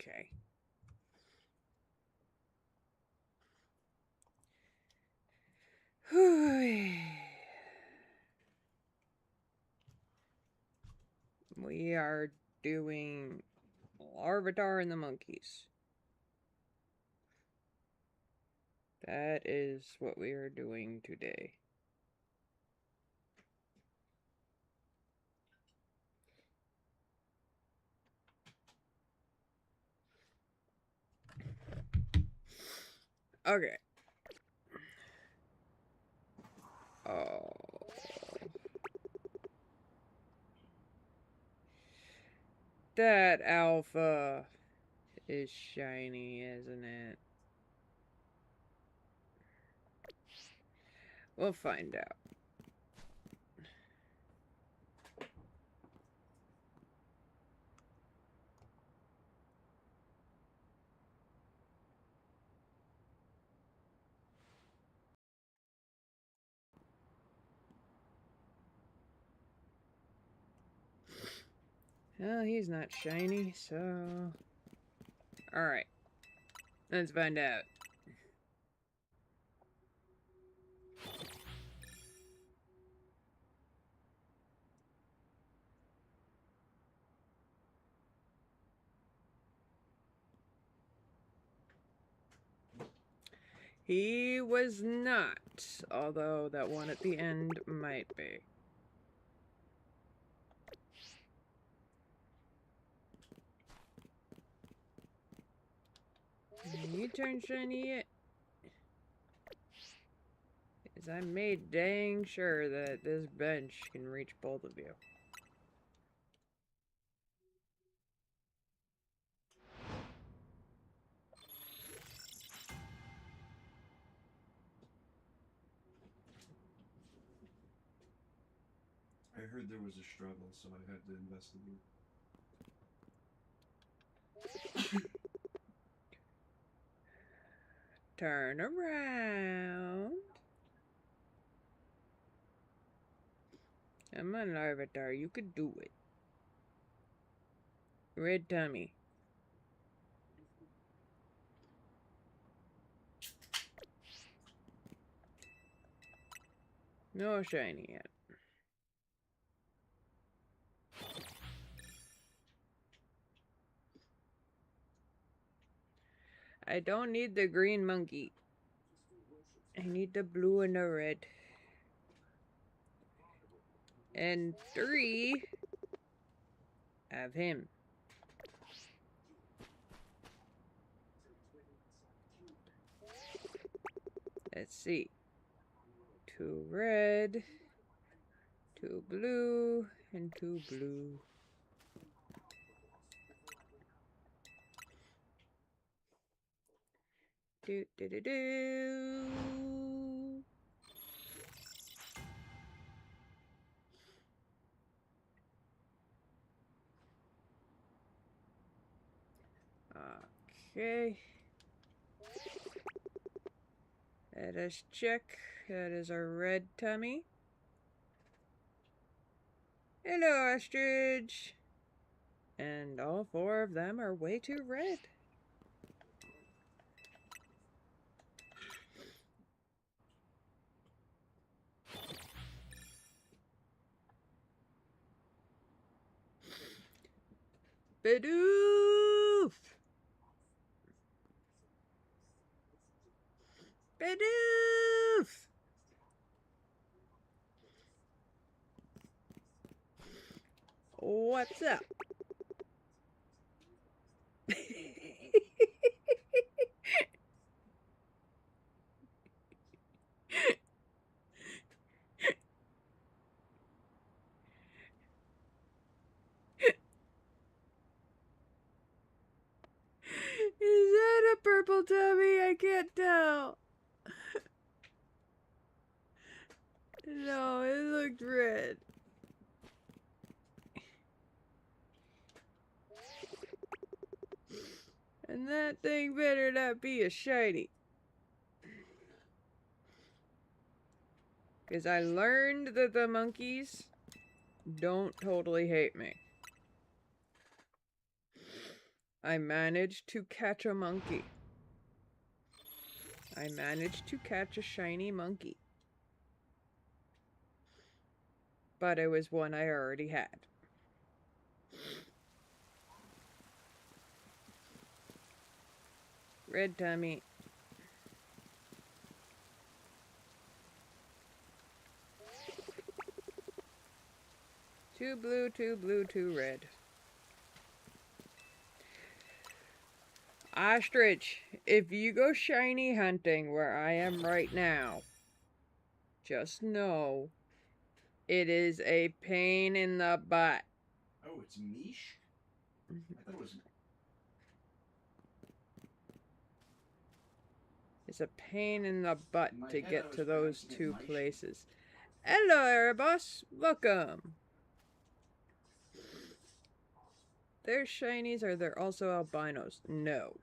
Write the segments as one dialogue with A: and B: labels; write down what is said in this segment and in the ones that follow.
A: Okay. We are doing Larvitar and the monkeys. That is what we are doing today. Okay. Oh. That alpha is shiny, isn't it? We'll find out. Well, he's not shiny, so... Alright. Let's find out. He was not, although that one at the end might be. You turn shiny yet? Because I made dang sure that this bench can reach both of you.
B: I heard there was a struggle, so I had to investigate.
A: Turn around. Come on, Larvitar, you could do it. Red tummy. No shiny yet. I don't need the green monkey. I need the blue and the red. And 3 of him. Let's see. 2 red, 2 blue, and 2 blue. Do do do do. Okay. Let us check. That is a red tummy. Hello, ostrich. And all 4 of them are way too red. Bidoof! Bidoof! What's up? Is that a purple tummy? I can't tell. No, it looked red. And that thing better not be a shiny. Because I learned that the monkeys don't totally hate me. I managed to catch a monkey. I managed to catch a shiny monkey. But it was one I already had. Red tummy. Two blue, two blue, two red. Ostrich, if you go shiny hunting where I am right now, just know it is a pain in the butt.
B: Oh, it's Mish? I thought it was...
A: It's a pain in the butt
B: In my
A: to
B: head, I
A: get
B: was
A: to those
B: pronouncing it
A: two
B: Mish.
A: places. Hello, Erebus. Welcome. They're shinies, or they're also albinos? No.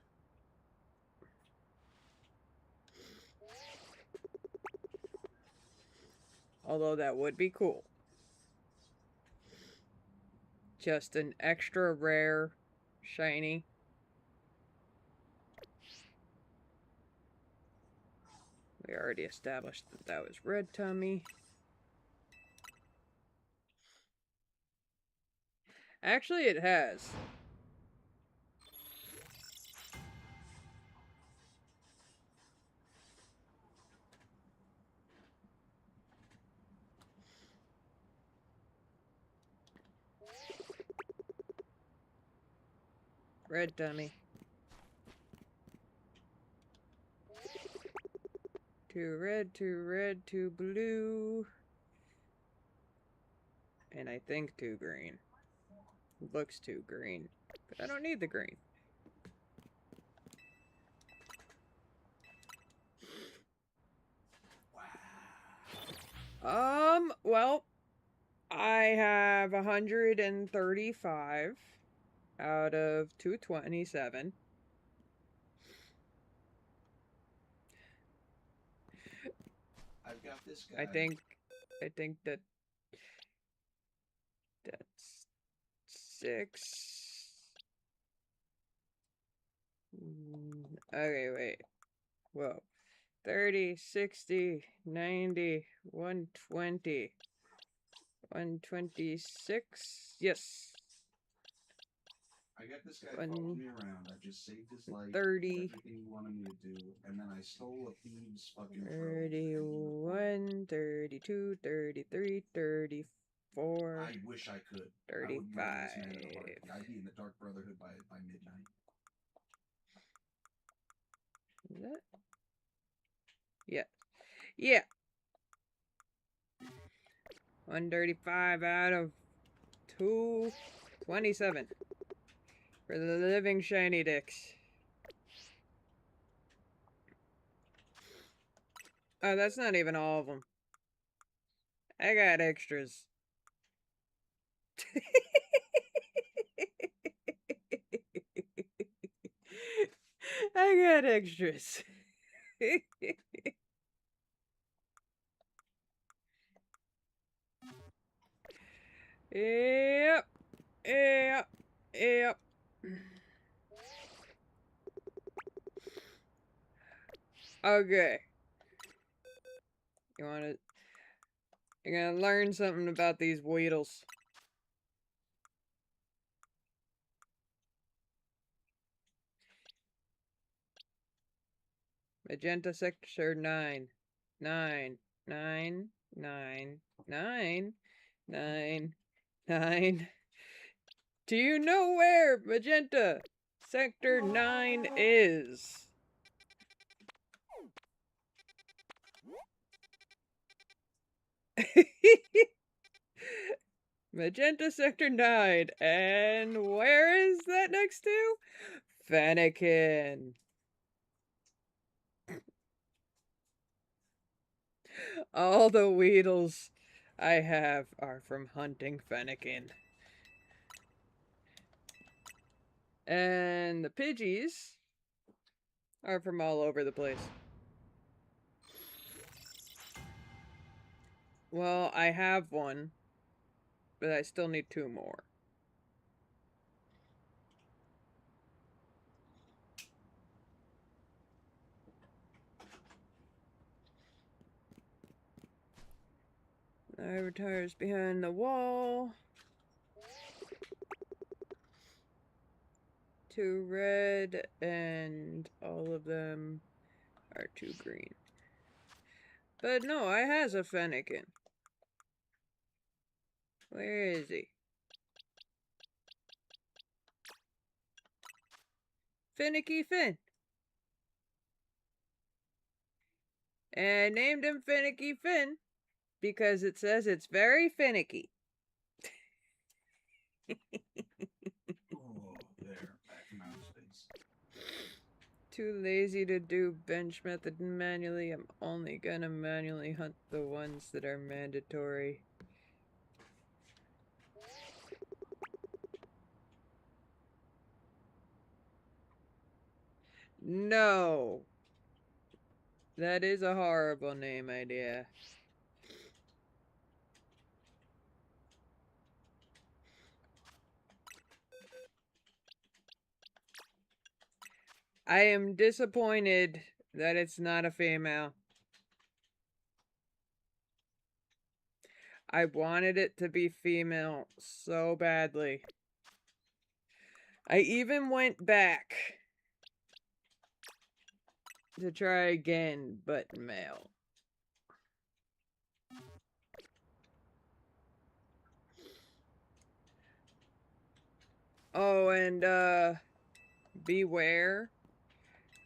A: Although that would be cool. Just an extra rare shiny. We already established that that was red tummy. Actually, it has. Red tummy. Two red, two blue. And I think two green. Looks too green. But I don't need the green. Well, I have 135 out of 227.
B: I've got this guy.
A: I think that that's 6. Okay, wait. Whoa. 30, 60, 90, 120, 126. Yes.
B: I got this guy following me around. I just saved his life.
A: 30.
B: Everything he wanted me to do. And then I stole a thieves fucking
A: 31, 32, 33, 34.
B: I wish I could.
A: 35.
B: I would murder this man in a heartbeat. I'd be in the Dark Brotherhood by midnight.
A: Is that? Yeah. Yeah. 135 out of 227 for the living shiny dicks. Oh, that's not even all of them. I got extras. I got extras. Yep. Yep. Yep. Okay. You're gonna learn something about these Weedles. Magenta sector 9. 9. 9. 9. 9. 9. 9. Do you know where Magenta sector 9 is? Magenta sector 9. And where is that next to? Fennekin. All the Weedles I have are from hunting Fennekin. And the Pidgeys are from all over the place. Well, I have one, but I still need 2 more. Avatar's behind the wall. 2 red, and all of them are 2 green. But no, I has a Fennekin. Where is he? Finicky Finn. And I named him Finicky Finn because it says it's very finicky.
B: Oh, there. Back to mountain space.
A: Too lazy to do bench method manually. I'm only gonna manually hunt the ones that are mandatory. No. That is a horrible name idea. I am disappointed that it's not a female. I wanted it to be female so badly. I even went back to try again, but male. Oh, and beware,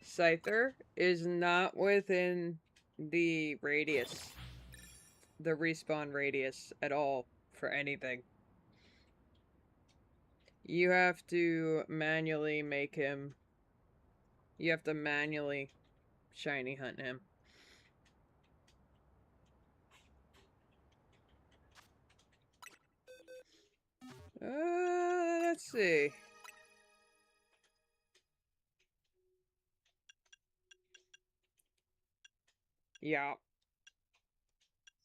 A: Scyther is not within the radius, the respawn radius at all for anything. You have to manually make him, you have to manually shiny hunt him. Let's see. Yeah.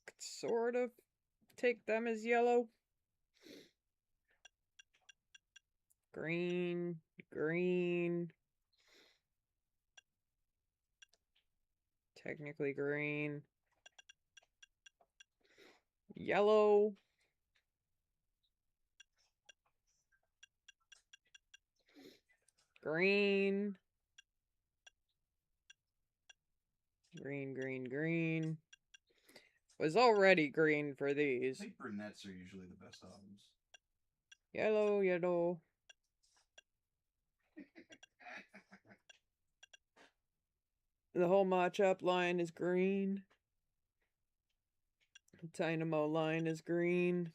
A: Could sort of take them as yellow. Green, green. Technically green. Yellow. Green. Green, green, green. Was already green for
B: I
A: these.
B: think brunettes are usually the best albums.
A: Yellow, yellow. The whole Machop line is green. Dynamo line is green.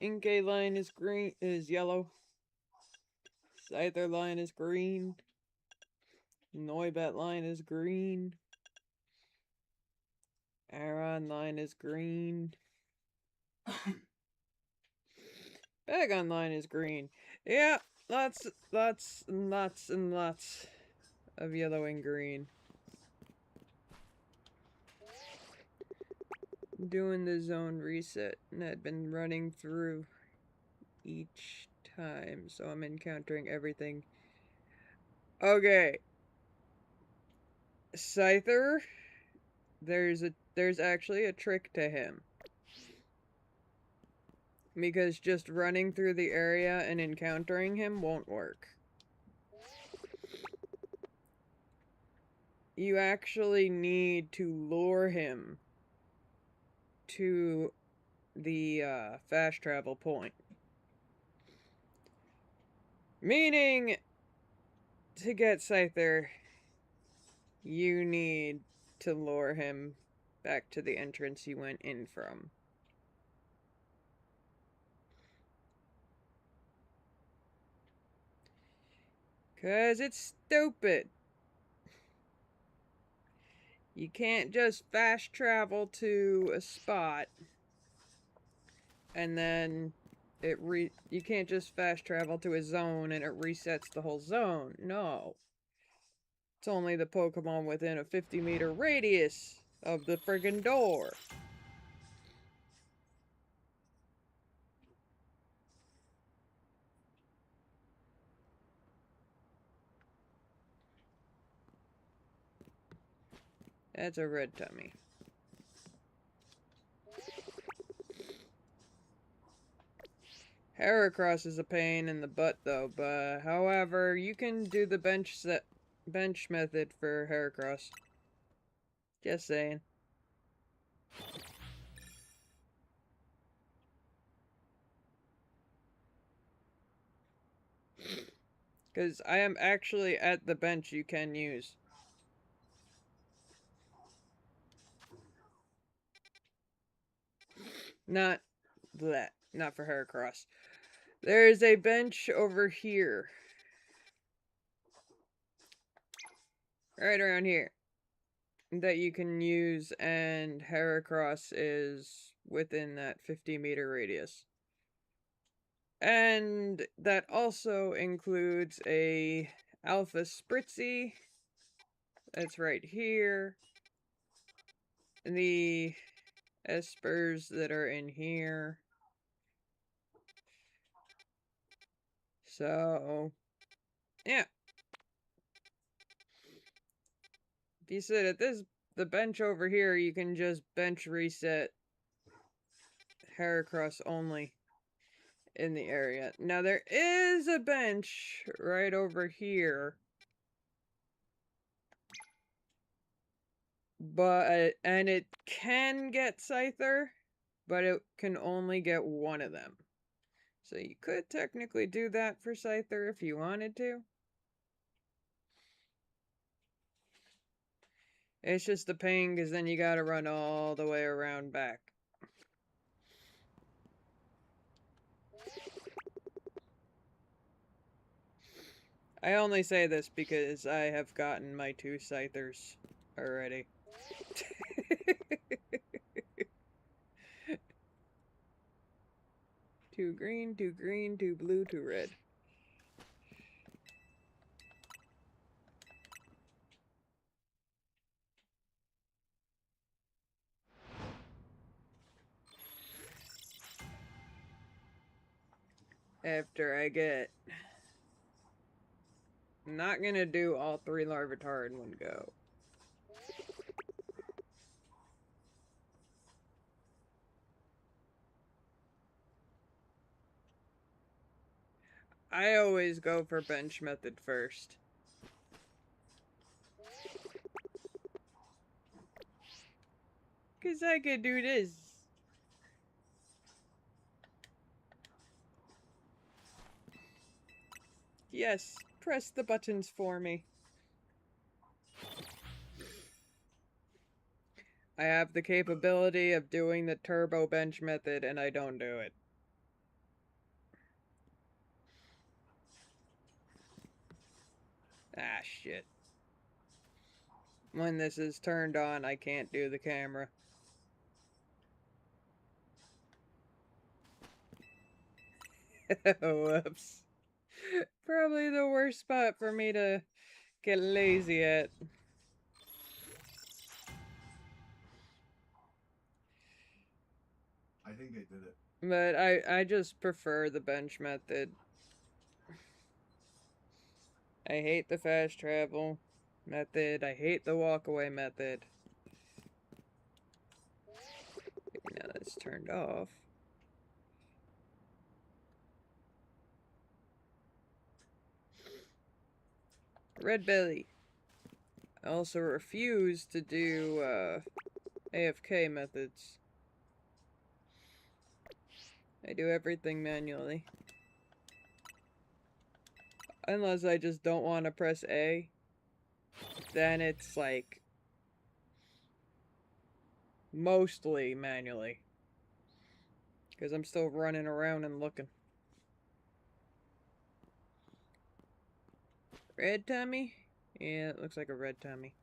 A: Inkay line is green, is yellow. Scyther line is green. Noibat line is green. Aron line is green. Bagon line is green. Yeah, lots and lots of yellow and green. Doing the zone reset, and I've been running through each time, so I'm encountering everything. Okay. Scyther, there's actually a trick to him. Because just running through the area and encountering him won't work. You actually need to lure him to the fast travel point. Meaning, to get Scyther, you need to lure him back to the entrance he went in from. Cause it's stupid. You can't just fast travel to a spot and then you can't just fast travel to a zone and it resets the whole zone. No. It's only the Pokemon within a 50-meter radius of the friggin' door. That's a red tummy. Heracross is a pain in the butt though, but however, you can do the bench method for Heracross. Just saying. Because I am actually at the bench you can use. Not that. Not for Heracross. There is a bench over here. Right around here. That you can use, and Heracross is within that 50-meter radius. And that also includes a Alpha Spritzy. That's right here. And the Espers that are in here. So, yeah. If you sit at the bench over here, you can just bench reset Heracross only in the area. Now, there is a bench right over here. And it can get Scyther, but it can only get one of them. So you could technically do that for Scyther if you wanted to. It's just a pain because then you gotta run all the way around back. I only say this because I have gotten my 2 Scythers already. 2 green, 2 green, 2 blue, 2 red. After I get... I'm not gonna do all 3 Larvitar in one go. I always go for bench method first. Cause I could do this. Yes, press the buttons for me. I have the capability of doing the turbo bench method and I don't do it. Ah, shit. When this is turned on, I can't do the camera. Whoops. Probably the worst spot for me to get lazy at.
B: I think they did it.
A: But I just prefer the bench method. I hate the fast travel method. I hate the walk away method. Now that's turned off. Red belly. I also refuse to do AFK methods. I do everything manually. Unless I just don't want to press A. Then it's like... mostly manually. Because I'm still running around and looking. Red tummy? Yeah, it looks like a red tummy.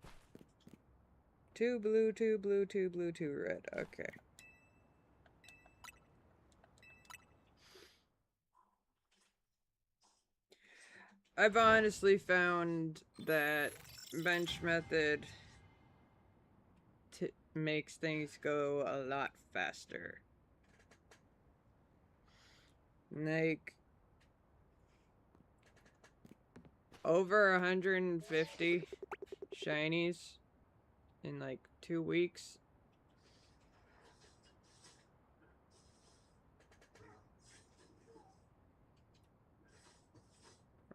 A: 2 blue, 2 blue, 2 blue, 2 red. Okay. I've honestly found that bench method makes things go a lot faster. Like, over 150 shinies in like 2 weeks.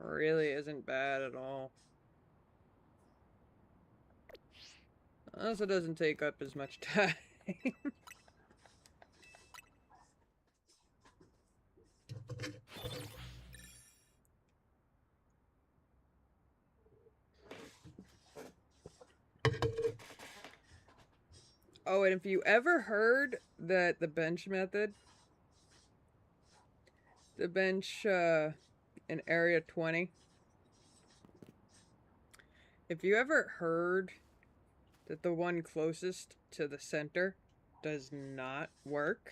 A: really isn't bad at all. Also doesn't take up as much time. Oh, and if you ever heard that the bench method, the bench in Area 20, if you ever heard that the one closest to the center does not work,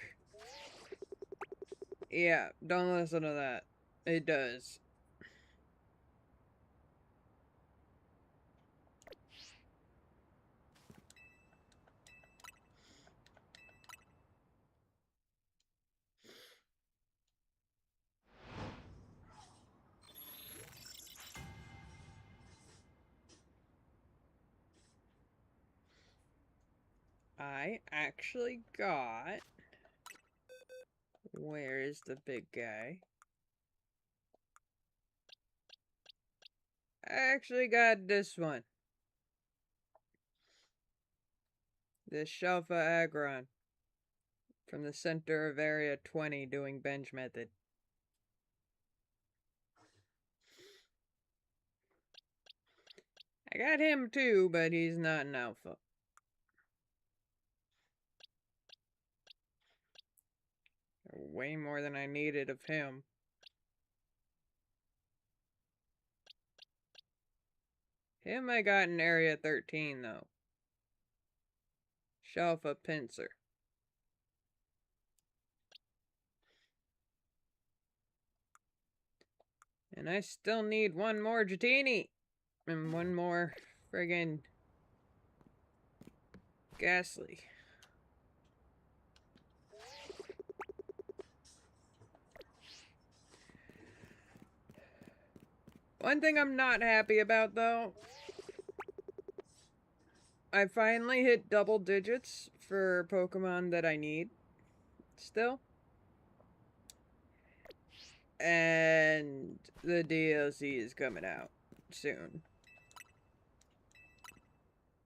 A: yeah, don't listen to that. It does. I actually got... Where is the big guy? I actually got this one. This Shelfa Agron. From the center of Area 20 doing bench method. I got him too, but he's not an alpha. Way more than I needed of him. Him I got in Area 13 though. Shelfa Pincer. And I still need one more Jatini. And one more friggin' Ghastly. One thing I'm not happy about though, I finally hit double digits for Pokemon that I need still. And the DLC is coming out soon.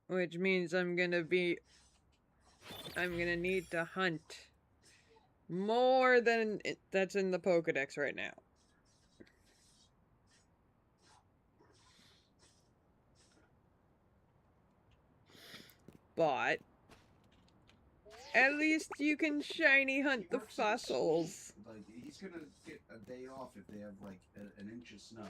A: Which means I'm gonna need to hunt more than that's in the Pokedex right now. But at least you can shiny hunt the fossils.
B: Like, he's gonna get a day off if they have like an inch of snow.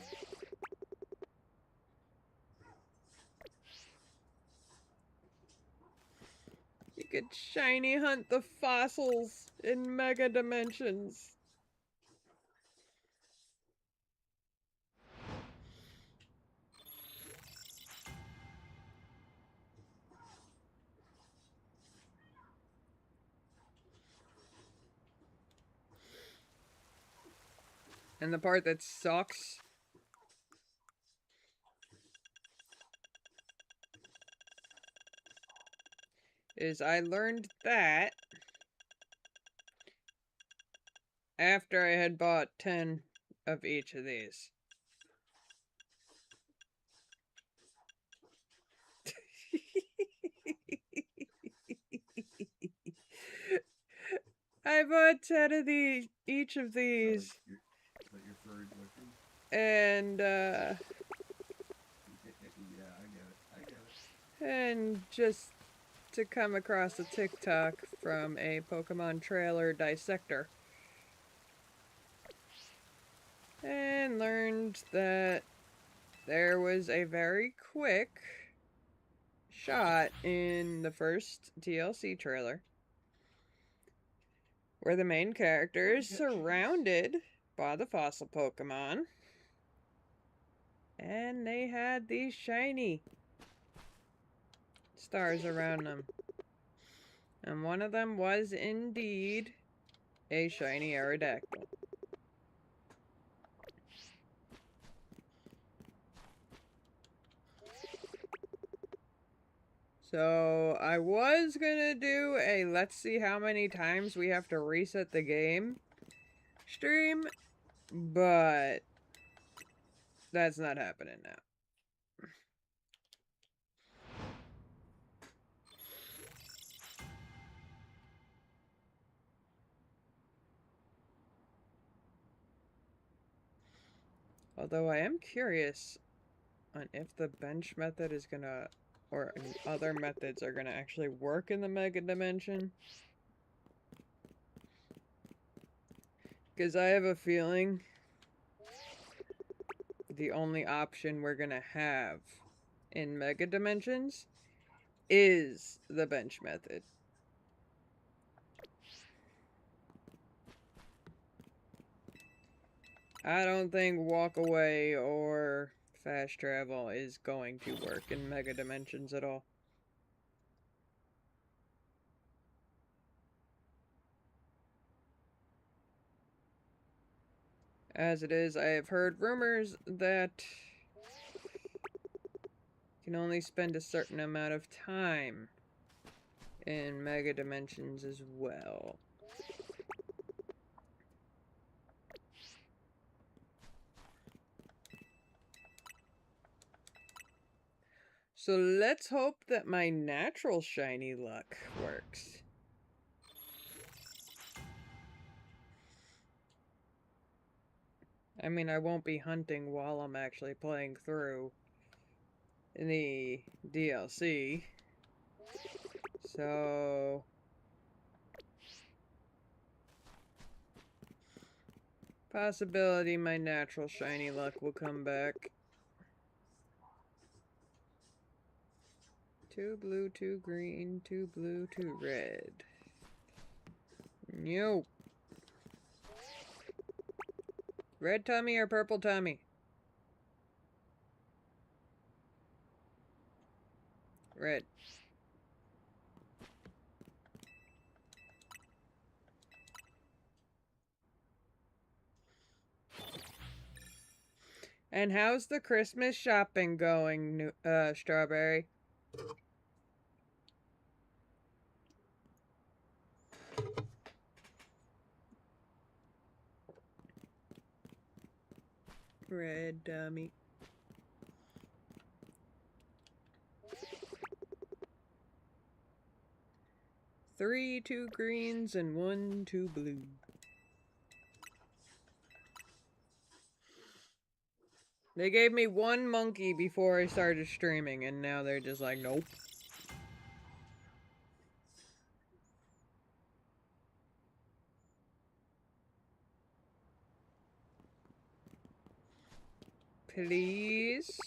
A: You could shiny hunt the fossils in Mega Dimensions. And the part that sucks is I learned that after I had bought 10 of each of these. I bought 10 of each of these.
B: Your furry boyfriend?
A: And,
B: yeah, I get it.
A: And just to come across a TikTok from a Pokemon trailer dissector. And learned that there was a very quick shot in the first DLC trailer where the main character is surrounded by the fossil Pokemon. And they had these shiny stars around them. And one of them was indeed a shiny Aerodactyl. So I was gonna do a let's see how many times we have to reset the game stream, but That's not happening now. Although I am curious on if the bench method is gonna, or other methods are gonna actually work in the Mega Dimension. Because I have a feeling the only option we're gonna have in Mega Dimensions is the bench method. I don't think walk away or fast travel is going to work in Mega Dimensions at all. As it is, I have heard rumors that you can only spend a certain amount of time in Mega Dimensions as well. So let's hope that my natural shiny luck works. I mean, I won't be hunting while I'm actually playing through the DLC. So possibility my natural shiny luck will come back. 2 blue, 2 green, 2 blue, 2 red. Nope. Red tummy or purple tummy? Red. And how's the Christmas shopping going, Strawberry? Red dummy. Three 2 greens and 1 2 blue. They gave me 1 monkey before I started streaming, and now they're just like, nope. Please?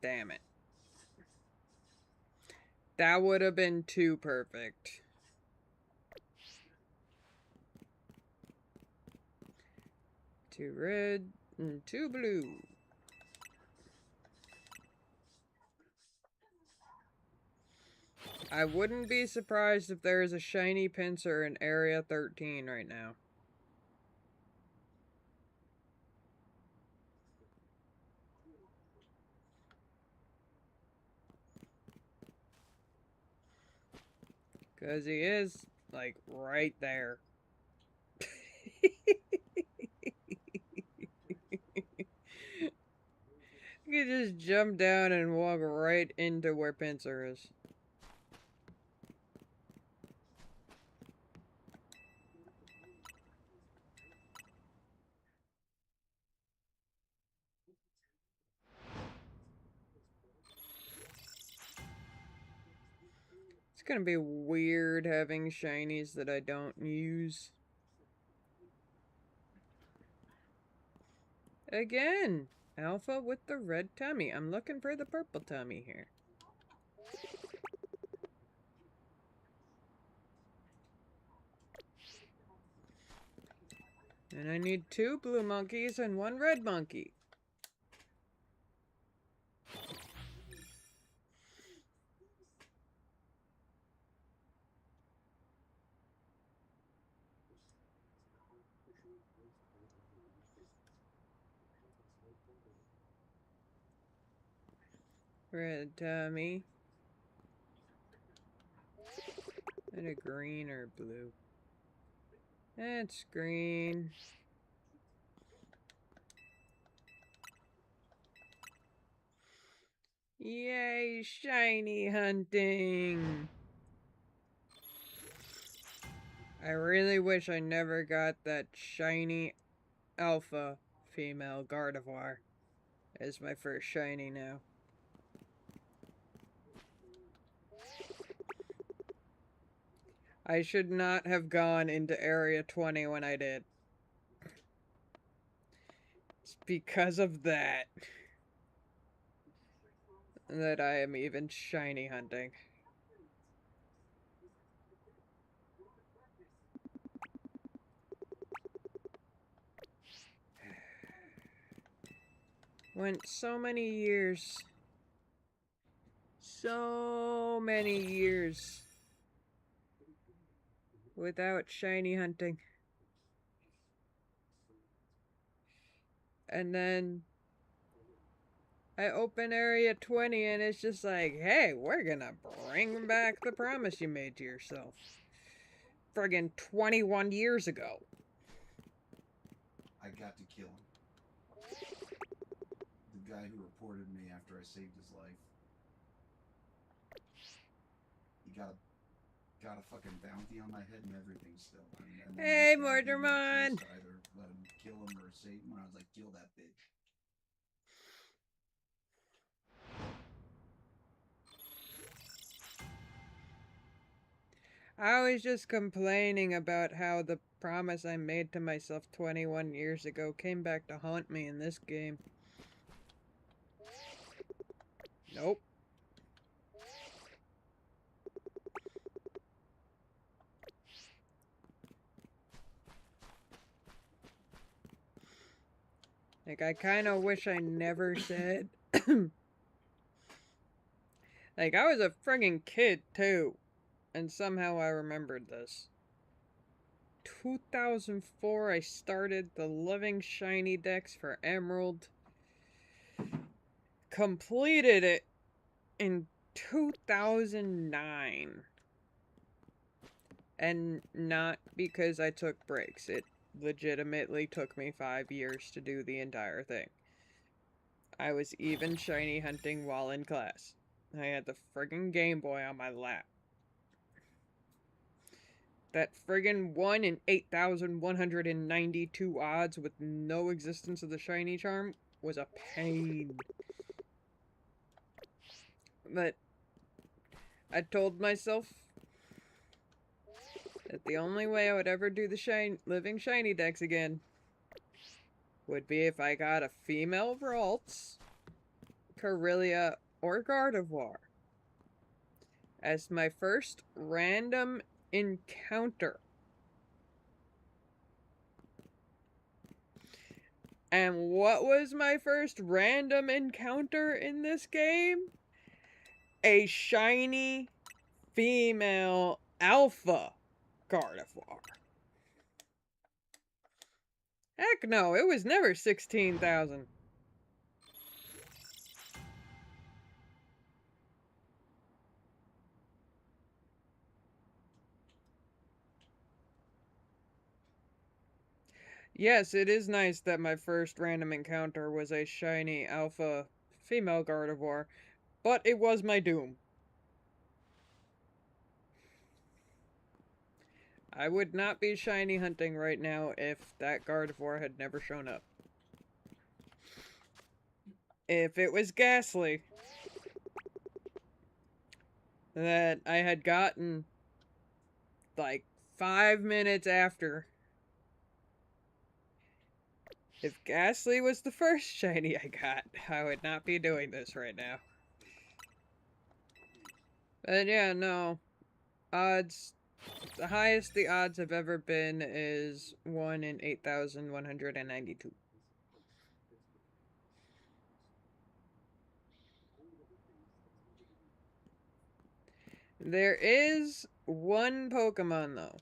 A: Damn it. That would have been too perfect. Two red and 2 blue. I wouldn't be surprised if there is a shiny pincer in Area 13 right now. Because he is, like, right there. You can just jump down and walk right into where Pincer is. It's gonna be weird having shinies that I don't use. Again, Alpha with the red tummy. I'm looking for the purple tummy here. And I need 2 blue monkeys and 1 red monkey. Red tummy. And a green or blue. That's green. Yay, shiny hunting! I really wish I never got that shiny alpha female Gardevoir as my first shiny now. I should not have gone into Area 20 when I did. It's because of that that I am even shiny hunting. Went so many years. So many years without shiny hunting. And then I open Area 20 and it's just like, hey, we're gonna bring back the promise you made to yourself. Friggin' 21 years ago.
B: I got to kill him. The guy who reported me after I saved his life. He got a fucking bounty on my head and everything still. And
A: Hey,
B: my dad gave me a
A: Mordermon!
B: choice to either let him kill him or save him. And I was like, kill that bitch.
A: I was just complaining about how the promise I made to myself 21 years ago came back to haunt me in this game. Nope. Like, I kind of wish I never said... Like, I was a friggin' kid, too. And somehow I remembered this. 2004, I started the Living Shiny Dex for Emerald. Completed it in 2009. And not because I took breaks. It legitimately took me 5 years to do the entire thing. I was even shiny hunting while in class. I had the friggin' Game Boy on my lap. That friggin' 1 in 8,192 odds with no existence of the shiny charm was a pain. But I told myself that the only way I would ever do the Living Shiny Dex again would be if I got a female Ralts, Corellia, or Gardevoir as my first random encounter. And what was my first random encounter in this game? A shiny female alpha Gardevoir. Heck no, it was never 16,000. Yes, it is nice that my first random encounter was a shiny alpha female Gardevoir, but it was my doom. I would not be shiny hunting right now if that Gardevoir had never shown up. If it was Ghastly that I had gotten like 5 minutes after, if Ghastly was the first shiny I got, I would not be doing this right now. But yeah, no. Odds. The highest the odds have ever been is 1 in 8,192. There is one Pokemon, though,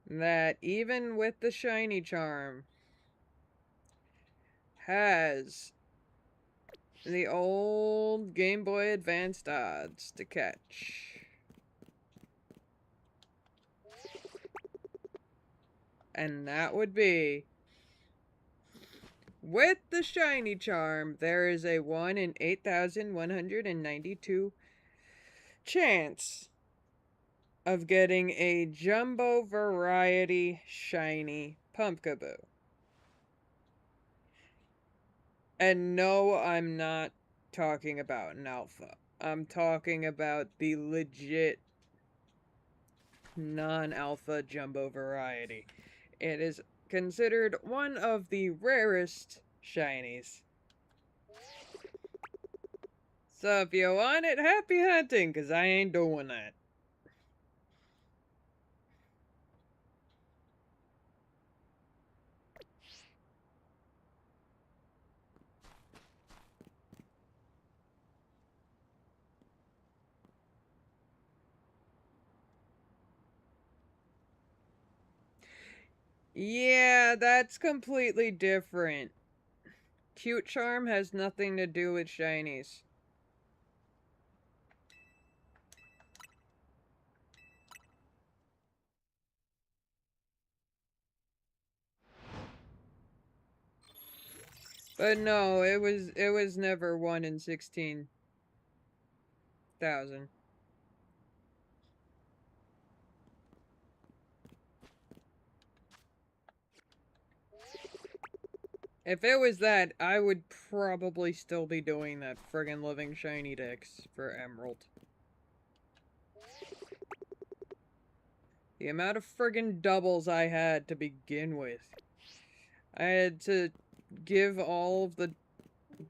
A: that even with the shiny charm has the old Game Boy Advanced odds to catch. And that would be with the shiny charm, there is a 1 in 8,192 chance of getting a jumbo variety shiny Pumpkaboo. And no, I'm not talking about an alpha. I'm talking about the legit non-alpha jumbo variety. It is considered one of the rarest shinies. So if you want it, happy hunting, because I ain't doing that. Yeah, that's completely different. Cute Charm has nothing to do with shinies. But no, it was never 1 in 16,000. If it was that, I would probably still be doing that friggin' living shiny dex for Emerald. The amount of friggin' doubles I had to begin with. I had to give all of the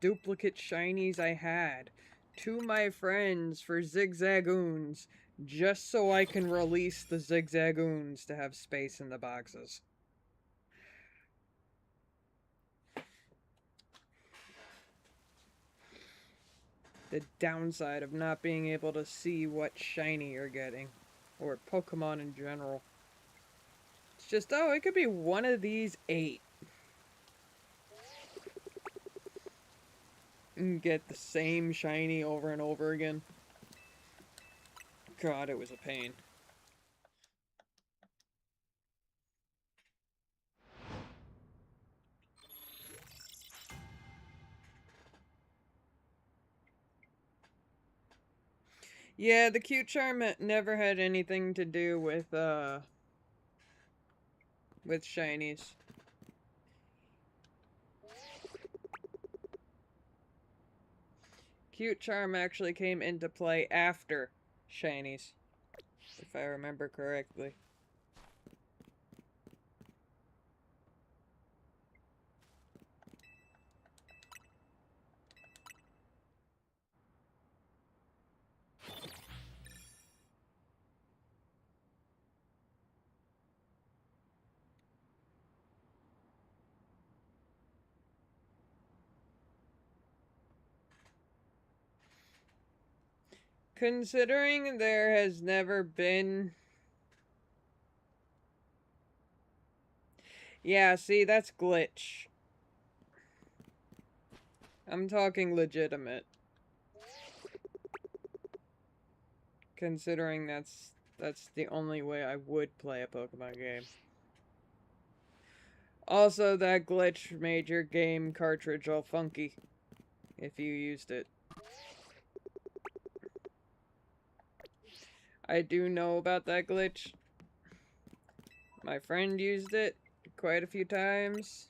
A: duplicate shinies I had to my friends for Zigzagoons, just so I can release the Zigzagoons to have space in the boxes. The downside of not being able to see what shiny you're getting, or Pokemon in general. It's just, oh, it could be one of these 8. And get the same shiny over and over again. God, it was a pain. Yeah, the cute charm never had anything to do with shinies. Cute charm actually came into play after shinies, if I remember correctly. Considering there has never been... Yeah, see, that's glitch. I'm talking legitimate. Considering that's the only way I would play a Pokemon game. Also, that glitch made your game cartridge all funky if you used it. I do know about that glitch. My friend used it quite a few times.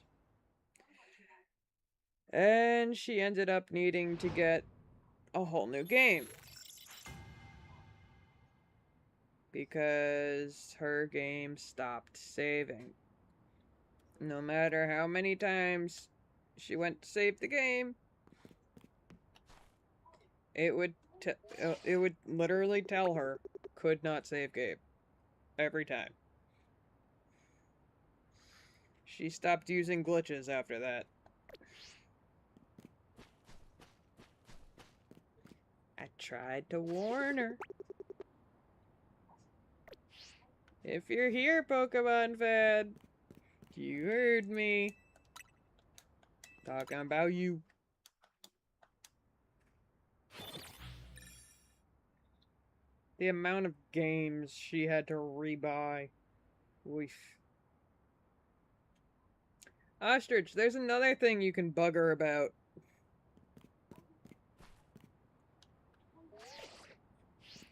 A: And she ended up needing to get a whole new game. Because her game stopped saving. No matter how many times she went to save the game, it would literally tell her could not save game every time. She stopped using glitches after that. I tried to warn her. If you're here, Pokemon fan, you heard me. Talking about you. The amount of games she had to rebuy. Oof. Ostrich, there's another thing you can bugger about.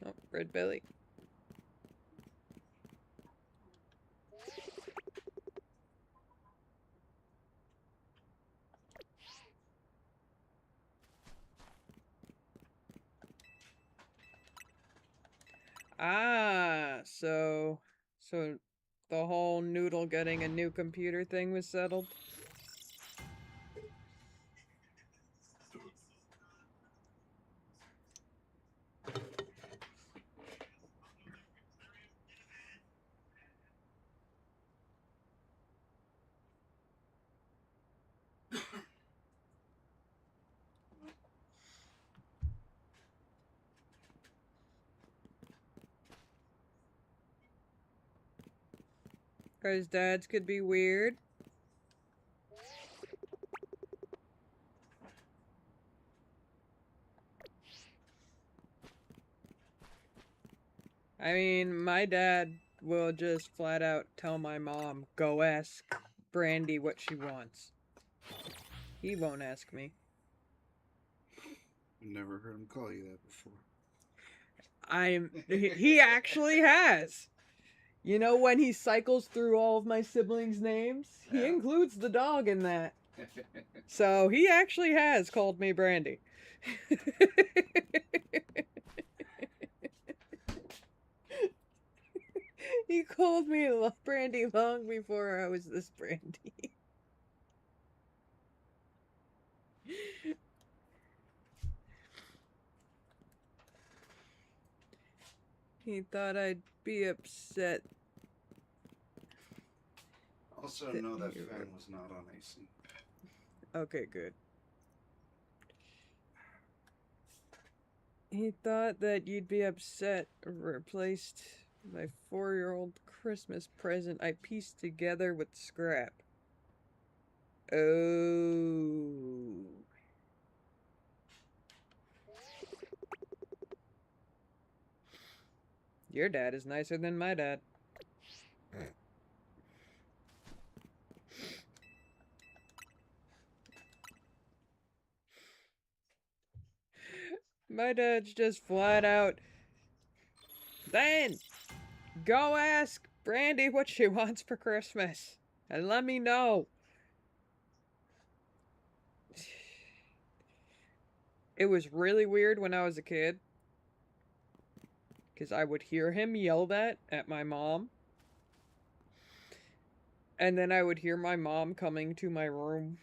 A: Oh, red belly. Ah, so the whole Noodle getting a new computer thing was settled. Because dads could be weird. I mean, my dad will just flat out tell my mom, go ask Brandy what she wants. He won't ask me.
B: Never heard him call you that before.
A: He actually has. You know, when he cycles through all of my siblings' names, he includes the dog in that. So he actually has called me Brandy. He called me Brandy long before I was this Brandy. He thought I'd be upset.
B: Also, know that fan was not on AC.
A: Okay, good. He thought that you'd be upset. Replaced my 4-year-old Christmas present I pieced together with scrap. Oh. Your dad is nicer than my dad. My dad's just flat out. Then, go ask Brandy what she wants for Christmas. And let me know. It was really weird when I was a kid. Because I would hear him yell that at my mom. And then I would hear my mom coming to my room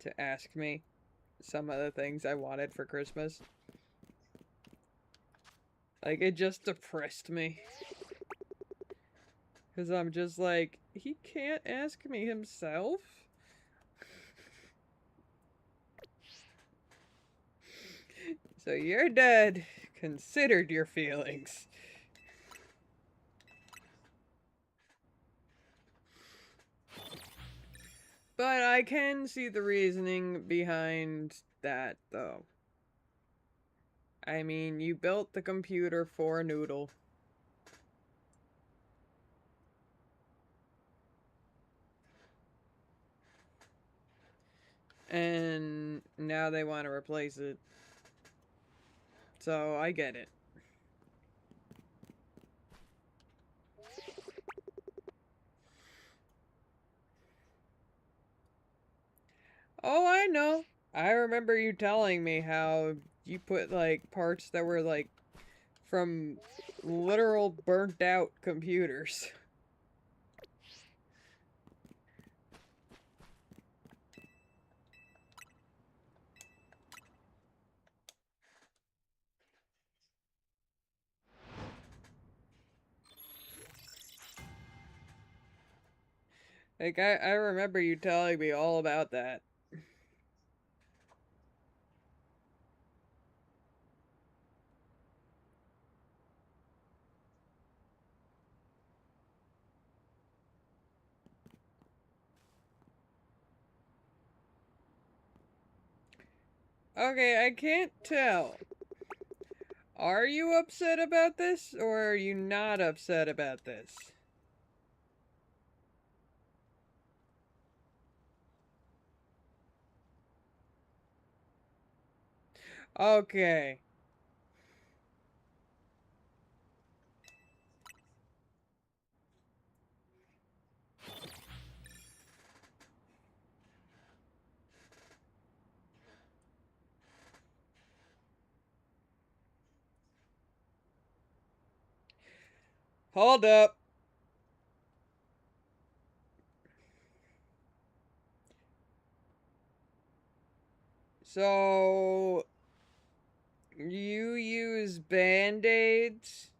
A: to ask me some of the things I wanted for Christmas. Like, it just depressed me. Because I'm just like, he can't ask me himself? So your dad considered your feelings. But I can see the reasoning behind that, though. I mean, you built the computer for Noodle. And now they want to replace it. So, I get it. Oh, I know. I remember you telling me how you put, like, parts that were, like, from literal burnt out computers. Like, I remember you telling me all about that. Okay, I can't tell. Are you upset about this, or are you not upset about this? Okay. Hold up. So, you use Band-Aids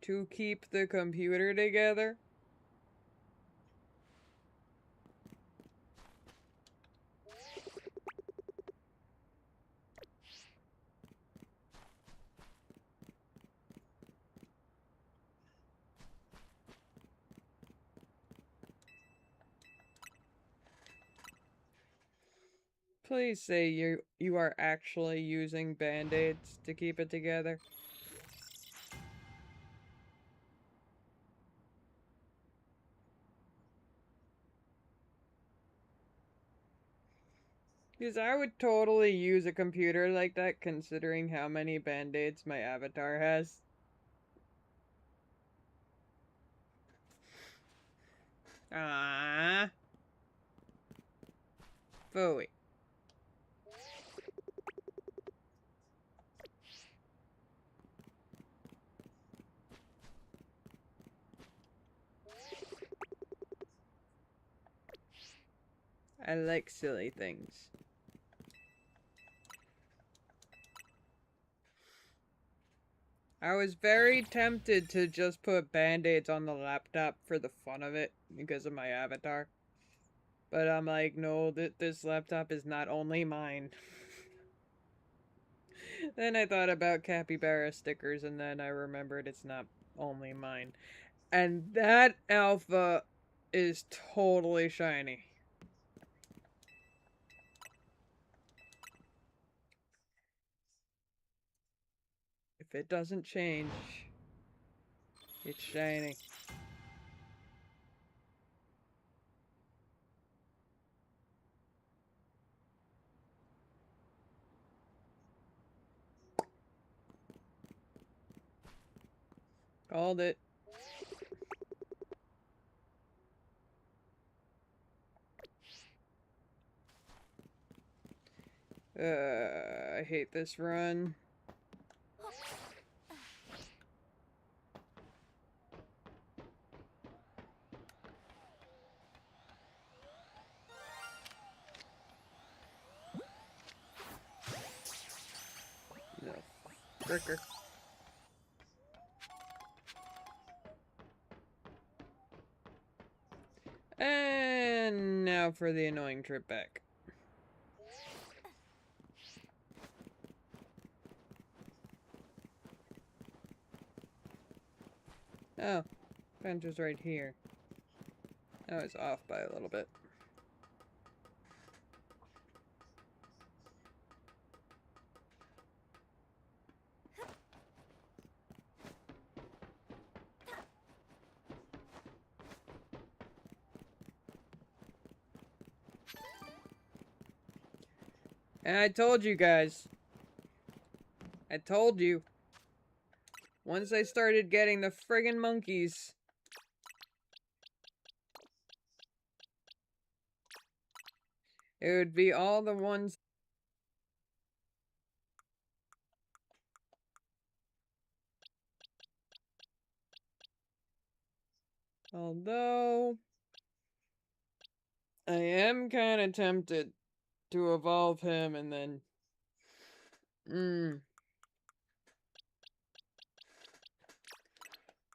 A: to keep the computer together? Please say you are actually using Band-Aids to keep it together. Because I would totally use a computer like that considering how many Band-Aids my avatar has. Ah, Phooey. I like silly things. I was very tempted to just put Band-Aids on the laptop for the fun of it because of my avatar. But I'm like, no, this laptop is not only mine. Then I thought about capybara stickers and then I remembered it's not only mine. And that alpha is totally shiny. If it doesn't change, it's shiny. Called it. I hate this run. No. Fricker. And now for the annoying trip back. Oh, Venture's right here. I was off by a little bit. And I told you guys. I told you. Once I started getting the friggin' monkeys. It would be all the ones. Although, I am kind of tempted to evolve him and then...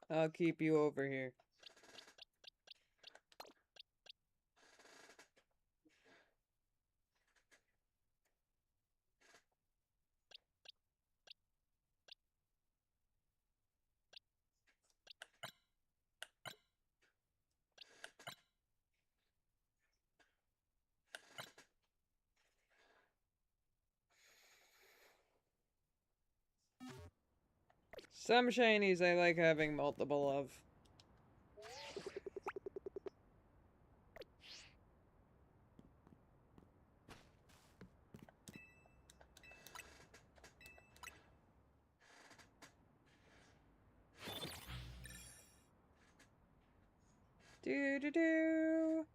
A: I'll keep you over here. Some shinies I like having multiple of. Do do do.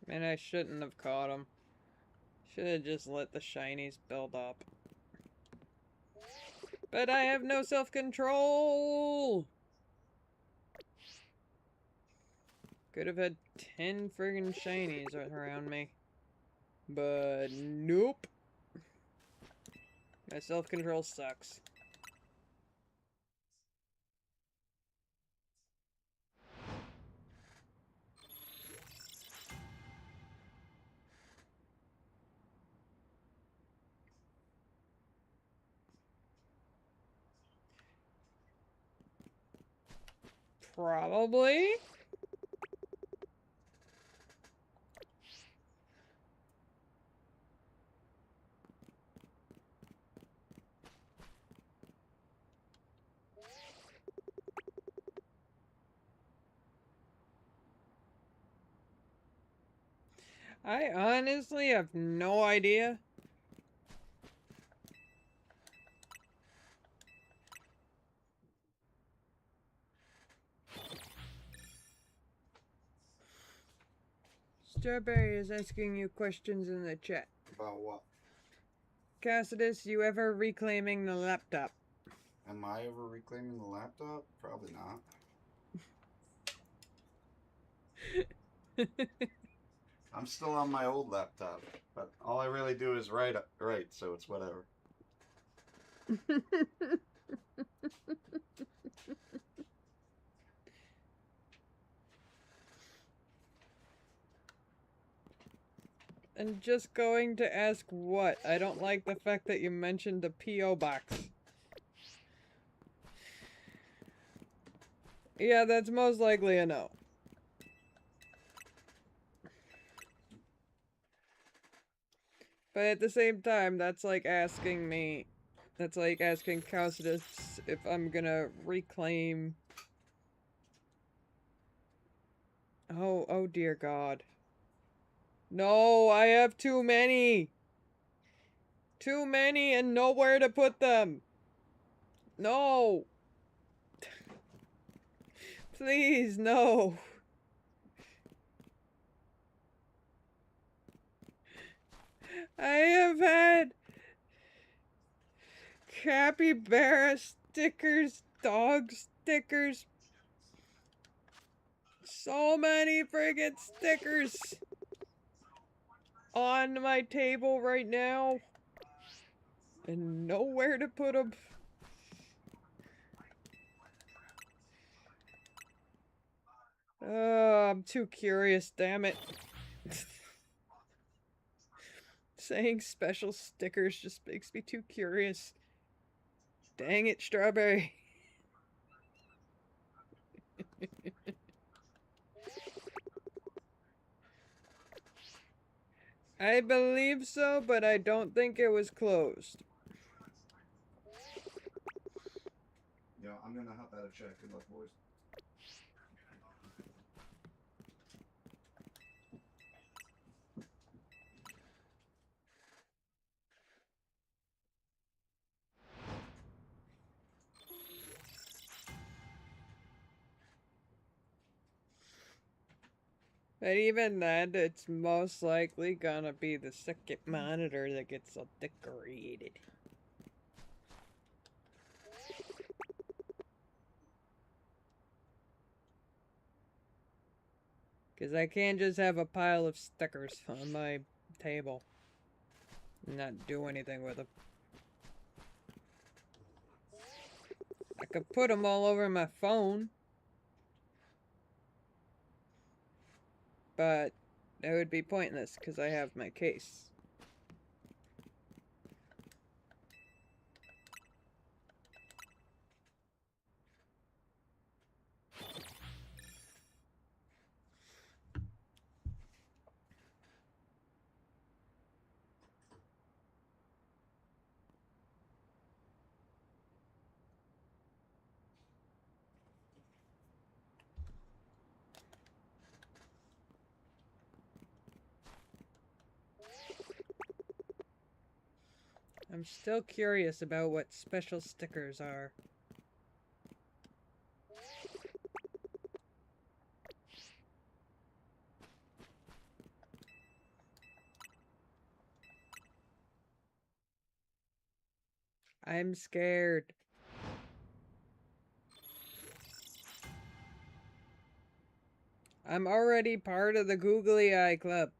A: Man, I shouldn't have caught him. Should have just let the shinies build up. But I have no self-control! Could have had 10 friggin' shinies around me. But nope. My self-control sucks. Probably. I honestly have no idea. Strawberry is asking you questions in the chat.
C: About what?
A: Cassidus, you ever reclaiming the laptop?
C: Am I ever reclaiming the laptop? Probably not. I'm still on my old laptop, but all I really do is write, so it's whatever.
A: And just going to ask what? I don't like the fact that you mentioned the P.O. box. Yeah, that's most likely a no. But at the same time, that's like asking me... That's like asking Cassidus if I'm gonna reclaim... Oh dear God. No, I have too many! Too many and nowhere to put them! No! Please, no! I have had capybara stickers, dog stickers, so many friggin' stickers on my table right now, and nowhere to put them. I'm too curious, damn it. Saying special stickers just makes me too curious. Dang it, Strawberry. I believe so, but I don't think it was closed.
B: Yeah, I'm gonna hop out of chat. Good luck, boys.
A: But even then, it's most likely gonna be the second monitor that gets all decorated. Because I can't just have a pile of stickers on my table and not do anything with them. I could put them all over my phone. But it would be pointless because I have my case. I'm still curious about what special stickers are. I'm scared. I'm already part of the Googly Eye Club.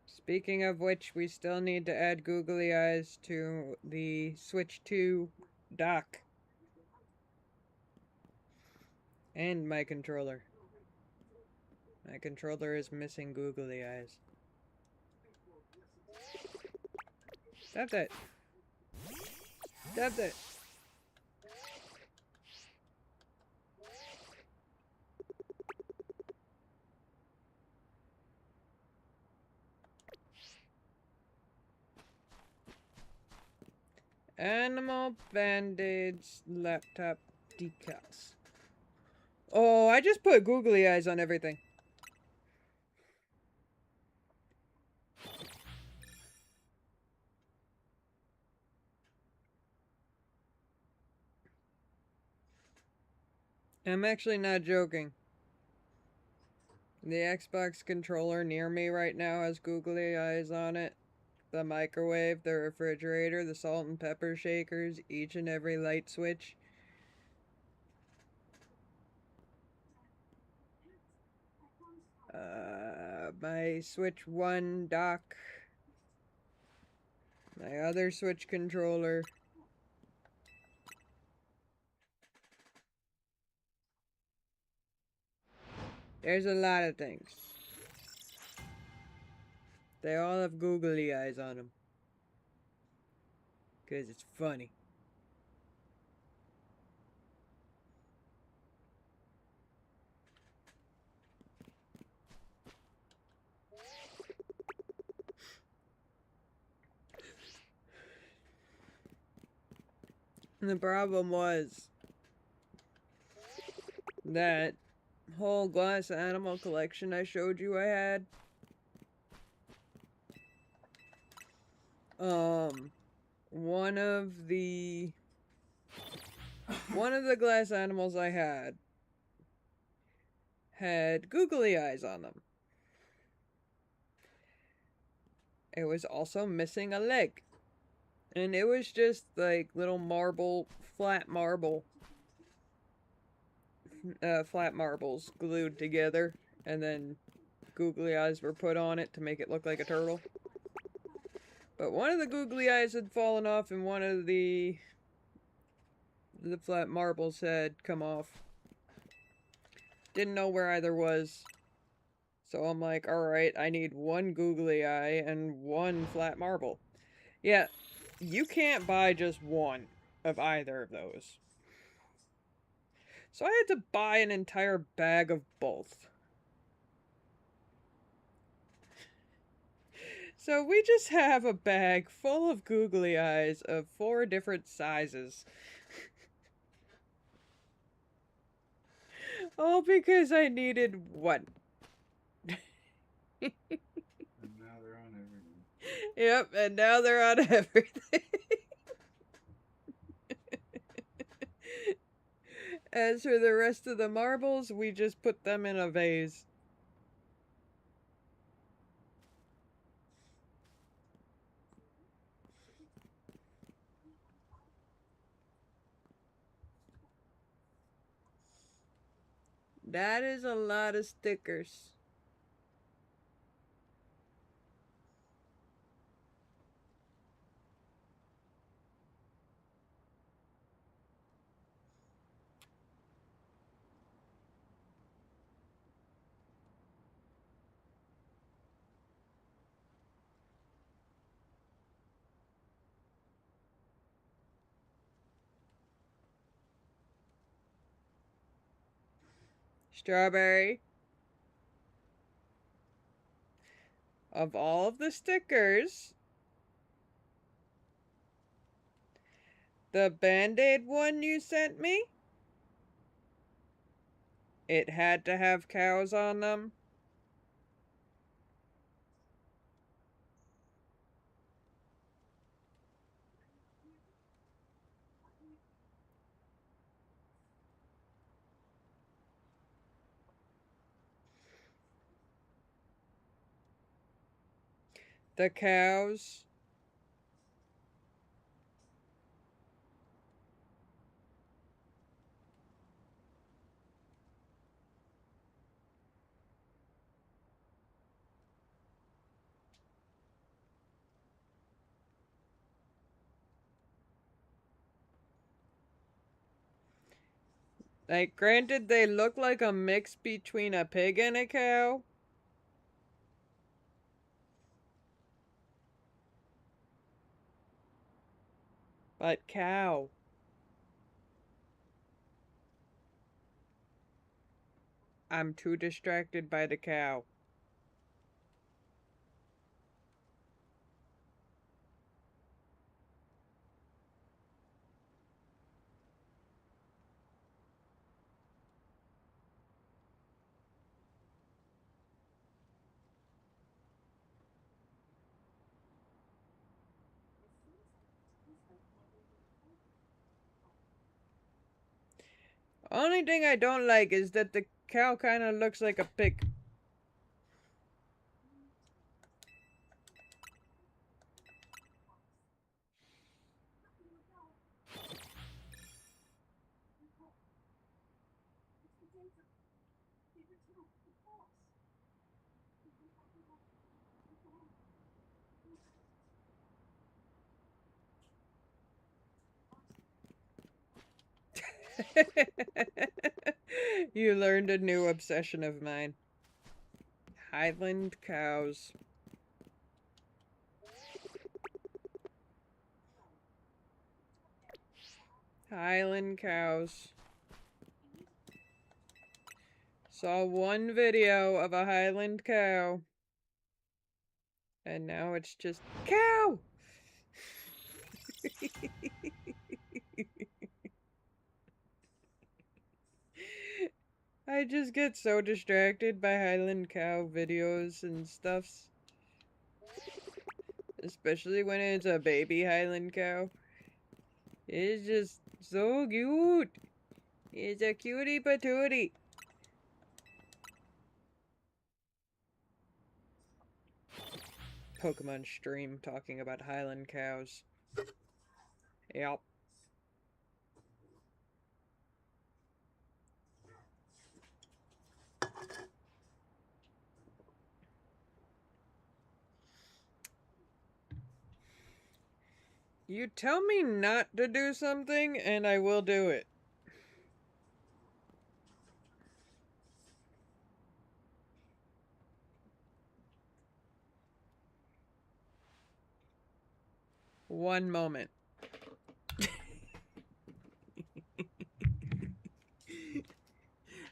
A: Speaking of which, we still need to add googly eyes to the Switch 2 dock. And my controller. My controller is missing googly eyes. That's it. That's it. Animal band-aids, laptop decals. Oh, I just put googly eyes on everything. I'm actually not joking. The Xbox controller near me right now has googly eyes on it. The microwave, the refrigerator, the salt and pepper shakers, each and every light switch. My Switch 1 dock. My other Switch controller. There's a lot of things. They all have googly eyes on them. 'Cause it's funny. And the problem was that whole glass animal collection I showed you I had. One of the glass animals I had googly eyes on them. It was also missing a leg. And it was just like little marble, flat marble, flat marbles glued together, and then googly eyes were put on it to make it look like a turtle. But one of the googly eyes had fallen off, and one of the flat marbles had come off. Didn't know where either was. So I'm like, alright, I need one googly eye and one flat marble. Yeah, you can't buy just one of either of those. So I had to buy an entire bag of both. So we just have a bag full of googly eyes of 4 different sizes. All because I needed one.
C: And now they're on everything.
A: Yep, and now they're on everything. As for the rest of the marbles, we just put them in a vase. That is a lot of stickers. Strawberry. Of all of the stickers, the Band-Aid one you sent me, it had to have cows on them. The cows. Like, granted, they look like a mix between a pig and a cow. But cow. I'm too distracted by the cow. Only thing I don't like is that the cow kind of looks like a pig. You learned a new obsession of mine. Highland cows. Highland cows. Saw one video of a Highland cow. And now it's just cow! I just get so distracted by Highland cow videos and stuffs. Especially when it's a baby Highland cow. It's just so cute. It's a cutie patootie. Pokemon stream talking about Highland cows. Yep. You tell me not to do something, and I will do it. One moment.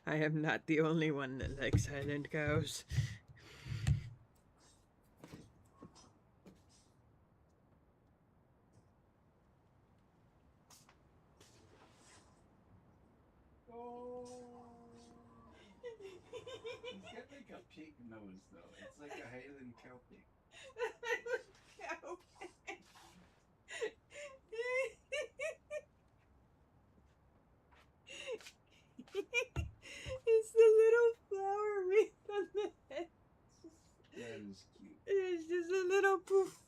A: I am not the only one that likes Highland cows.
B: He's got like a pig nose though. It's like a Highland cow pig.
A: Cow. It's the little flower wreath on the head.
B: That is cute.
A: It's just a little poof.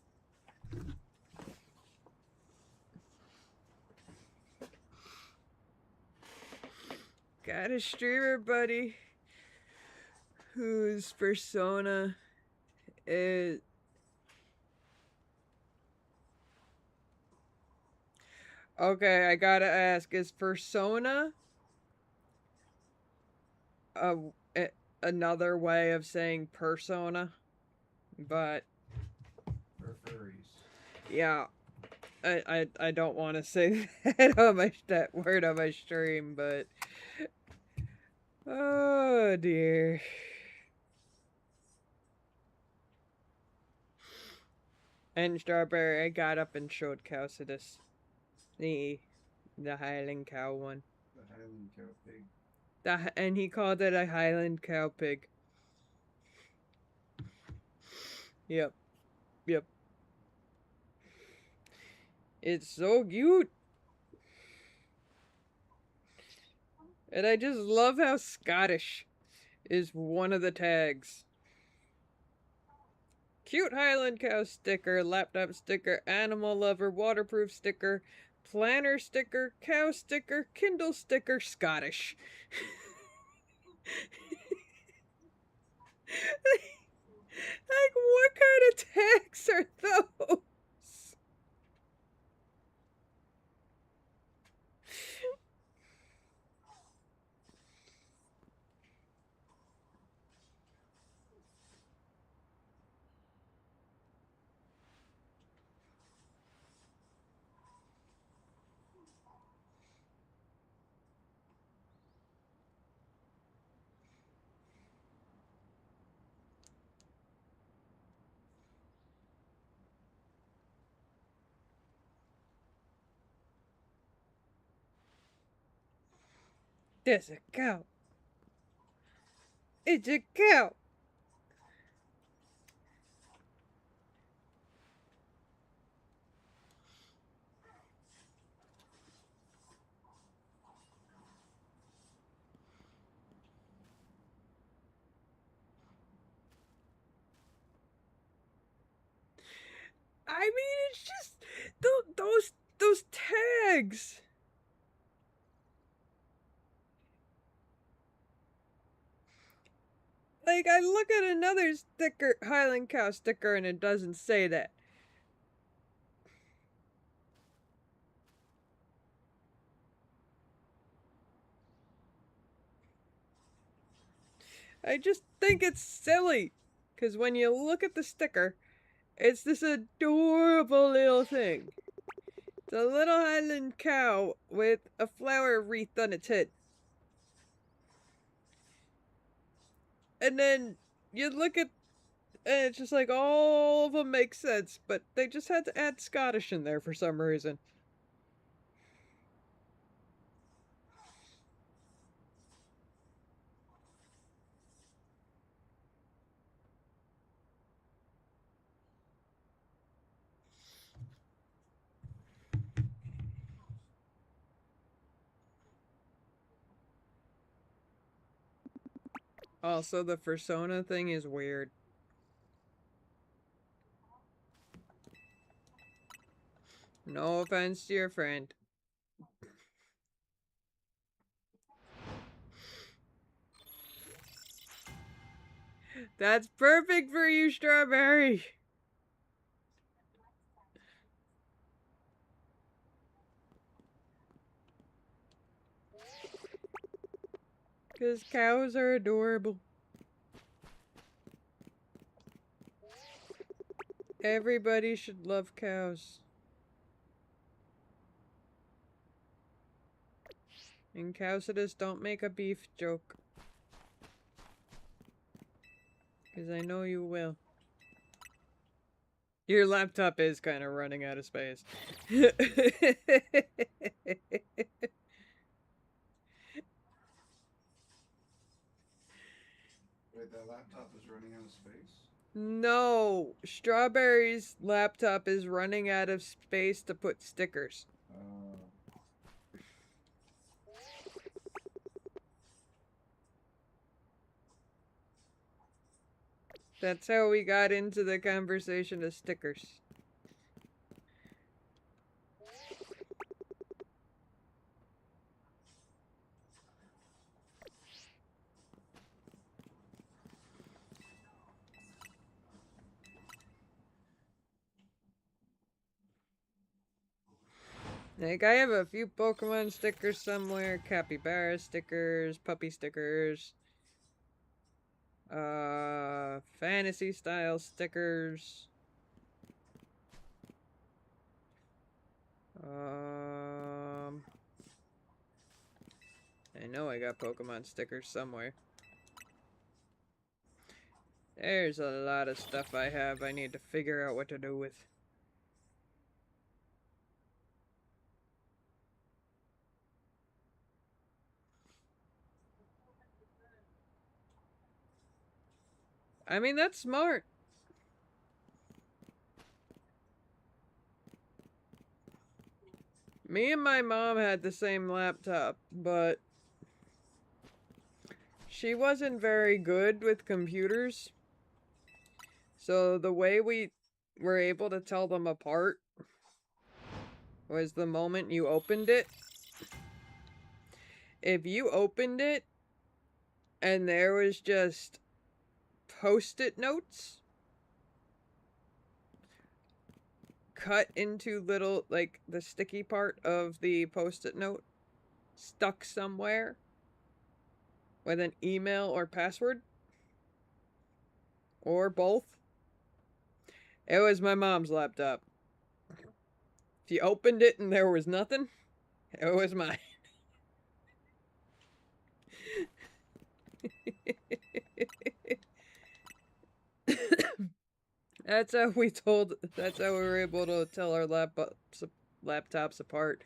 A: Got a streamer buddy whose persona is... Okay, I gotta ask, is persona another way of saying persona? But
B: For furries.
A: yeah, I don't want to say that on that word on my stream, but oh dear. And Strawberry, I got up and showed Calcidus the Highland cow one.
B: The Highland cow pig.
A: And he called it a Highland cow pig. Yep. Yep. It's so cute. And I just love how Scottish is one of the tags. Cute Highland Cow sticker, laptop sticker, animal lover, waterproof sticker, planner sticker, cow sticker, Kindle sticker, Scottish. Like, what kind of tags are those? There's a cow. It's a cow. I mean, it's just those tags. Like, I look at another sticker, Highland Cow sticker, and it doesn't say that. I just think it's silly. Because when you look at the sticker, it's this adorable little thing. It's a little Highland cow with a flower wreath on its head. And then you look at, and it's just like all of them make sense, but they just had to add Scottish in there for some reason. Also, the persona thing is weird. No offense to your friend. That's perfect for you, Strawberry. Because cows are adorable. Everybody should love cows. And Cowcidus, don't make a beef joke. Because I know you will. Your laptop is kind of running out of space.
C: Wait, that laptop is running out of space?
A: No, Strawberry's laptop is running out of space to put stickers. That's how we got into the conversation of stickers. Like, I have a few Pokemon stickers somewhere, capybara stickers, puppy stickers, fantasy style stickers, I know I got Pokemon stickers somewhere. There's a lot of stuff I have I need to figure out what to do with. I mean, that's smart. Me and my mom had the same laptop, but she wasn't very good with computers. So the way we were able to tell them apart was the moment you opened it. If you opened it and there was just post-it notes cut into little, like, the sticky part of the post-it note stuck somewhere with an email or password, or both, it was my mom's laptop. If you opened it and there was nothing, it was mine. That's how we were able to tell our laptops apart.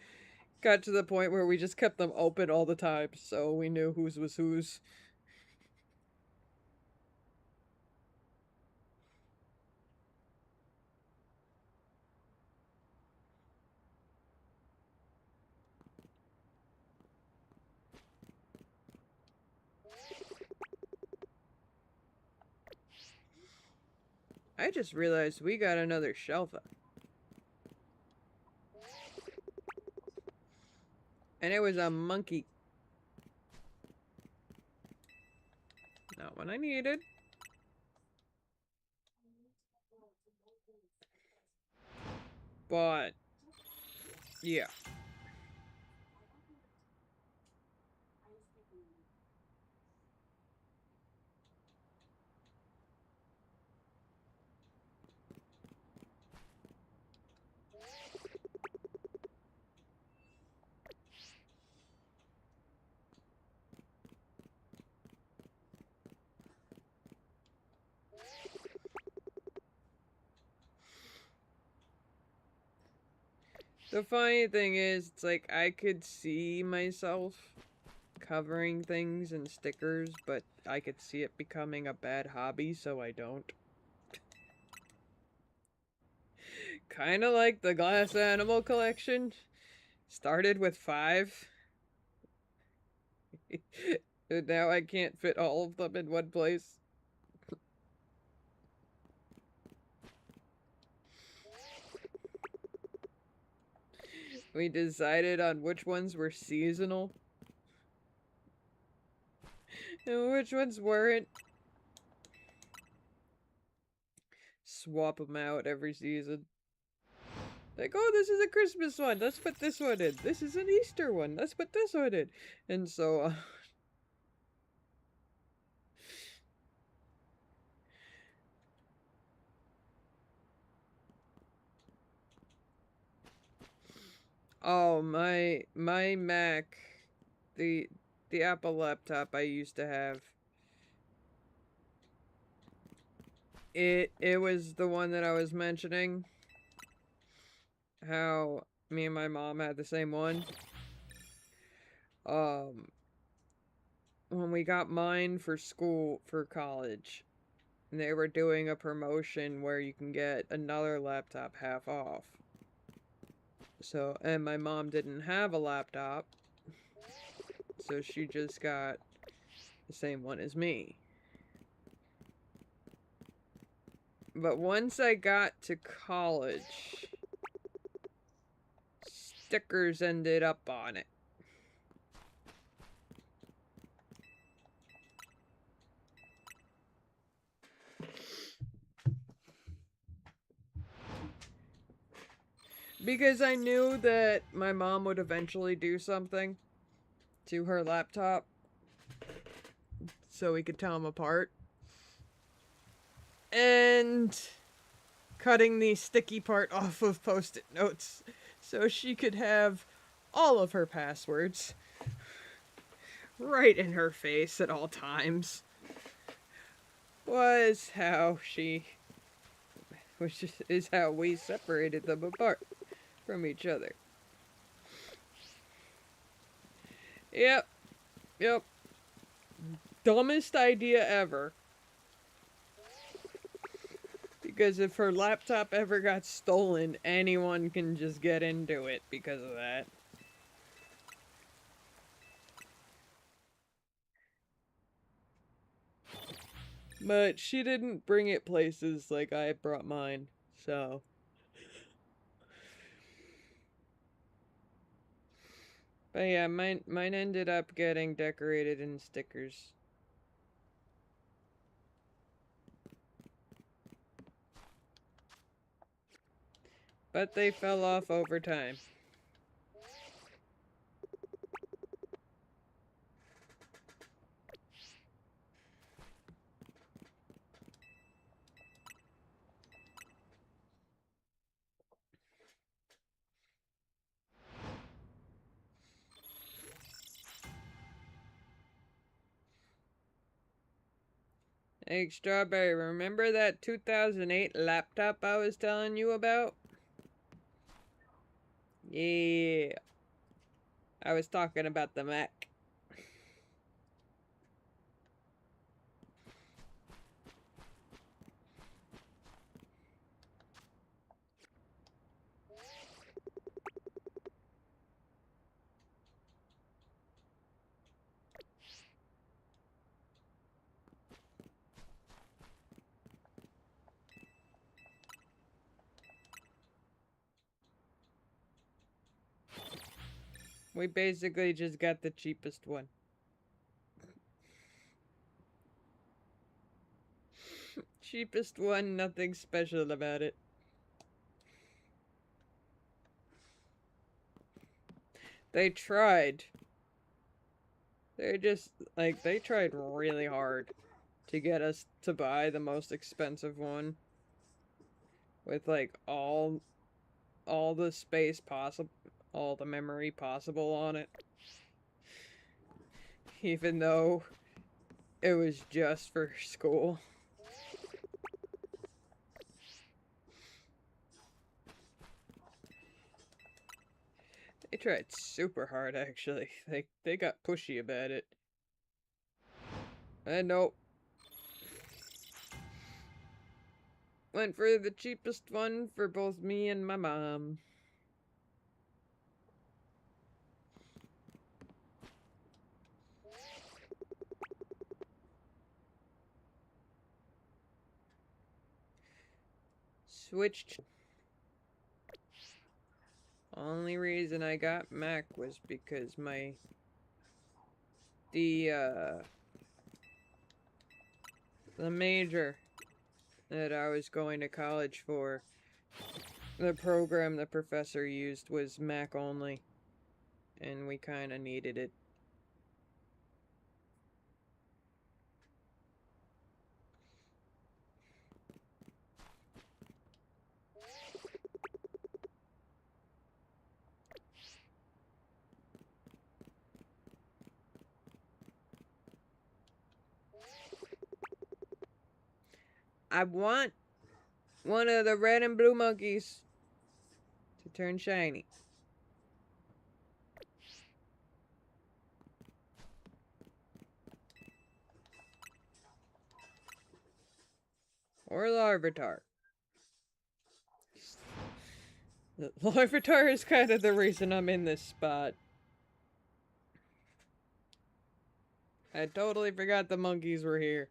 A: Got to the point where we just kept them open all the time, so we knew whose was whose. I just realized we got another shelf up. And it was a monkey. Not what I needed. But, yeah. The funny thing is, it's like I could see myself covering things in stickers, but I could see it becoming a bad hobby, so I don't. Kinda like the glass animal collection. Started with 5. And now I can't fit all of them in one place. We decided on which ones were seasonal and which ones weren't. Swap them out every season. Like, oh, this is a Christmas one. Let's put this one in. This is an Easter one. Let's put this one in. And so on. Oh, my Mac, the Apple laptop I used to have. It was the one that I was mentioning. How me and my mom had the same one. When we got mine for college, and they were doing a promotion where you can get another laptop half off. So, and my mom didn't have a laptop, so she just got the same one as me. But once I got to college, stickers ended up on it. Because I knew that my mom would eventually do something to her laptop so we could tell them apart. And cutting the sticky part off of post-it notes so she could have all of her passwords right in her face at all times was how is how we separated them apart from each other. Yep. Dumbest idea ever. Because if her laptop ever got stolen, anyone can just get into it because of that. But she didn't bring it places like I brought mine, so. But yeah, mine ended up getting decorated in stickers. But they fell off over time. Hey, Strawberry, remember that 2008 laptop I was telling you about? Yeah. I was talking about the Mac. We basically just got the cheapest one. Cheapest one, nothing special about it. They tried. They just, like, they tried really hard to get us to buy the most expensive one. With, like, all the space possible, all the memory possible on it. Even though it was just for school. They tried super hard, actually. They got pushy about it. And nope. Went for the cheapest one for both me and my mom. Switched. Only reason I got Mac was because the major that I was going to college for, the program the professor used was Mac only, and we kind of needed it. I want one of the red and blue monkeys to turn shiny. Or Larvitar. The Larvitar is kind of the reason I'm in this spot. I totally forgot the monkeys were here.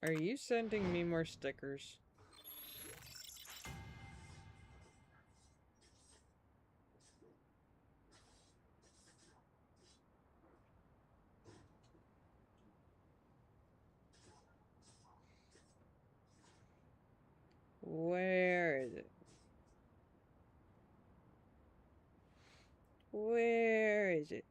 A: Are you sending me more stickers? Where is it? Where is it?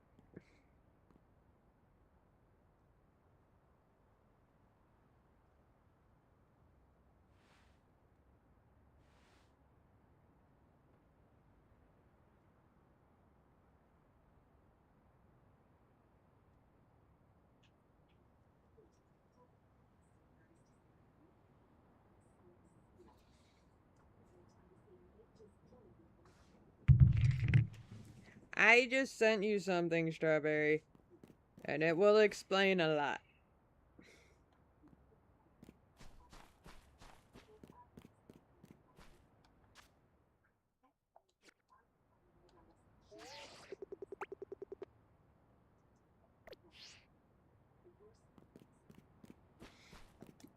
A: I just sent you something, Strawberry. And it will explain a lot.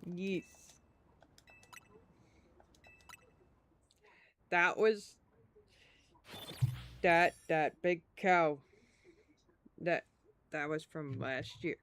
A: Yes. That was... That big cow. That was from last year.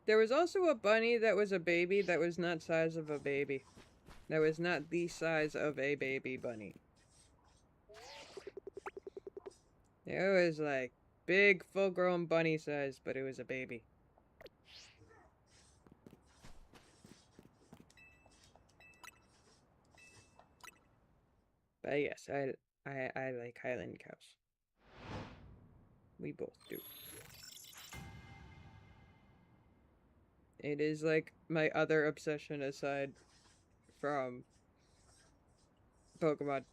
A: There was also a bunny that was a baby that was not size of a baby. That was not the size of a baby bunny. It was like big full-grown bunny size, but it was a baby. But yes, I like Highland cows. We both do. It is like my other obsession aside from Pokemon.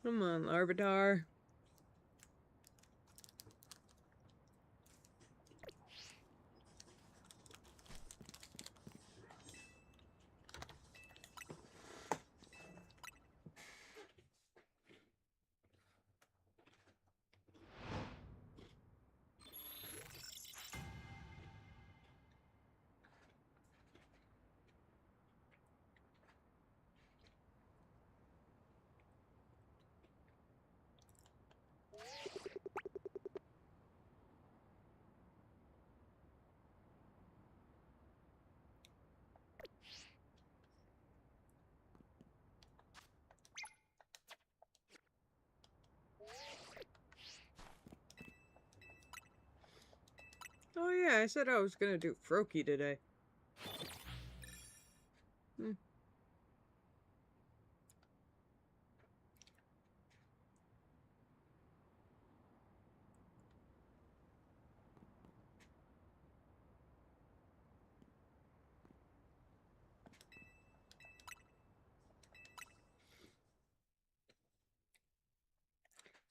A: Come on, Larvitar. Oh yeah, I said I was gonna do Froakie today.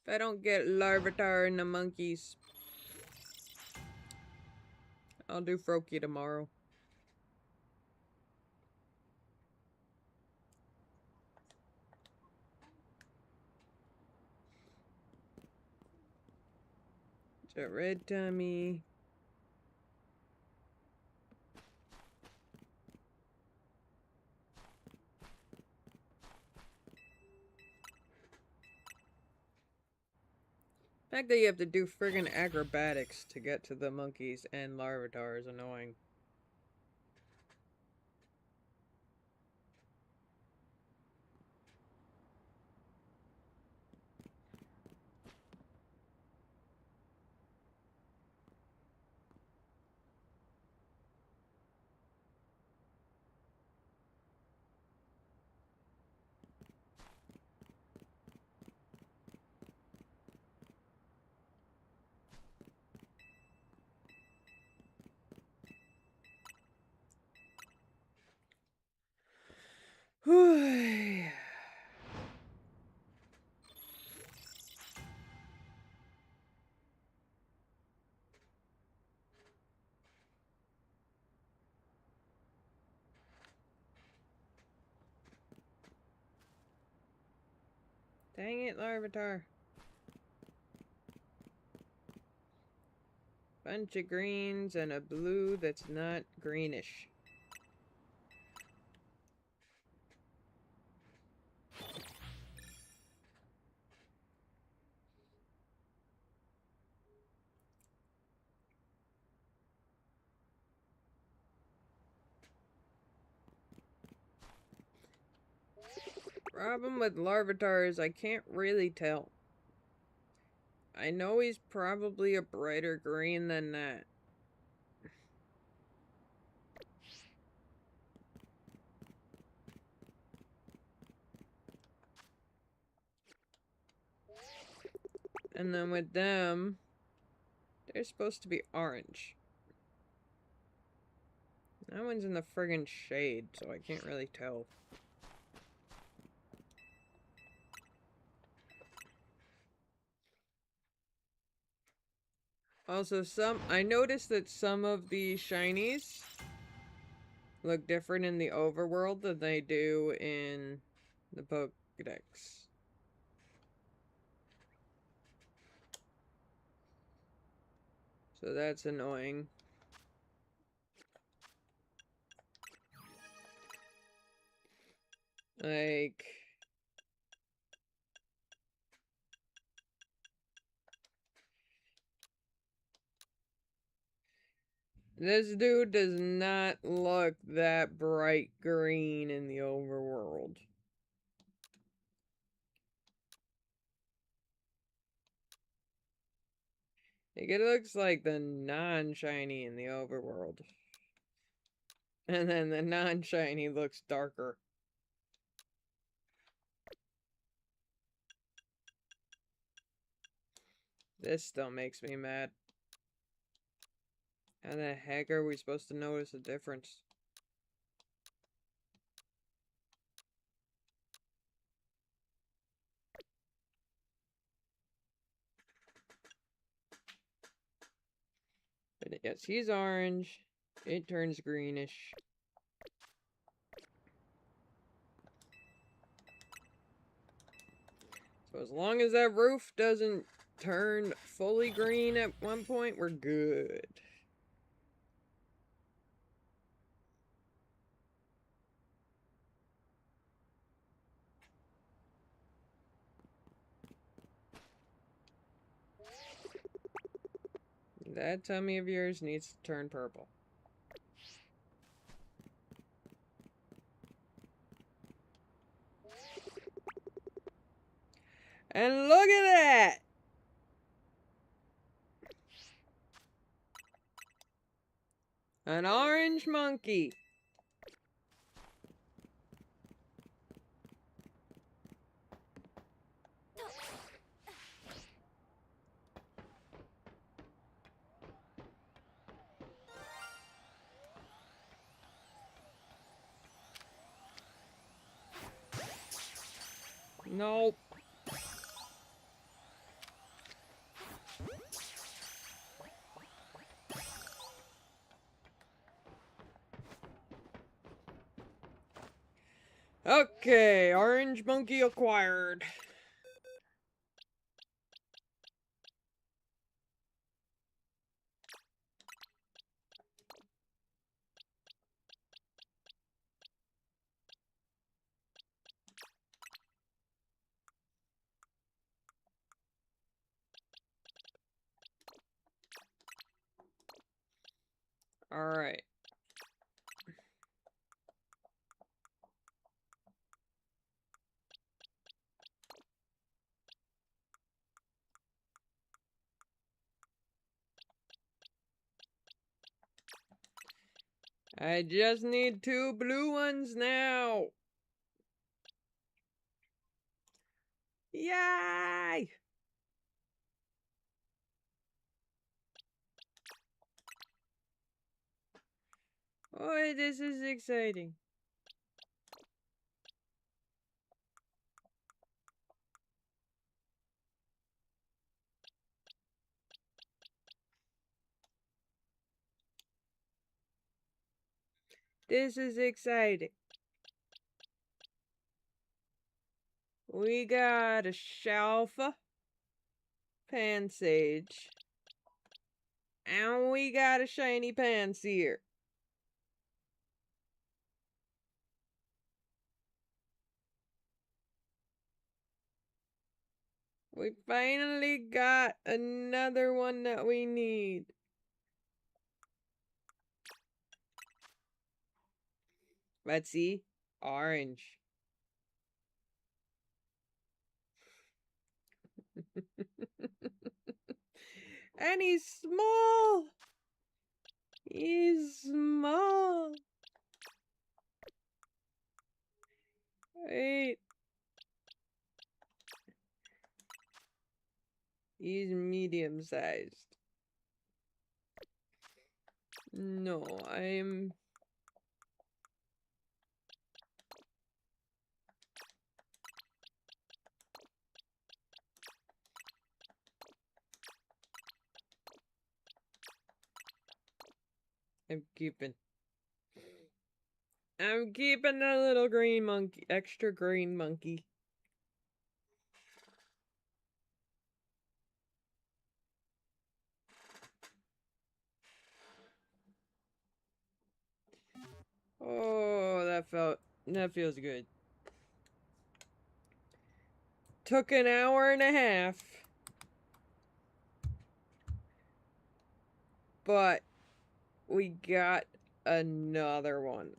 A: If I don't get Larvitar and the monkeys, I'll do Froakie tomorrow. Is that Red Tummy? The fact that you have to do friggin' acrobatics to get to the monkeys and Larvitar is annoying. Dang it, Larvitar. Bunch of greens and a blue that's not greenish. Problem with Larvitar is I can't really tell. I know he's probably a brighter green than that. And then with them, they're supposed to be orange. That one's in the friggin' shade, so I can't really tell. Also, I noticed that some of the shinies look different in the overworld than they do in the Pokédex. So that's annoying. Like... This dude does not look that bright green in the overworld. Like, it looks like the non-shiny in the overworld. And then the non-shiny looks darker. This still makes me mad. How the heck are we supposed to notice a difference? But yes, he's orange. It turns greenish. So as long as that roof doesn't turn fully green at one point, we're good. That tummy of yours needs to turn purple. And look at that! An orange monkey. Nope. Okay, orange monkey acquired. Alright. I just need 2 blue ones now. Yay! Oh, this is exciting. This is exciting. We got a Shalfa, Pansage, and we got a shiny Panseer. We finally got another one that we need. Let's see. Orange. And he's small. He's small. Wait. He's medium sized. No, I'm... I'm keeping the little green monkey, extra green monkey. Oh, that feels good. Took an hour and a half. But we got another one.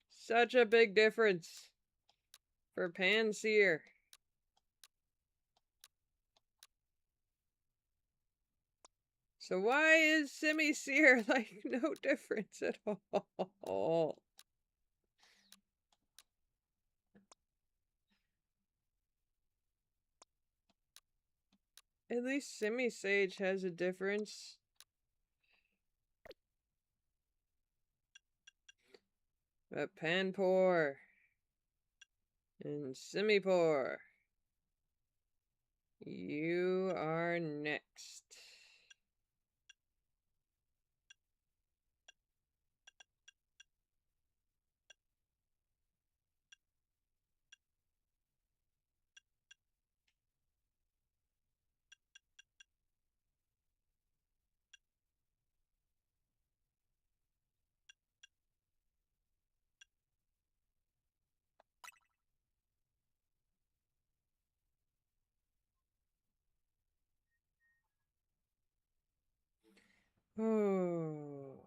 A: Such a big difference for Panseer. So why is Simisear like no difference at all? At least Simisage has a difference. But Panpour and Simipour, you are next. Oh.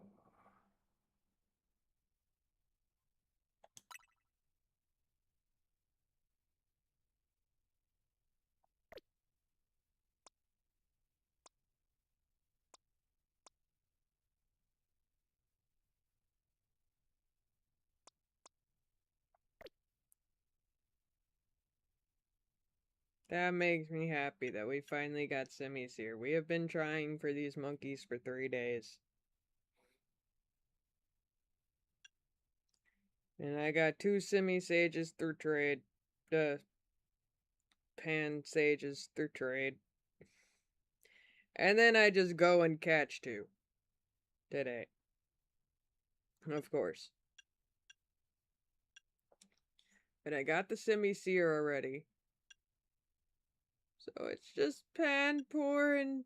A: That makes me happy that we finally got Simisear. We have been trying for these monkeys for 3 days. And I got 2 Simisages through trade. Pansages through trade. And then I just go and catch 2. Today. Of course. And I got the Simisear already. So it's just Panpour and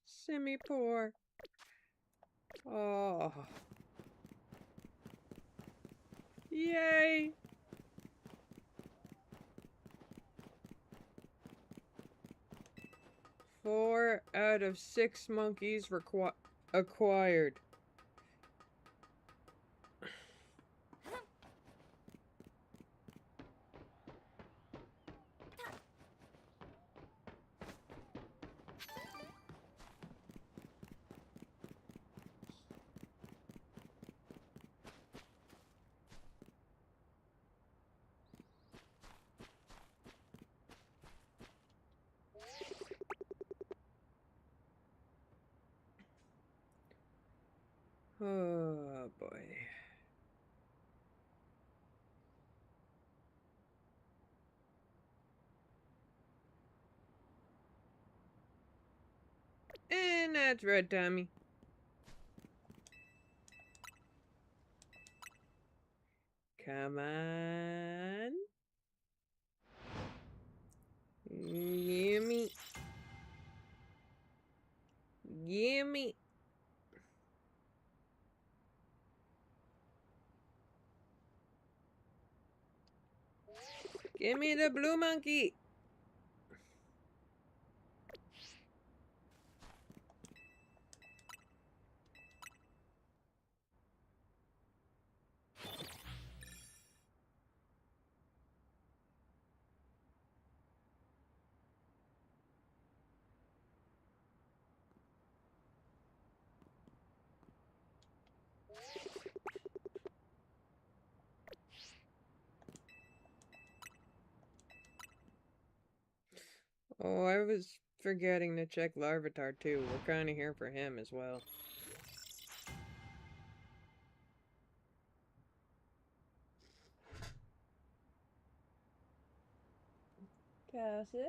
A: Simipour. Oh. Yay! 4 out of 6 monkeys acquired. That's right, Tommy. Come on. Gimme. Gimme. Give me the blue monkey. Oh, I was forgetting to check Larvitar too. We're kind of here for him as well. Cassis?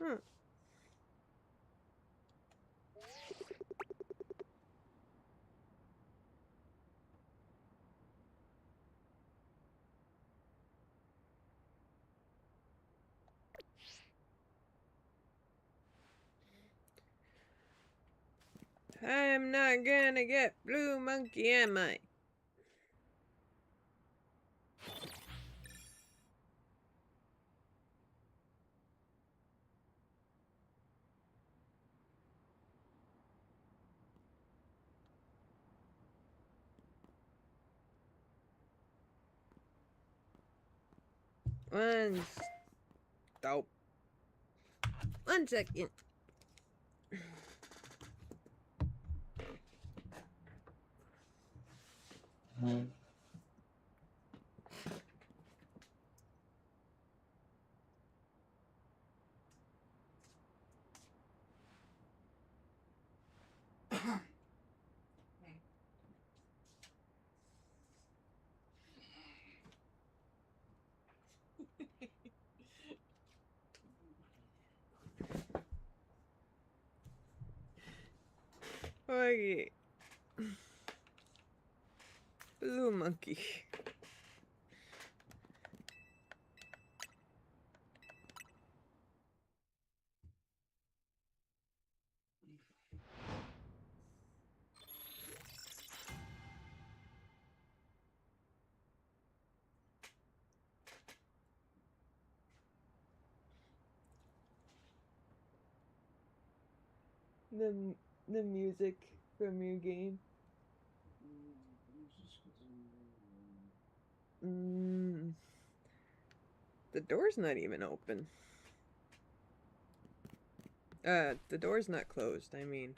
A: Huh. I'm not gonna get blue monkey, am I? Stop. 1 second. Okay. Blue monkey. The music from your game. The door's not even open. The door's not closed, I mean.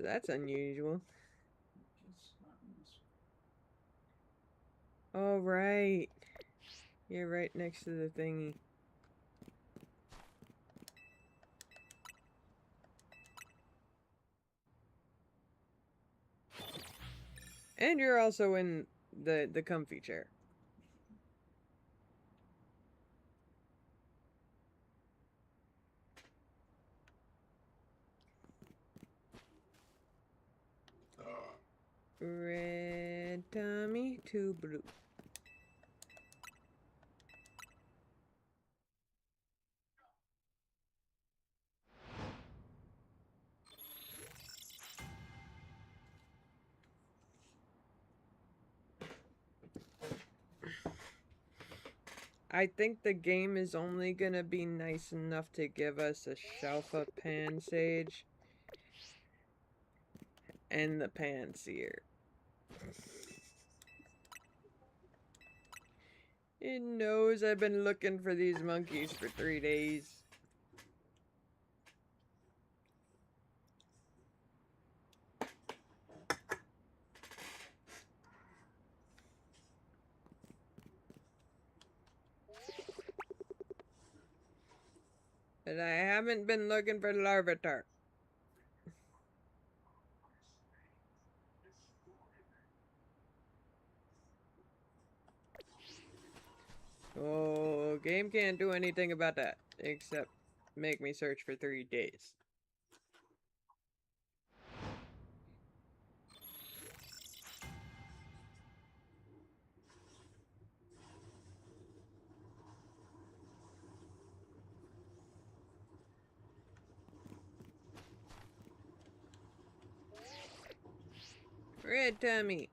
A: That's unusual. Oh, right. You're right next to the thingy. And you're also in the comfy chair. Red Tommy, 2 blue. I think the game is only gonna be nice enough to give us a Shelfa Pansage and the Panseer. It knows I've been looking for these monkeys for 3 days. But I haven't been looking for Larvitar. Oh, So, game can't do anything about that, except make me search for 3 days. Red tummy.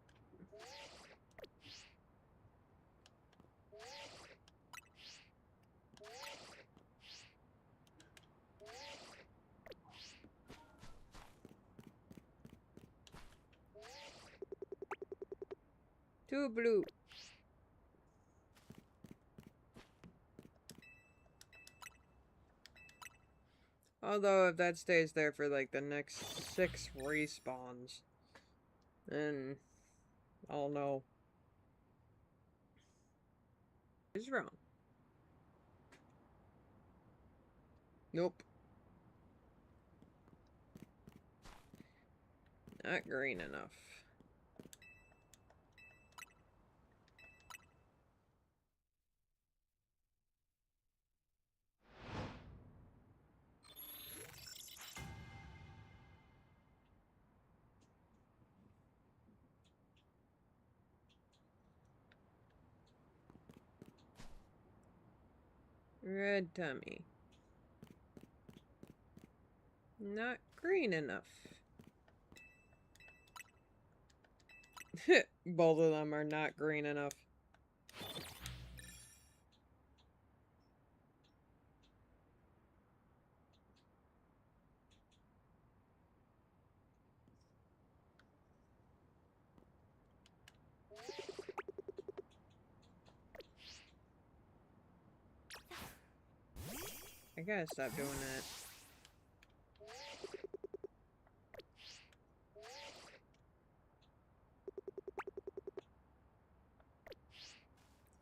A: Two blue. Although if that stays there for like the next 6 respawns, then I'll know. Is wrong. Nope. Not green enough. Red tummy. Not green enough. Both of them are not green enough. I gotta stop doing that.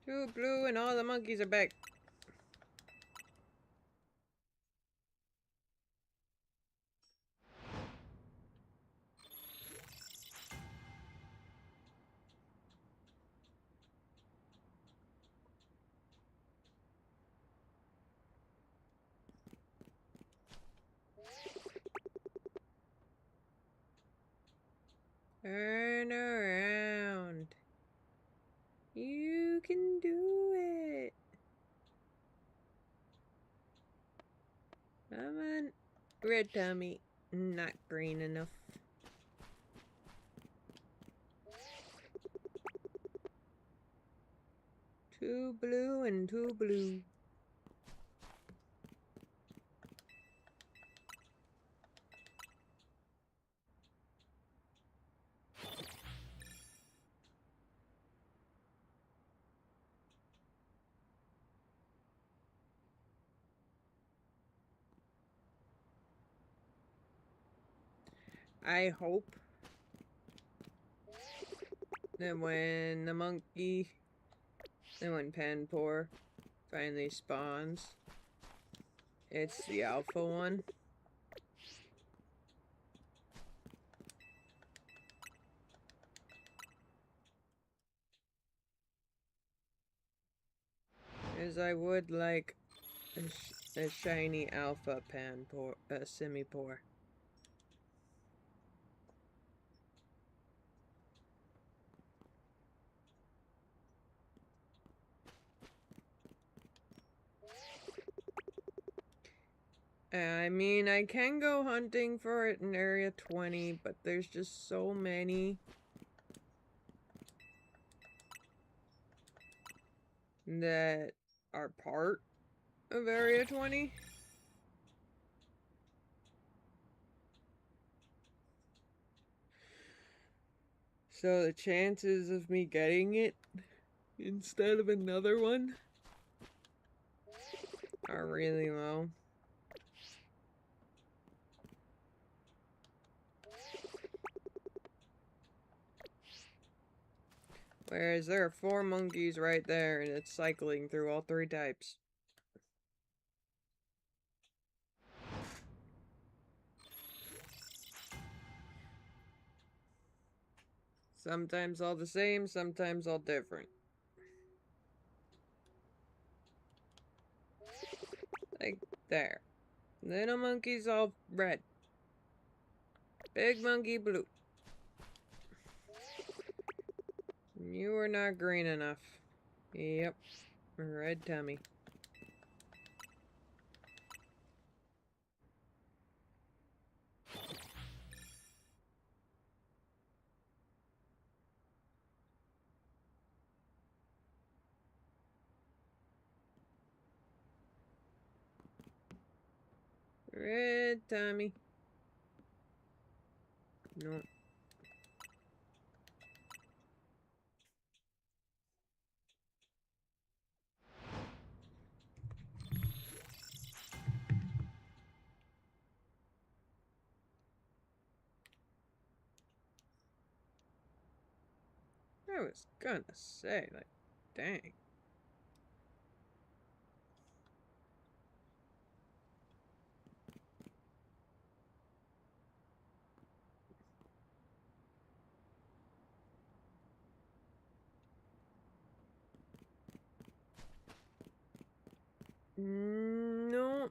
A: Two blue and all the monkeys are back. Turn around. You can do it. Come on. Red tummy. Not green enough. Two blue and two blue. I hope that when the monkey, and when Panpour finally spawns, it's the alpha one. As I would like a shiny alpha Panpour, Simipour. I mean, I can go hunting for it in Area 20, but there's just so many that are part of Area 20. So the chances of me getting it instead of another one are really low. Whereas there are 4 monkeys right there, and it's cycling through all 3 types. Sometimes all the same, sometimes all different. Like, there. Little monkey's all red. Big monkey blue. You are not green enough. Yep. Red tummy. Red tummy. No. I was gonna say, like, dang. No.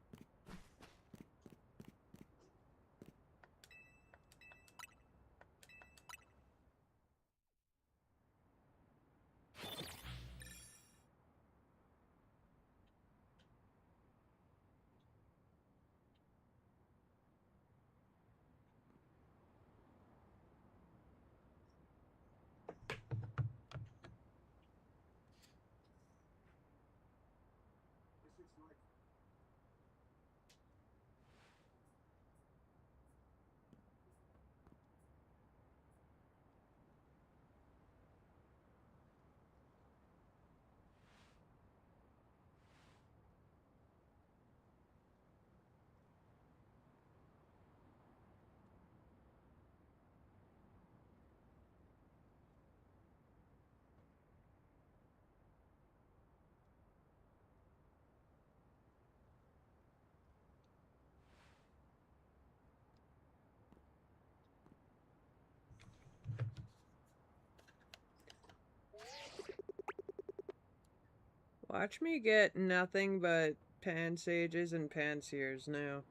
A: Watch me get nothing but Pansages and Panseers now.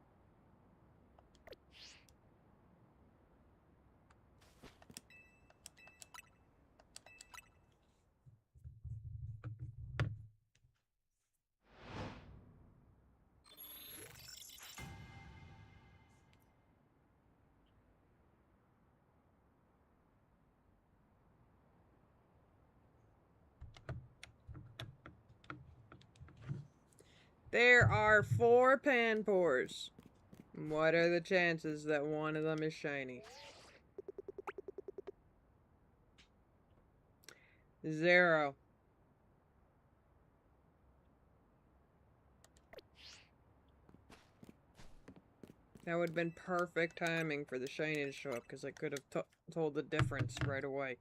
A: There are 4 Panpours. What are the chances that one of them is shiny? 0. That would have been perfect timing for the shiny to show up, because I could have told the difference right away.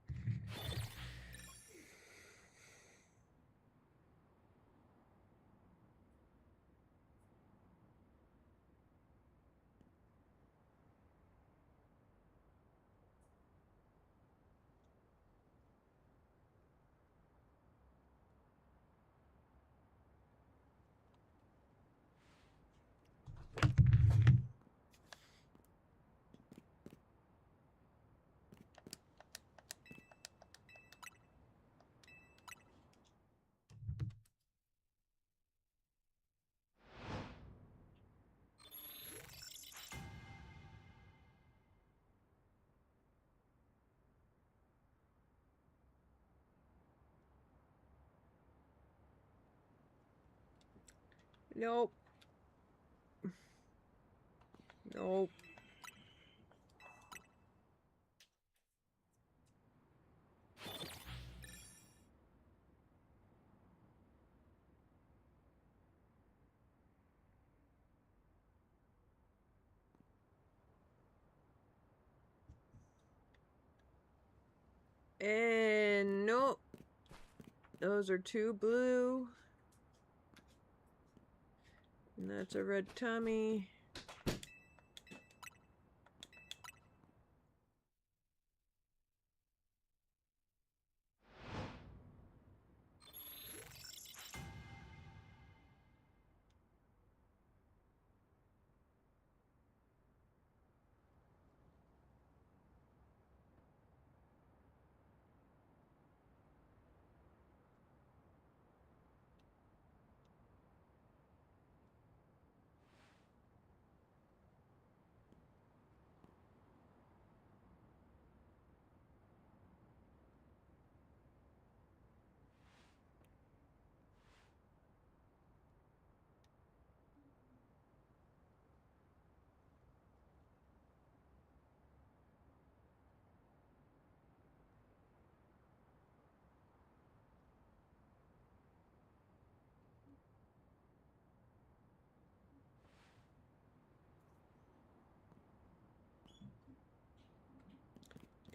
A: Nope. Nope. And nope. Those are 2 blue. And that's a red tummy.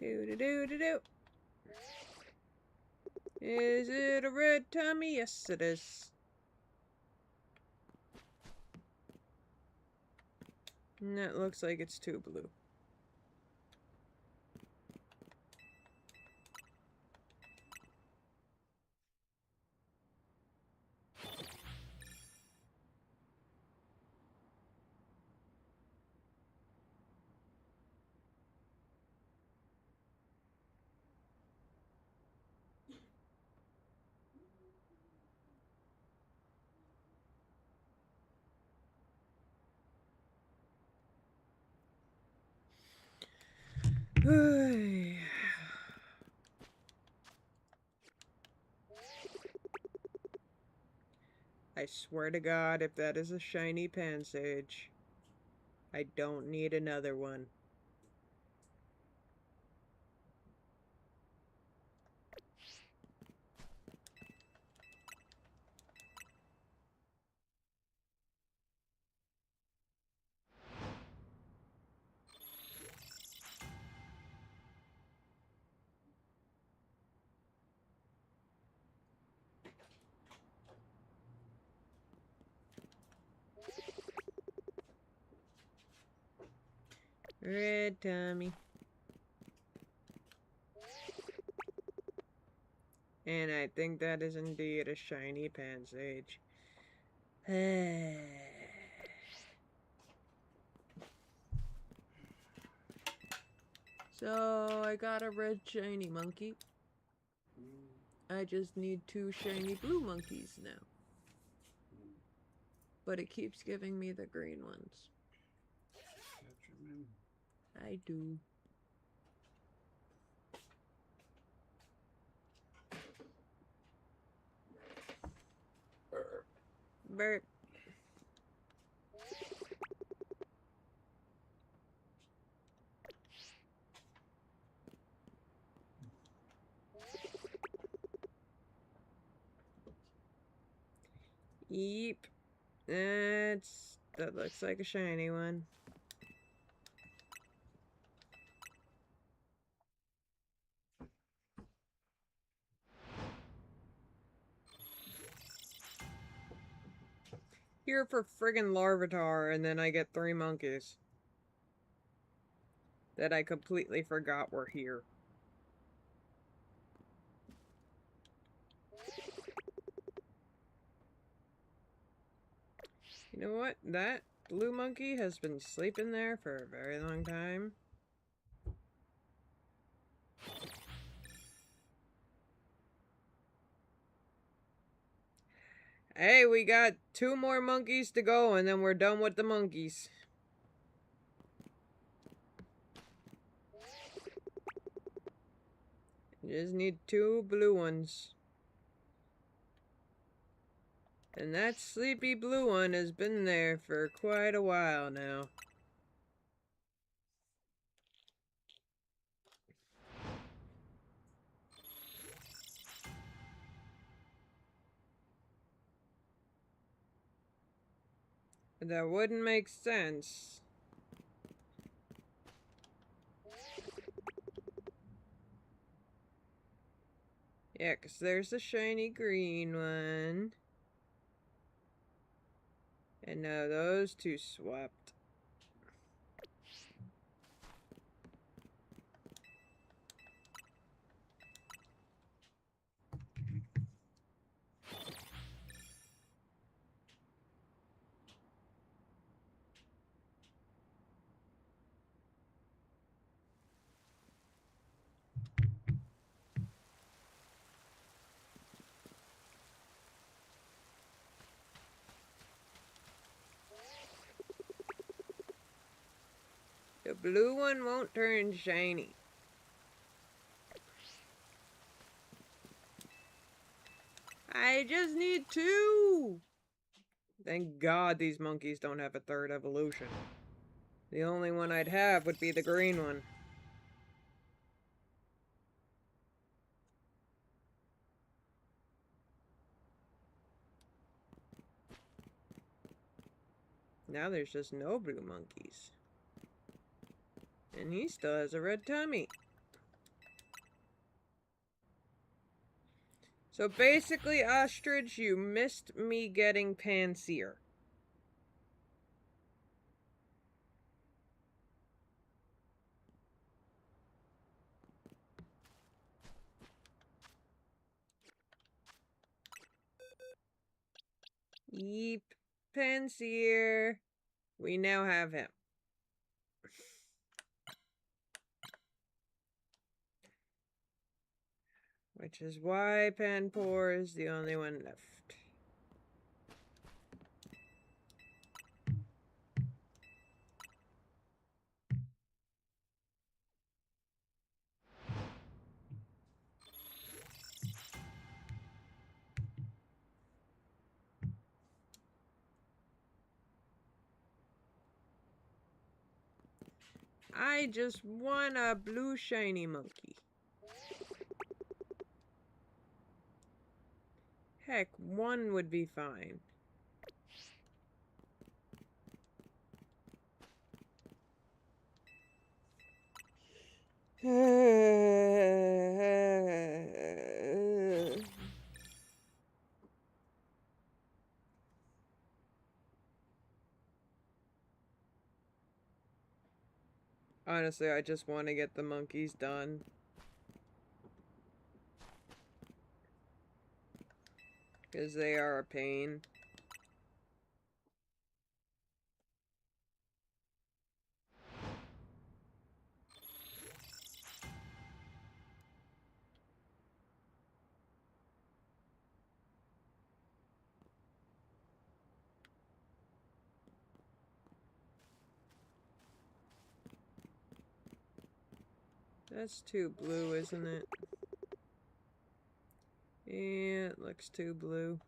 A: Do-do-do-do-do. Is it a red tummy? Yes, it is. And that looks like it's too blue. I swear to God, if that is a shiny Pansage, I don't need another one. Red tummy. And I think that is indeed a shiny Pansage. So, I got a red shiny monkey. I just need 2 shiny blue monkeys now. But it keeps giving me the green ones. I do. Burp. Yep. That looks like a shiny one. Here for friggin' Larvitar, and then I get 3 monkeys. That I completely forgot were here. You know what? That blue monkey has been sleeping there for a very long time. Hey, we got 2 more monkeys to go, and then we're done with the monkeys. Just need 2 blue ones. And that sleepy blue one has been there for quite a while now. That wouldn't make sense. Yeah, 'cause there's a shiny green one. And now those 2 swapped. The blue one won't turn shiny. I just need 2! Thank God these monkeys don't have a 3rd evolution. The only one I'd have would be the green one. Now there's just no blue monkeys. And he still has a red tummy. So basically, Ostrich, you missed me getting Panseer. Yeep. Panseer. We now have him. Which is why Panpour is the only one left. I just want a blue shiny monkey. Heck, one would be fine. Honestly, I just want to get the monkeys done. Because they are a pain. That's too blue, isn't it? Yeah, it looks too blue.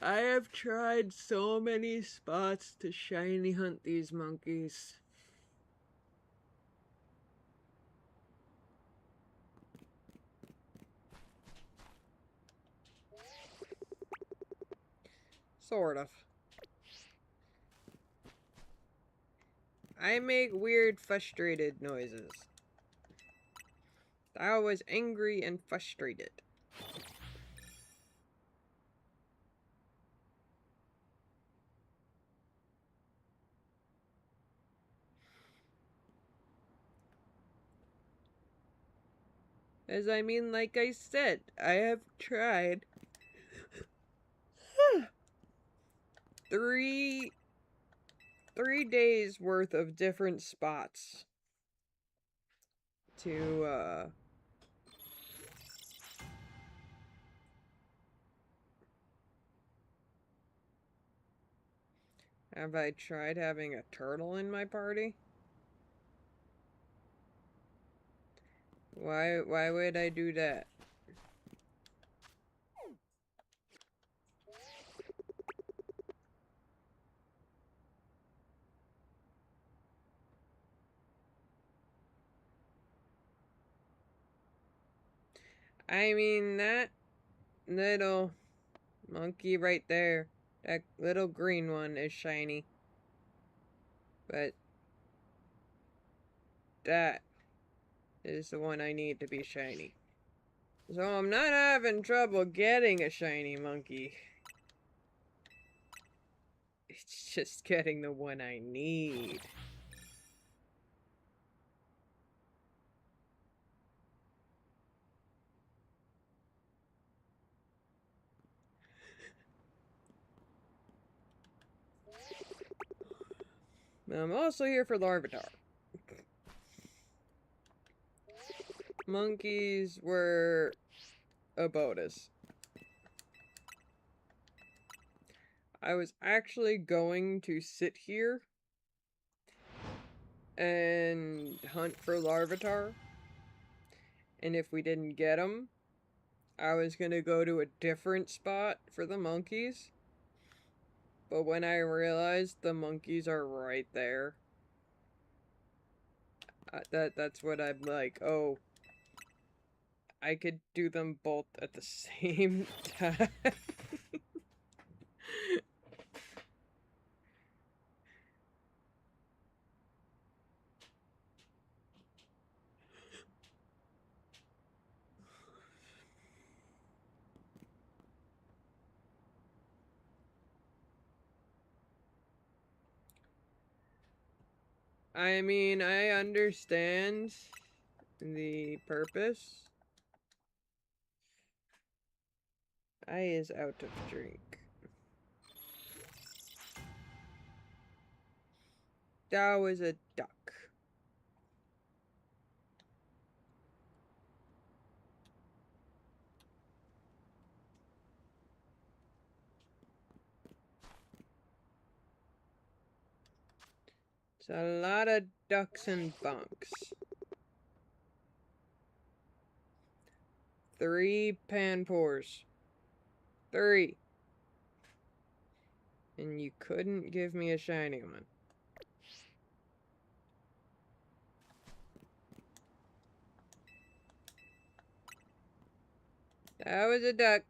A: I have tried so many spots to shiny hunt these monkeys. Sort of. I make weird, frustrated noises. I was angry and frustrated. As I mean, like I said, I have tried three days worth of different spots to have I tried having a turtle in my party? Why would I do that? I mean, that little monkey right there, that little green one is shiny. But that is the one I need to be shiny. So I'm not having trouble getting a shiny monkey. It's just getting the one I need. I'm also here for Larvitar. Monkeys were a bonus. I was actually going to sit here and hunt for Larvitar. And if we didn't get them, I was gonna go to a different spot for the monkeys. But when I realized the monkeys are right there, that's what I'm like, oh, I could do them both at the same time. I mean, I understand the purpose. I is out of drink. That was a duck. It's a lot of ducks and bunks. 3 Panpours. 3. And you couldn't give me a shiny one. That was a duck.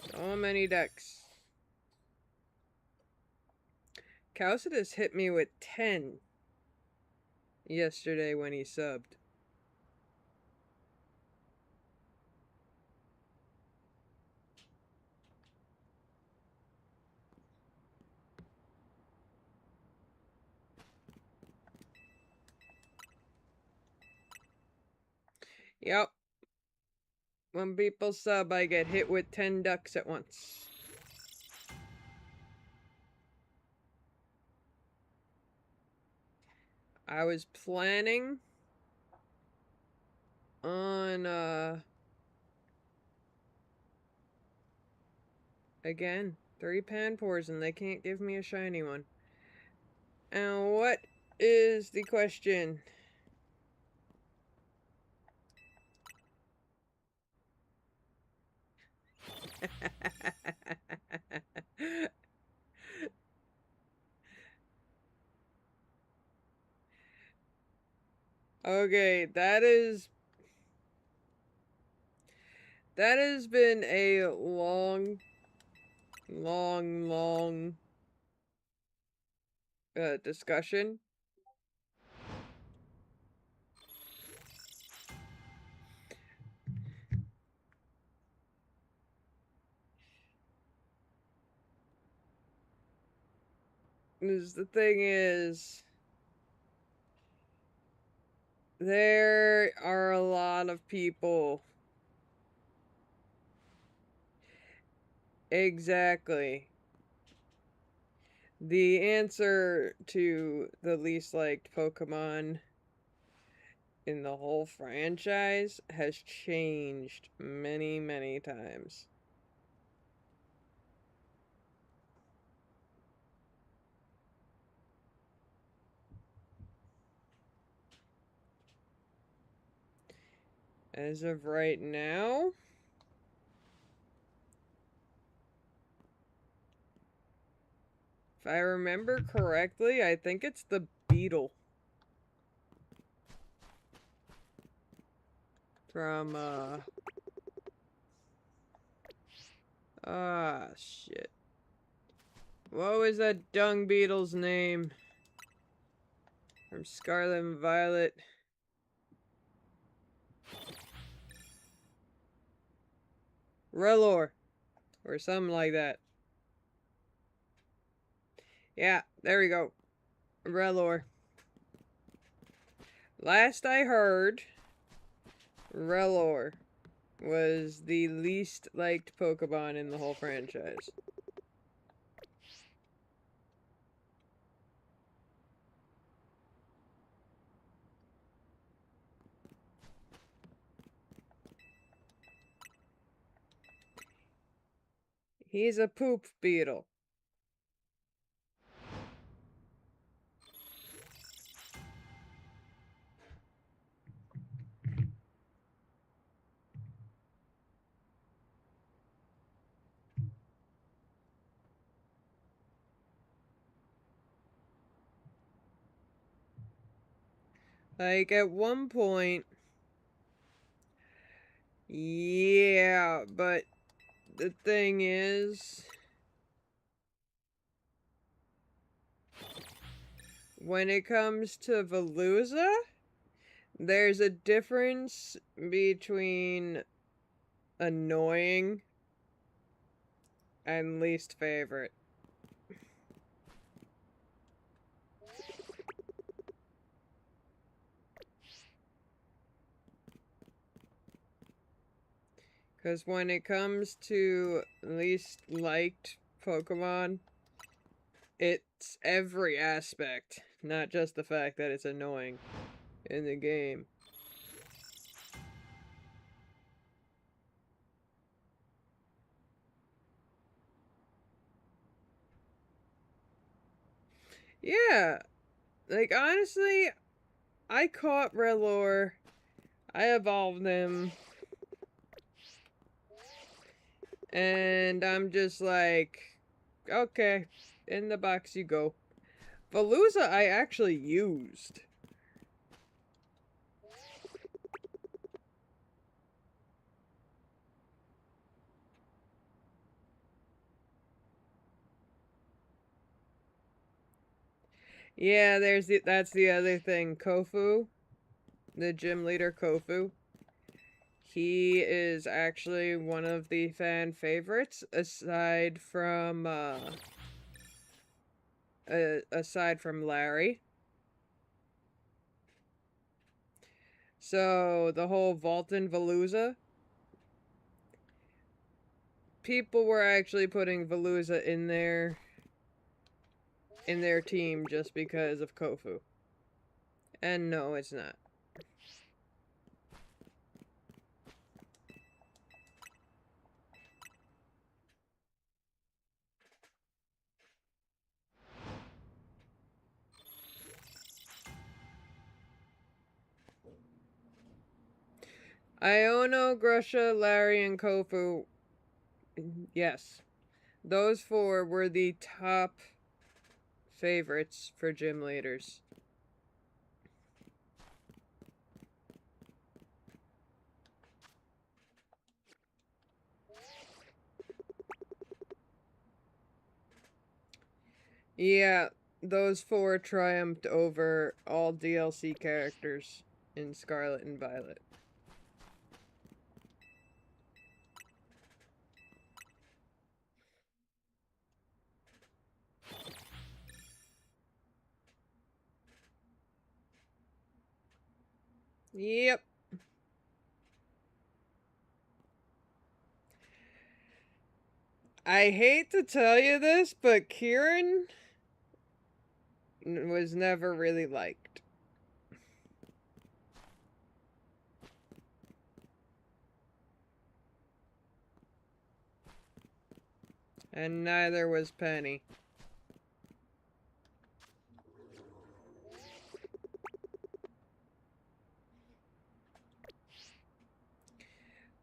A: So many ducks. Cowsidus hit me with 10 yesterday when he subbed. Yep. When people sub, I get hit with 10 ducks at once. I was planning on, again, 3 Panpours and they can't give me a shiny one. And what is the question? Okay, that has been a long discussion. The thing is, there are a lot of people. Exactly. The answer to the least liked Pokemon in the whole franchise has changed many, many times. As of right now, if I remember correctly, I think it's the Beetle. From, shit. What was that dung beetle's name? From Scarlet and Violet. Rellor. Or something like that. Yeah, there we go. Rellor. Last I heard, Rellor was the least liked Pokemon in the whole franchise. He's a poop beetle. Like, at one point... Yeah, but the thing is... When it comes to Veluza, there's a difference between annoying and least favorite. Because when it comes to least liked Pokemon, it's every aspect, not just the fact that it's annoying in the game. Yeah, like honestly, I caught Rellor, I evolved him, and I'm just like, okay, in the box you go. Veluza I actually used. Yeah, that's the other thing. Kofu, the gym leader Kofu. He is actually one of the fan favorites aside from Larry. So the whole Vaulton Veluza, people were actually putting Veluza in their team just because of Kofu. And no, it's not. Iono, Grusha, Larry, and Kofu. Yes. Those four were the top favorites for gym leaders. Yeah, those four triumphed over all DLC characters in Scarlet and Violet. Yep. I hate to tell you this, but Kieran was never really liked. And neither was Penny.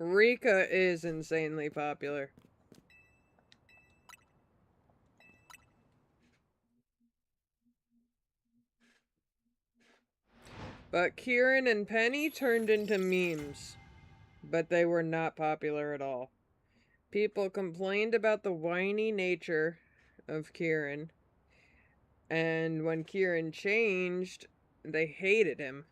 A: Rika is insanely popular. But Kieran and Penny turned into memes. But they were not popular at all. People complained about the whiny nature of Kieran. And when Kieran changed, they hated him.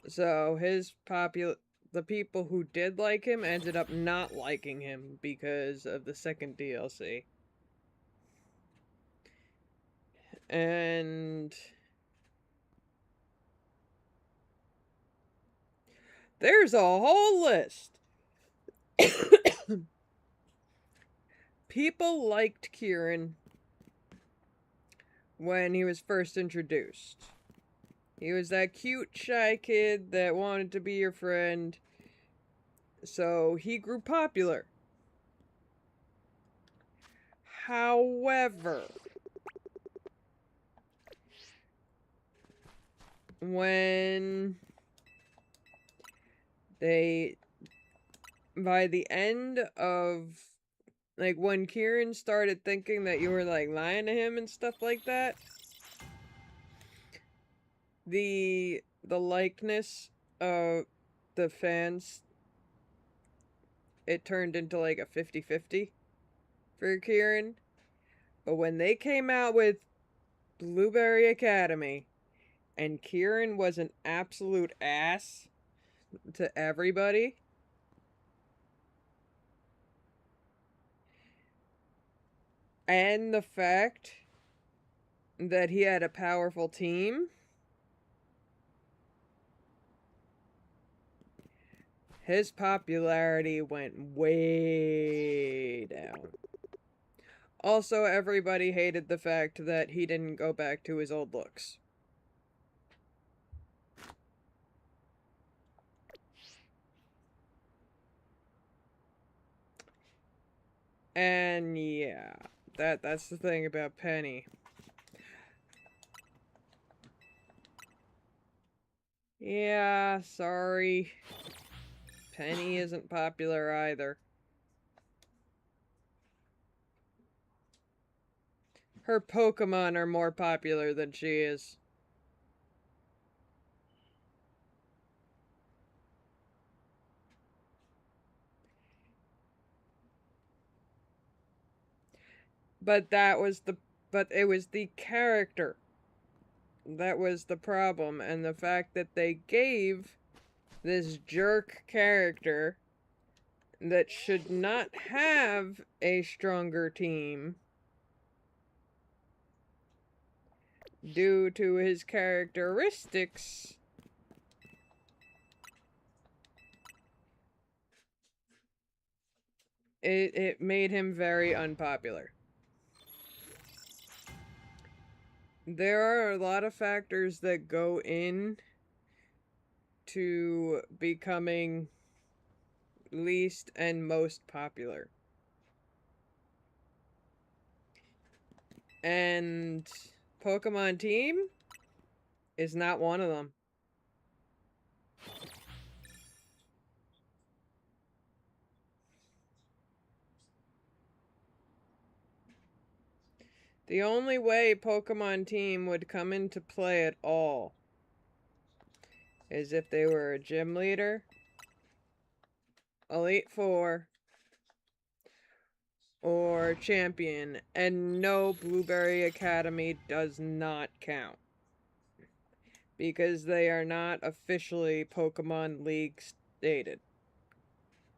A: So the people who did like him ended up not liking him because of the second DLC. And there's a whole list. People liked Kieran when he was first introduced. He was that cute, shy kid that wanted to be your friend. So he grew popular. However, when by the end of, like, when Kieran started thinking that you were, like, lying to him and stuff like that, the likeness of the fans, it turned into like a 50-50 for Kieran. But when they came out with Blueberry Academy and Kieran was an absolute ass to everybody, and the fact that he had a powerful team, his popularity went way down. Also, everybody hated the fact that he didn't go back to his old looks. And yeah, that's the thing about Penny. Yeah, sorry. Penny isn't popular either. Her Pokemon are more popular than she is. But it was the character that was the problem, and the fact that they gave this jerk character that should not have a stronger team due to his characteristics, it made him very unpopular. There are a lot of factors that go in to becoming least and most popular. And Pokemon Team is not one of them. The only way Pokemon Team would come into play at all is if they were a gym leader, Elite Four, or champion, and no, Blueberry Academy does not count. Because they are not officially Pokemon League stated.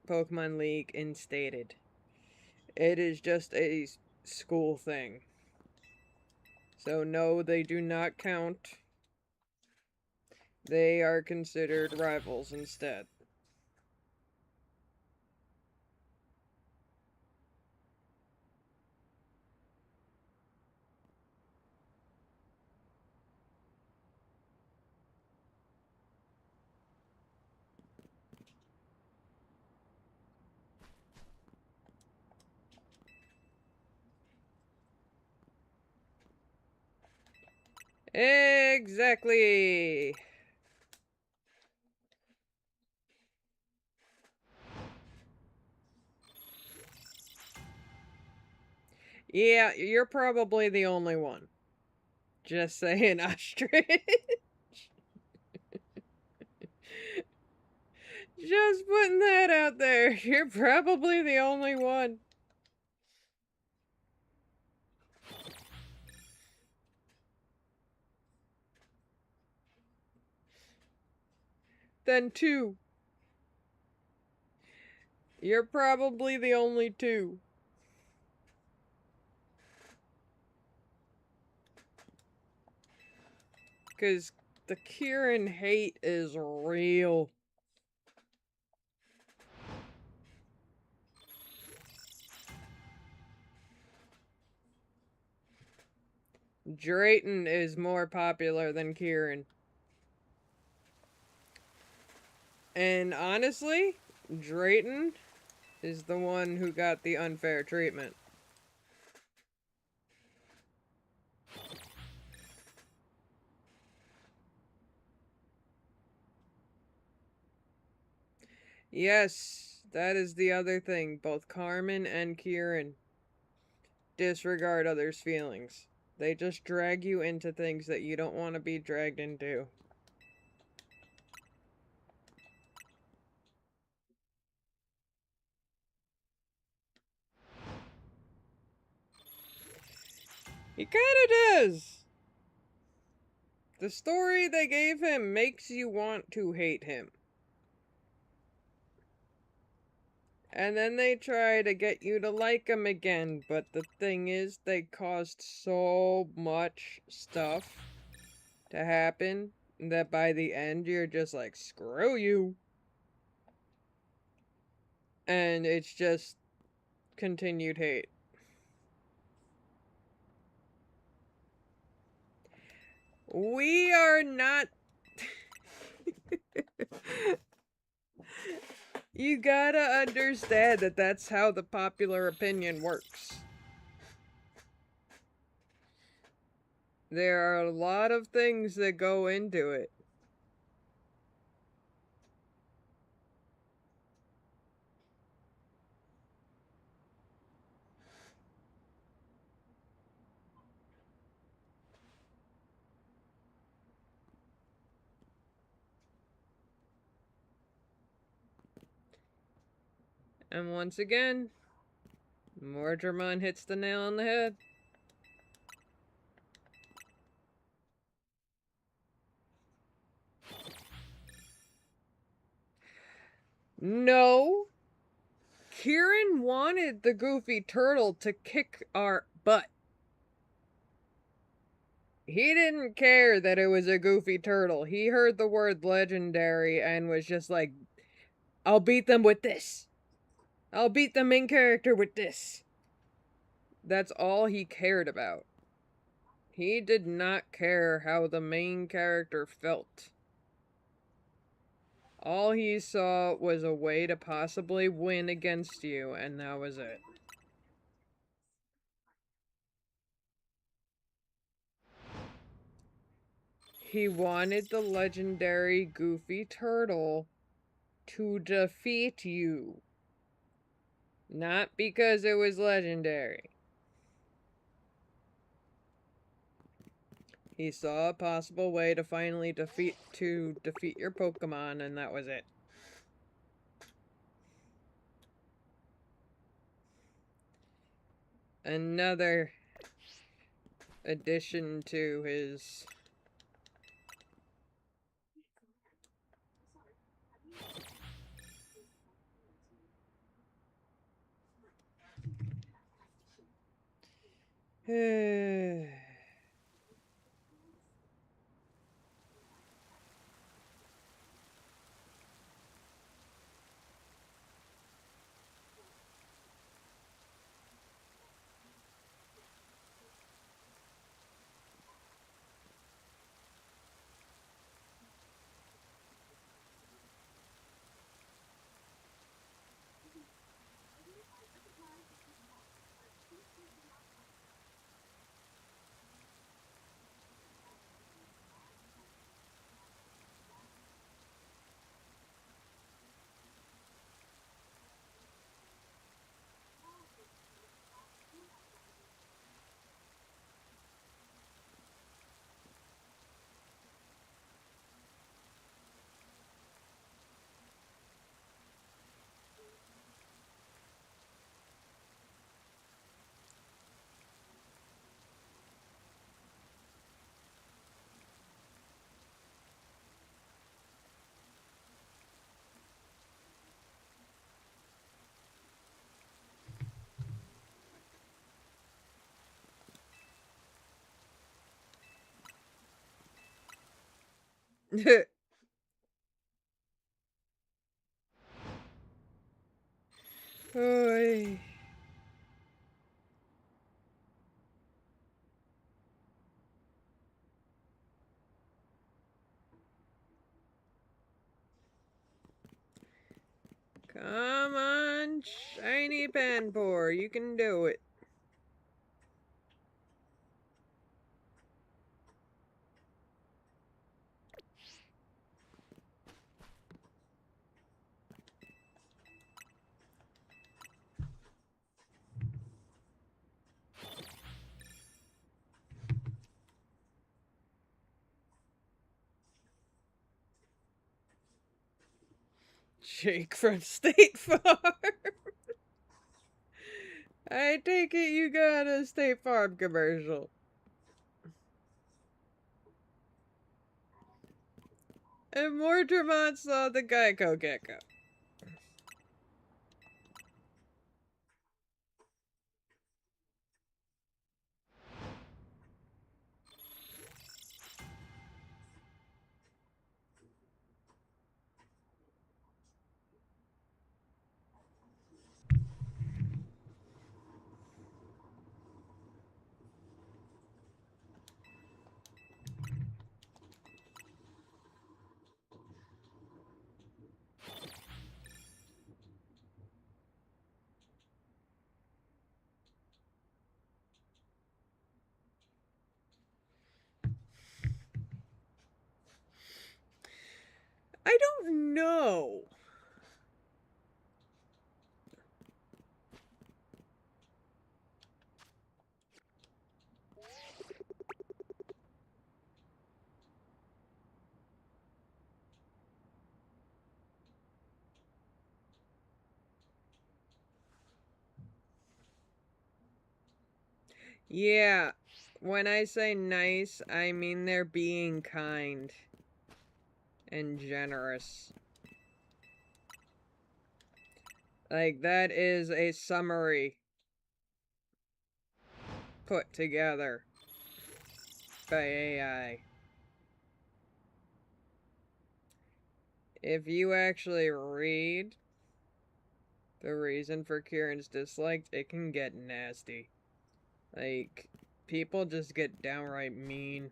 A: Pokemon League instated. It is just a school thing. So no, they do not count. They are considered rivals instead. Exactly! Yeah, you're probably the only one. Just saying, Ostrich. Just putting that out there. You're probably the only one. Then two. You're probably the only two. Because the Kieran hate is real. Drayton is more popular than Kieran. And honestly, Drayton is the one who got the unfair treatment. Yes, that is the other thing. Both Carmen and Kieran disregard others' feelings. They just drag you into things that you don't want to be dragged into. He kinda does! The story they gave him makes you want to hate him. And then they try to get you to like him again, but the thing is, they caused so much stuff to happen that by the end you're just like, screw you. And it's just continued hate. We are not... You gotta understand that that's how the popular opinion works. There are a lot of things that go into it. And once again, Mordramon hits the nail on the head. No. Kieran wanted the Goofy Turtle to kick our butt. He didn't care that it was a Goofy Turtle. He heard the word legendary and was just like, I'll beat them with this. I'll beat the main character with this. That's all he cared about. He did not care how the main character felt. All he saw was a way to possibly win against you, and that was it. He wanted the legendary Goofy Turtle to defeat you. Not because it was legendary. He saw a possible way to finally defeat your Pokemon, and that was it. Another addition to his Oy. Come on, Shiny Panpour, you can do it. Jake from State Farm. I take it you got a State Farm commercial. And Mordremont saw the Geico Gecko. I don't know. Yeah, when I say nice, I mean they're being kind and generous. Like, that is a summary put together by AI. If you actually read the reason for Kieran's disliked, it can get nasty. Like, people just get downright mean.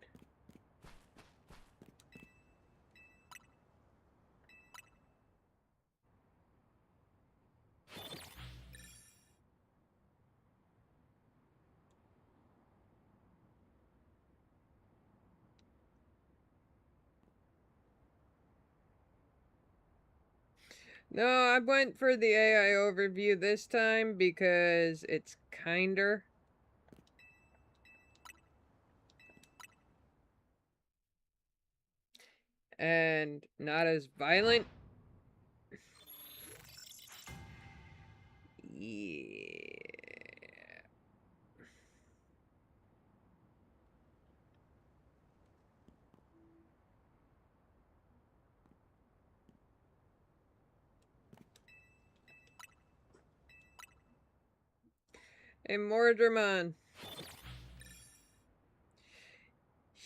A: No, I went for the AI overview this time because it's kinder. And not as violent. Yeah. Hey, Mordremon.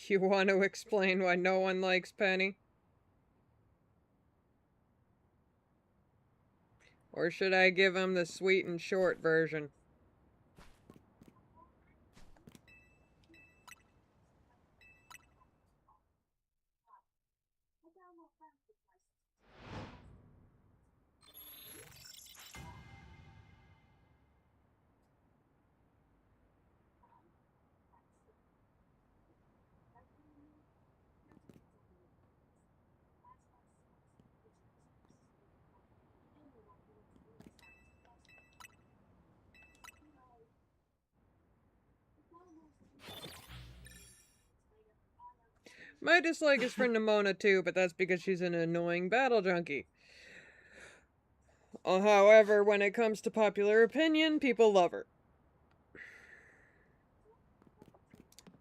A: You want to explain why no one likes Penny? Or should I give him the sweet and short version? My dislike is for Nimona too, but that's because she's an annoying battle junkie. However, when it comes to popular opinion, people love her.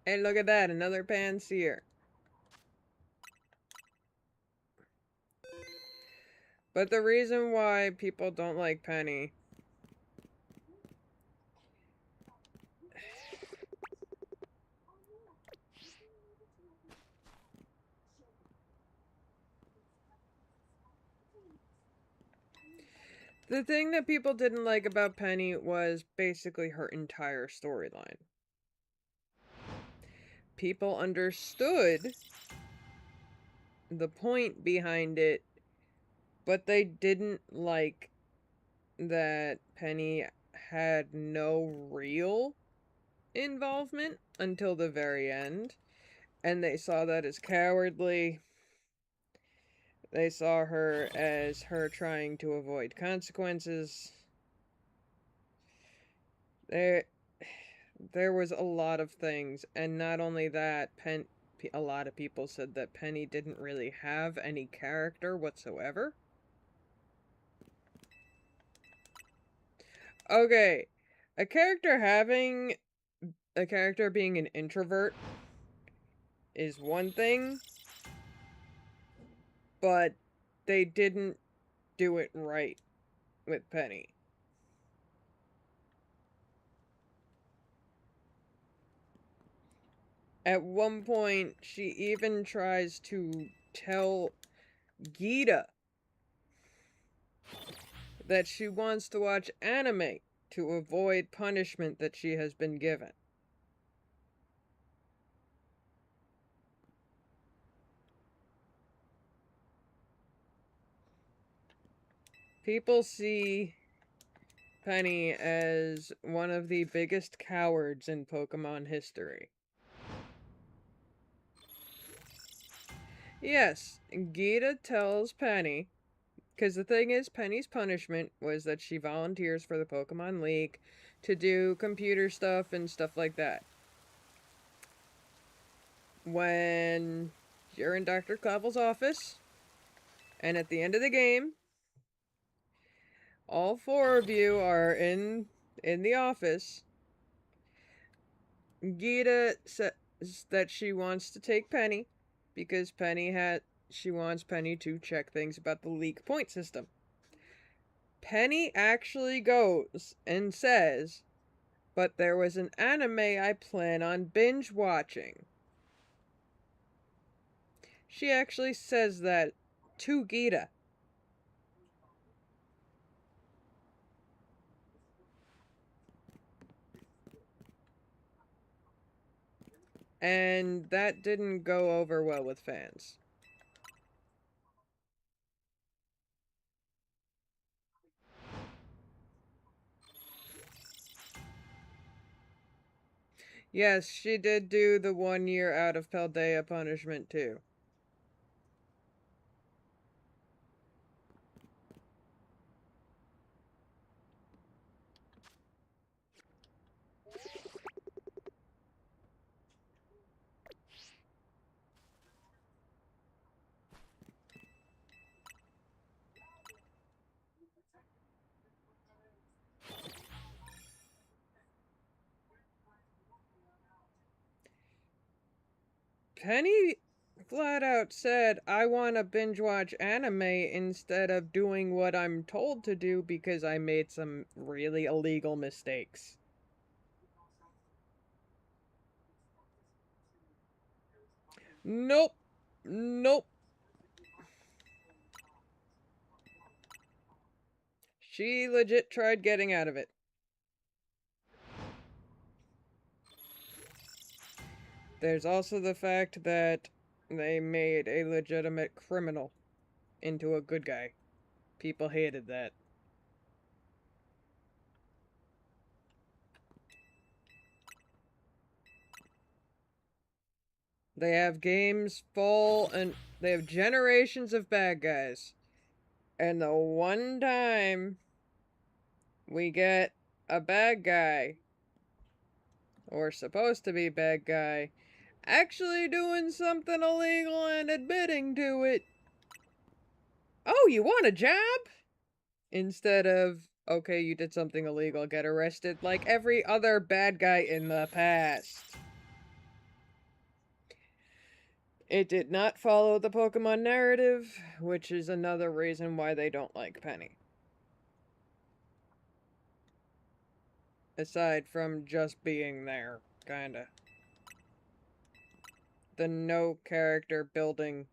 A: And look at that, another Panseer. But the reason why people don't like Penny... The thing that people didn't like about Penny was basically her entire storyline. People understood the point behind it, but they didn't like that Penny had no real involvement until the very end, and they saw that as cowardly. They saw her as her trying to avoid consequences. There was a lot of things, and not only that, a lot of people said that Penny didn't really have any character whatsoever. Okay, a character being an introvert is one thing, but they didn't do it right with Penny. At one point, she even tries to tell Gita that she wants to watch anime to avoid punishment that she has been given. People see Penny as one of the biggest cowards in Pokemon history. Yes, Gita tells Penny, because the thing is, Penny's punishment was that she volunteers for the Pokemon League to do computer stuff and stuff like that. When you're in Dr. Clavel's office, and at the end of the game, all four of you are in the office, Gita says that she wants to take Penny because she wants Penny to check things about the league point system. Penny actually goes and says, "But there was an anime I plan on binge watching." She actually says that to Gita. And that didn't go over well with fans. Yes, she did do the 1 year out of Paldea punishment too. Penny flat out said, "I want to binge watch anime instead of doing what I'm told to do because I made some really illegal mistakes." Nope. Nope. She legit tried getting out of it. There's also the fact that they made a legitimate criminal into a good guy. People hated that. They have games full and they have generations of bad guys. And the one time we get a bad guy, or supposed to be bad guy, actually doing something illegal and admitting to it. "Oh, you want a job?" Instead of, "Okay, you did something illegal, get arrested," like every other bad guy in the past. It did not follow the Pokemon narrative, which is another reason why they don't like Penny. Aside from just being there, kinda. The no character building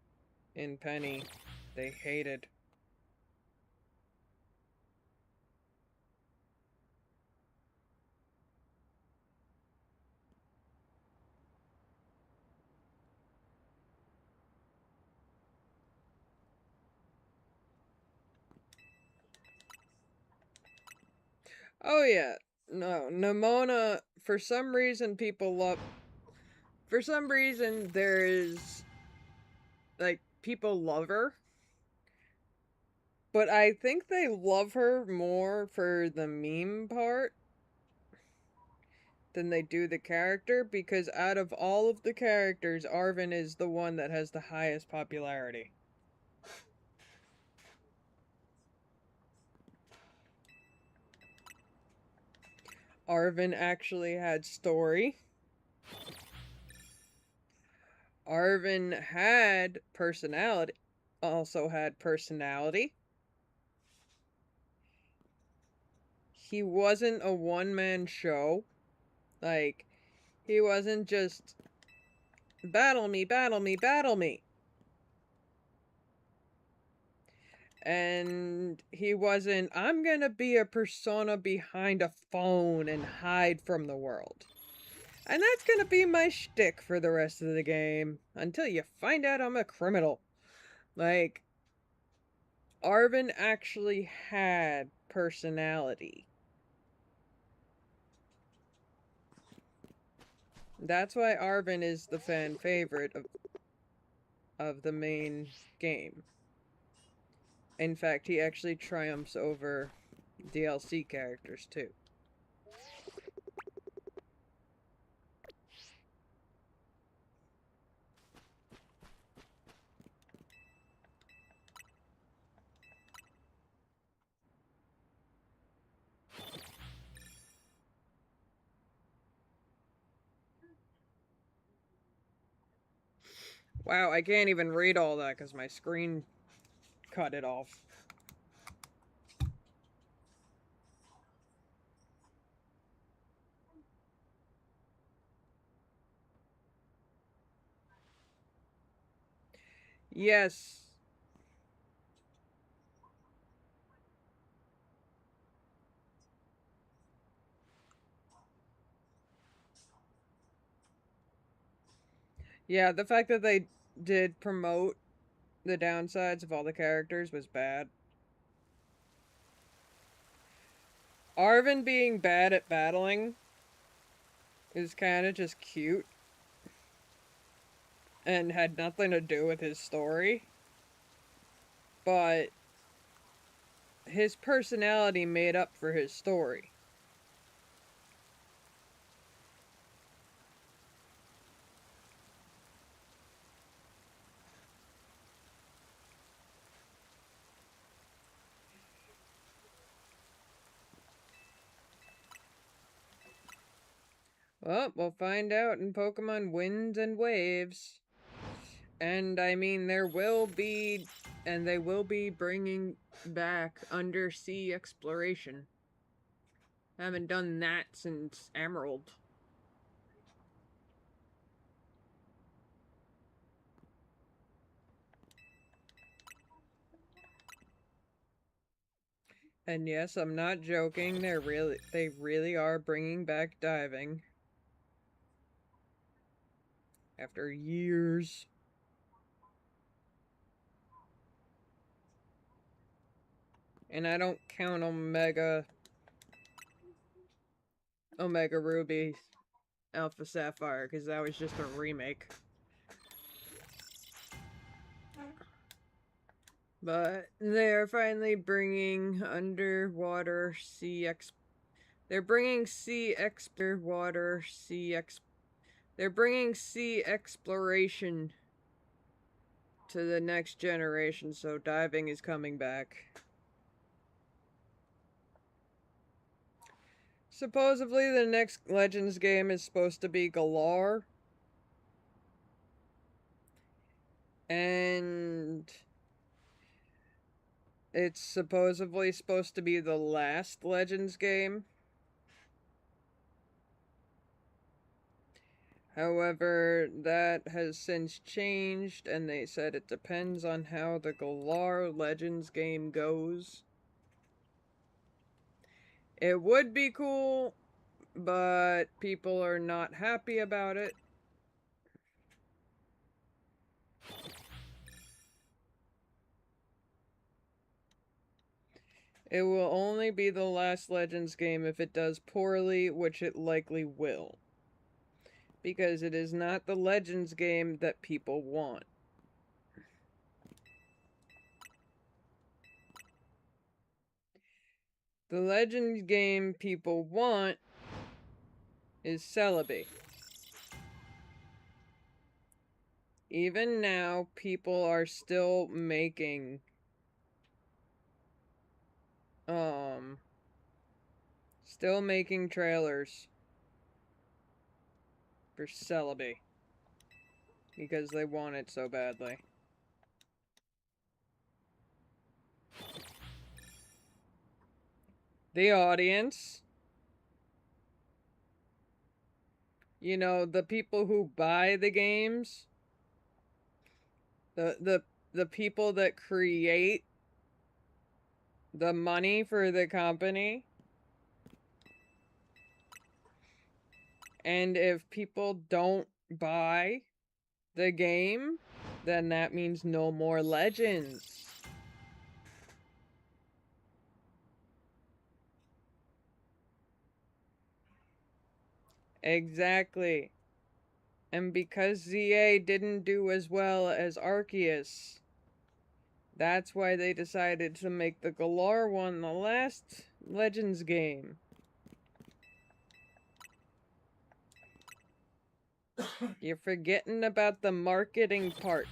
A: in Penny, they hated. Oh yeah, no, Nemona, for some reason there is, like, people love her. But I think they love her more for the meme part than they do the character, because out of all of the characters, Arven is the one that has the highest popularity. Arven actually had story. Arven had personality. Also had personality. He wasn't a one-man show. Like, he wasn't just battle me, battle me, battle me. And he wasn't, I'm gonna be a persona behind a phone and hide from the world. And that's gonna be my shtick for the rest of the game. Until you find out I'm a criminal. Like, Arven actually had personality. That's why Arven is the fan favorite of the main game. In fact, he actually triumphs over DLC characters too. Wow, I can't even read all that because my screen cut it off. Yes. Yeah, the fact that they did promote the downsides of all the characters was bad. Arven being bad at battling is kind of just cute and had nothing to do with his story. But his personality made up for his story. Well, we'll find out in Pokemon Winds and Waves. And I mean, they will be bringing back undersea exploration. Haven't done that since Emerald. And yes, I'm not joking. They really are bringing back diving. After years. And I don't count Omega Ruby Alpha Sapphire, because that was just a remake. But they're finally bringing underwater sea They're bringing sea They're bringing sea exploration to the next generation, so diving is coming back. Supposedly the next Legends game is supposed to be Galar. And it's supposedly supposed to be the last Legends game. However, that has since changed, and they said it depends on how the Galar Legends game goes. It would be cool, but people are not happy about it. It will only be the last Legends game if it does poorly, which it likely will. Because it is not the Legends game that people want. The Legends game people want is Celebi. Even now, people are still making Still making trailers for Celebi because they want it so badly. The audience, you know, the people who buy the games, the people that create the money for the company. And if people don't buy the game, then that means no more Legends. Exactly. And because ZA didn't do as well as Arceus, that's why they decided to make the Galar one the last Legends game. You're forgetting about the marketing part.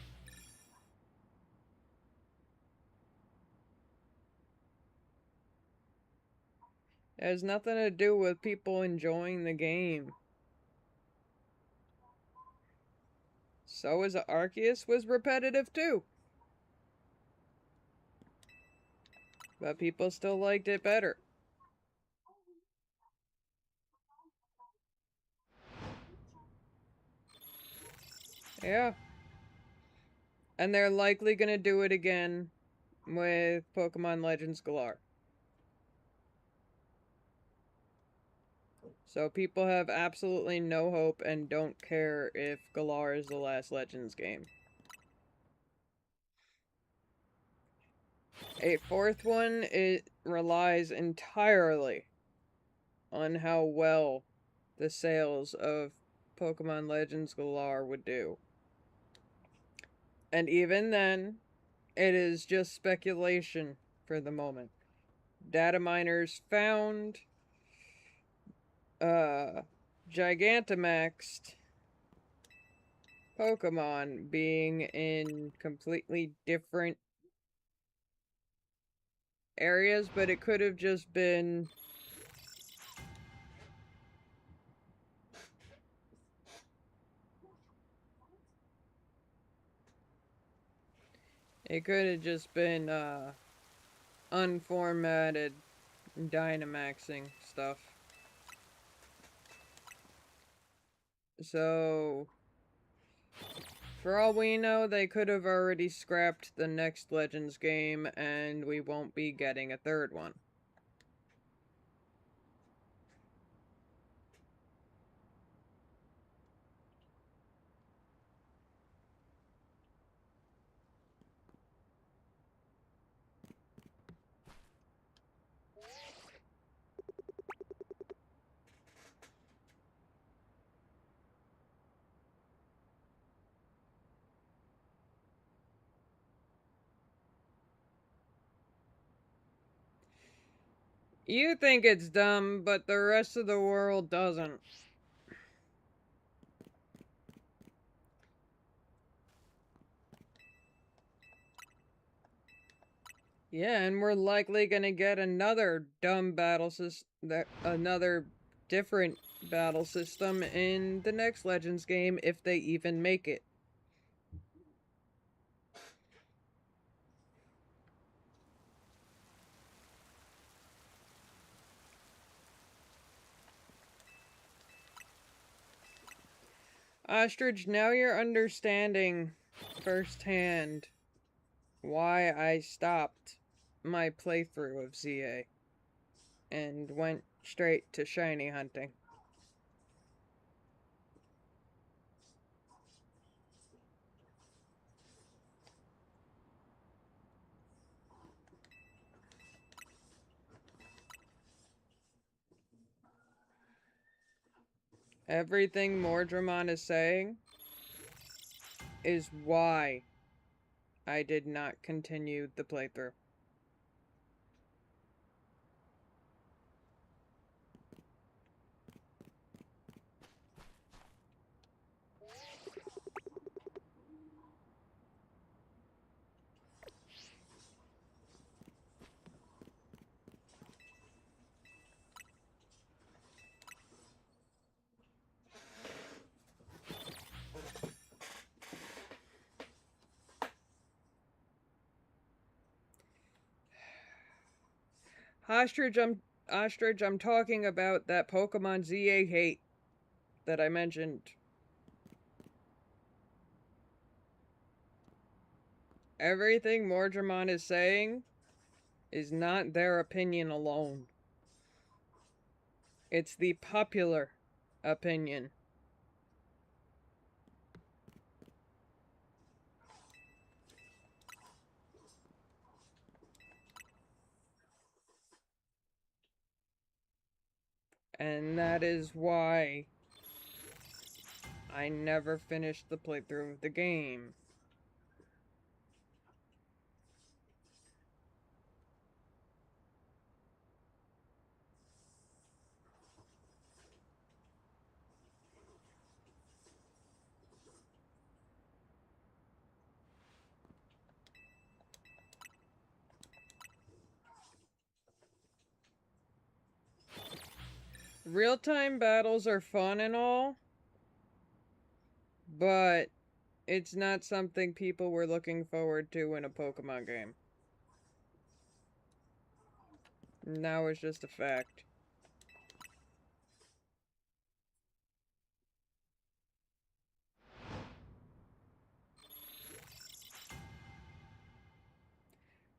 A: It has nothing to do with people enjoying the game. So as Arceus was repetitive too. But people still liked it better. Yeah. And they're likely gonna do it again with Pokemon Legends Galar. So people have absolutely no hope and don't care if Galar is the last Legends game. A fourth one, it relies entirely on how well the sales of Pokemon Legends Galar would do. And even then, it is just speculation for the moment. Data miners found Gigantamaxed Pokemon being in completely different areas, but it could have just been unformatted Dynamaxing stuff. So, for all we know, they could have already scrapped the next Legends game and we won't be getting a third one. You think it's dumb, but the rest of the world doesn't. Yeah, and we're likely gonna get another dumb battle system, another different battle system in the next Legends game if they even make it. Ostrich, now you're understanding firsthand why I stopped my playthrough of ZA and went straight to shiny hunting. Everything Mordramon is saying is why I did not continue the playthrough. Ostrich, I'm talking about that Pokemon ZA hate that I mentioned. Everything Mordramon is saying is not their opinion alone. It's the popular opinion. And that is why I never finished the playthrough of the game. Real-time battles are fun and all, but it's not something people were looking forward to in a Pokemon game. Now it's just a fact.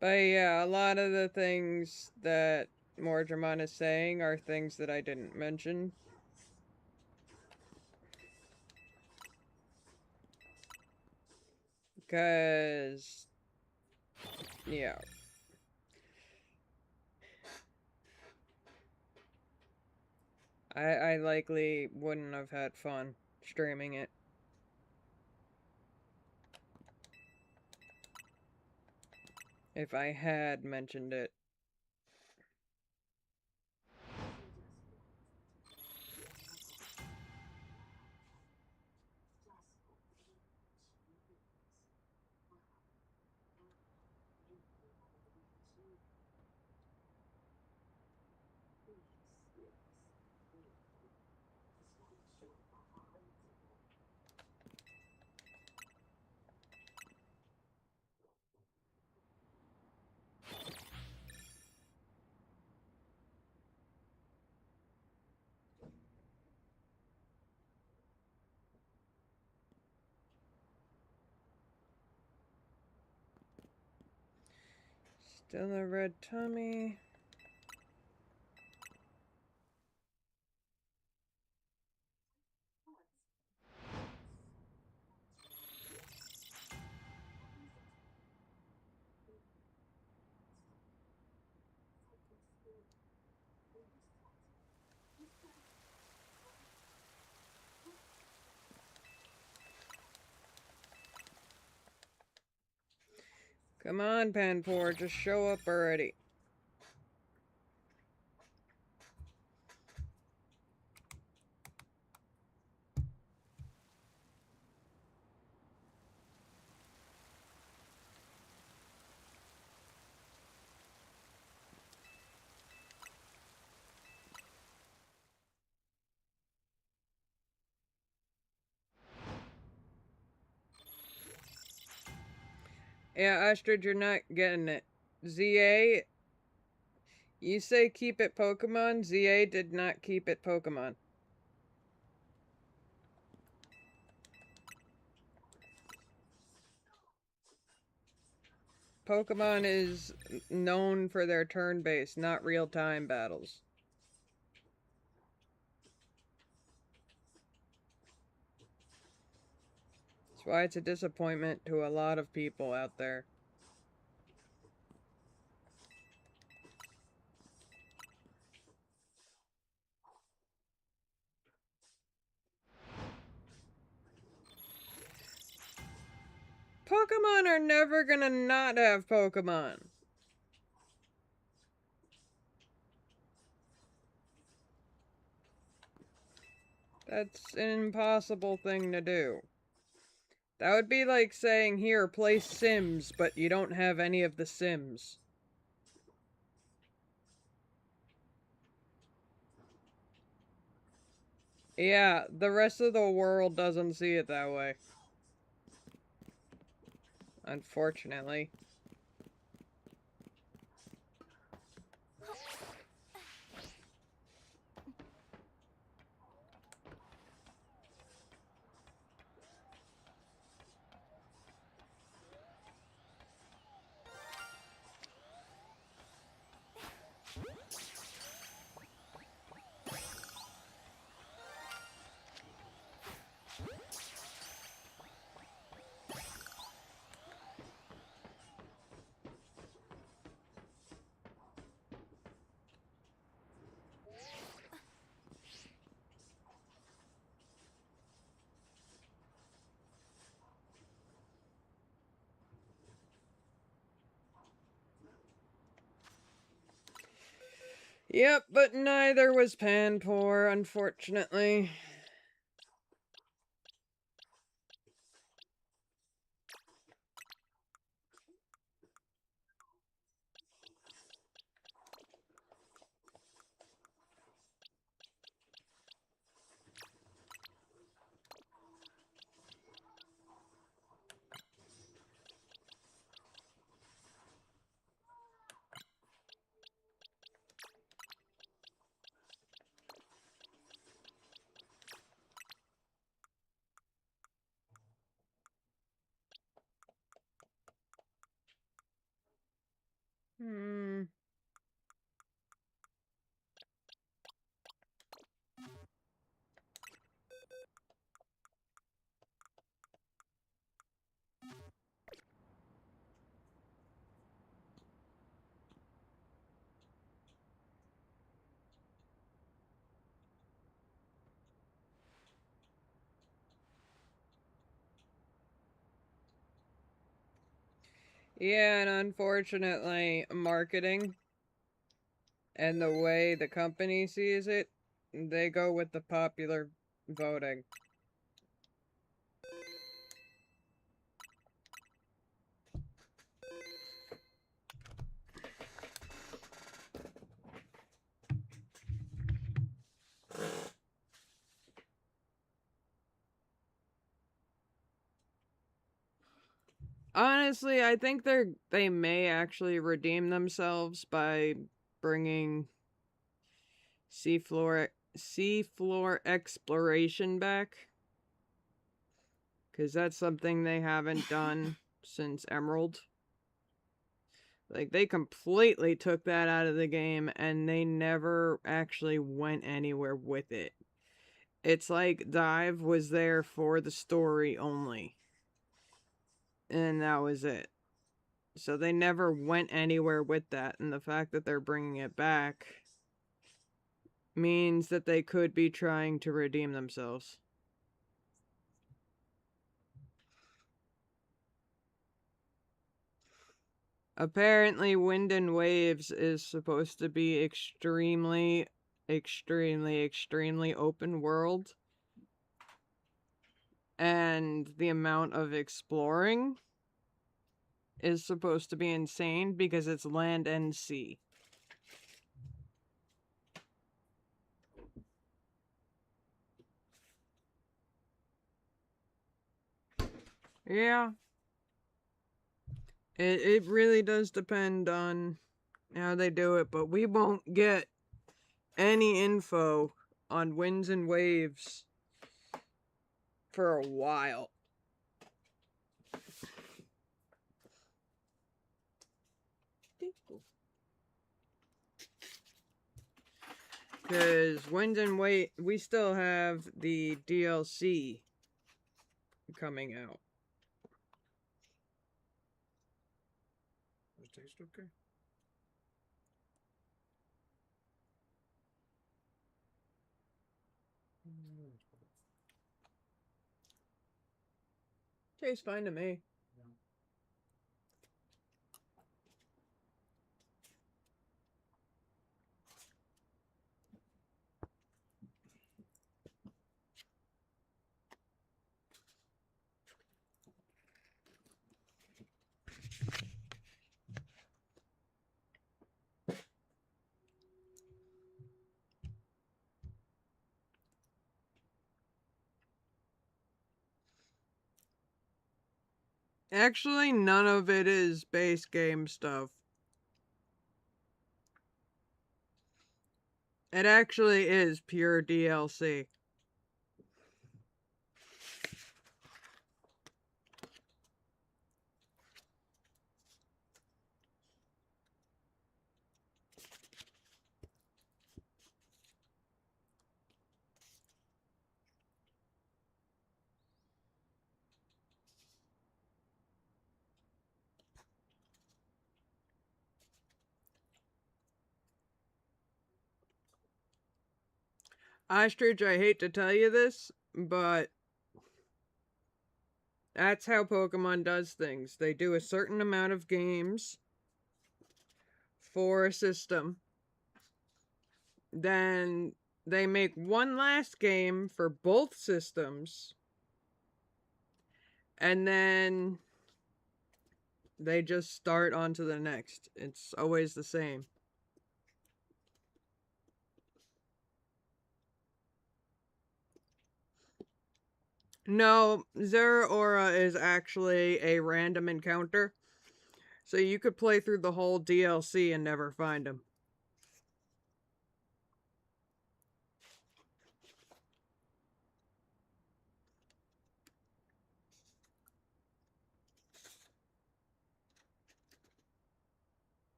A: But yeah, a lot of the things that Mordramon is saying are things that I didn't mention. Because, yeah. I likely wouldn't have had fun streaming it. If I had mentioned it. Still a red tummy. Come on, Panpour, just show up already. Yeah, Ostrich, you're not getting it. ZA, you say keep it Pokemon. ZA did not keep it Pokemon. Pokemon is known for their turn-based, not real-time battles. That's why it's a disappointment to a lot of people out there. Pokemon are never gonna not have Pokemon. That's an impossible thing to do. That would be like saying, here, play Sims, but you don't have any of the Sims. Yeah, the rest of the world doesn't see it that way. Unfortunately. Yep, but neither was Panpour, unfortunately. Hmm. Yeah, and unfortunately, marketing and the way the company sees it, they go with the popular voting. Honestly, I think they may actually redeem themselves by bringing seafloor exploration back, because that's something they haven't done since Emerald. Like, they completely took that out of the game and they never actually went anywhere with it. It's like Dive was there for the story only, and that was it. So they never went anywhere with that, and the fact that they're bringing it back means that they could be trying to redeem themselves. Apparently, Wind and Waves is supposed to be extremely open world. And the amount of exploring is supposed to be insane because it's land and sea. Yeah. It really does depend on how they do it, but we won't get any info on Winds and Waves for a while. Because Wind and Wave, we still have the DLC coming out.
B: Does it taste okay?
A: Tastes fine to me. Actually, none of it is base game stuff. It actually is pure DLC. Ostrich, I hate to tell you this, but that's how Pokemon does things. They do a certain amount of games for a system, then they make one last game for both systems, and then they just start on to the next. It's always the same. No, Zeraora is actually a random encounter. So you could play through the whole DLC and never find him.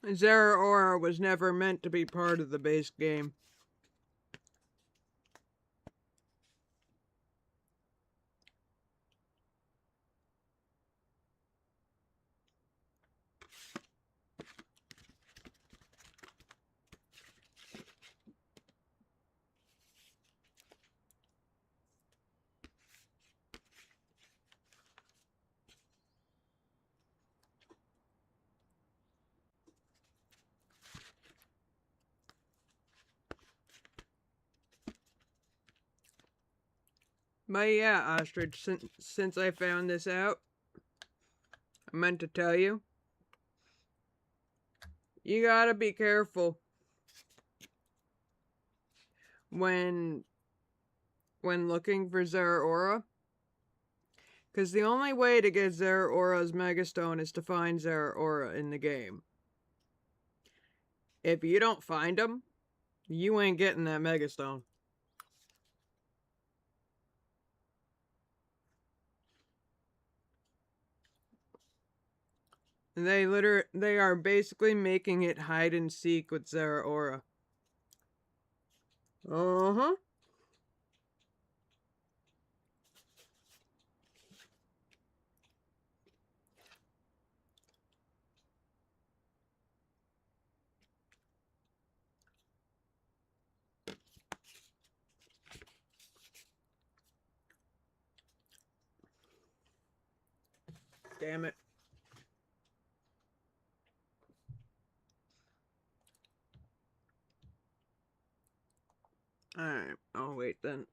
A: Zeraora was never meant to be part of the base game. But yeah, Ostrich, since I found this out, I meant to tell you. You gotta be careful when looking for Zeraora. Because the only way to get Zeraora's Megastone is to find Zeraora in the game. If you don't find him, you ain't getting that Megastone. They are basically making it hide and seek with Zeraora. Uh-huh. Damn it. Alright, I'll wait then.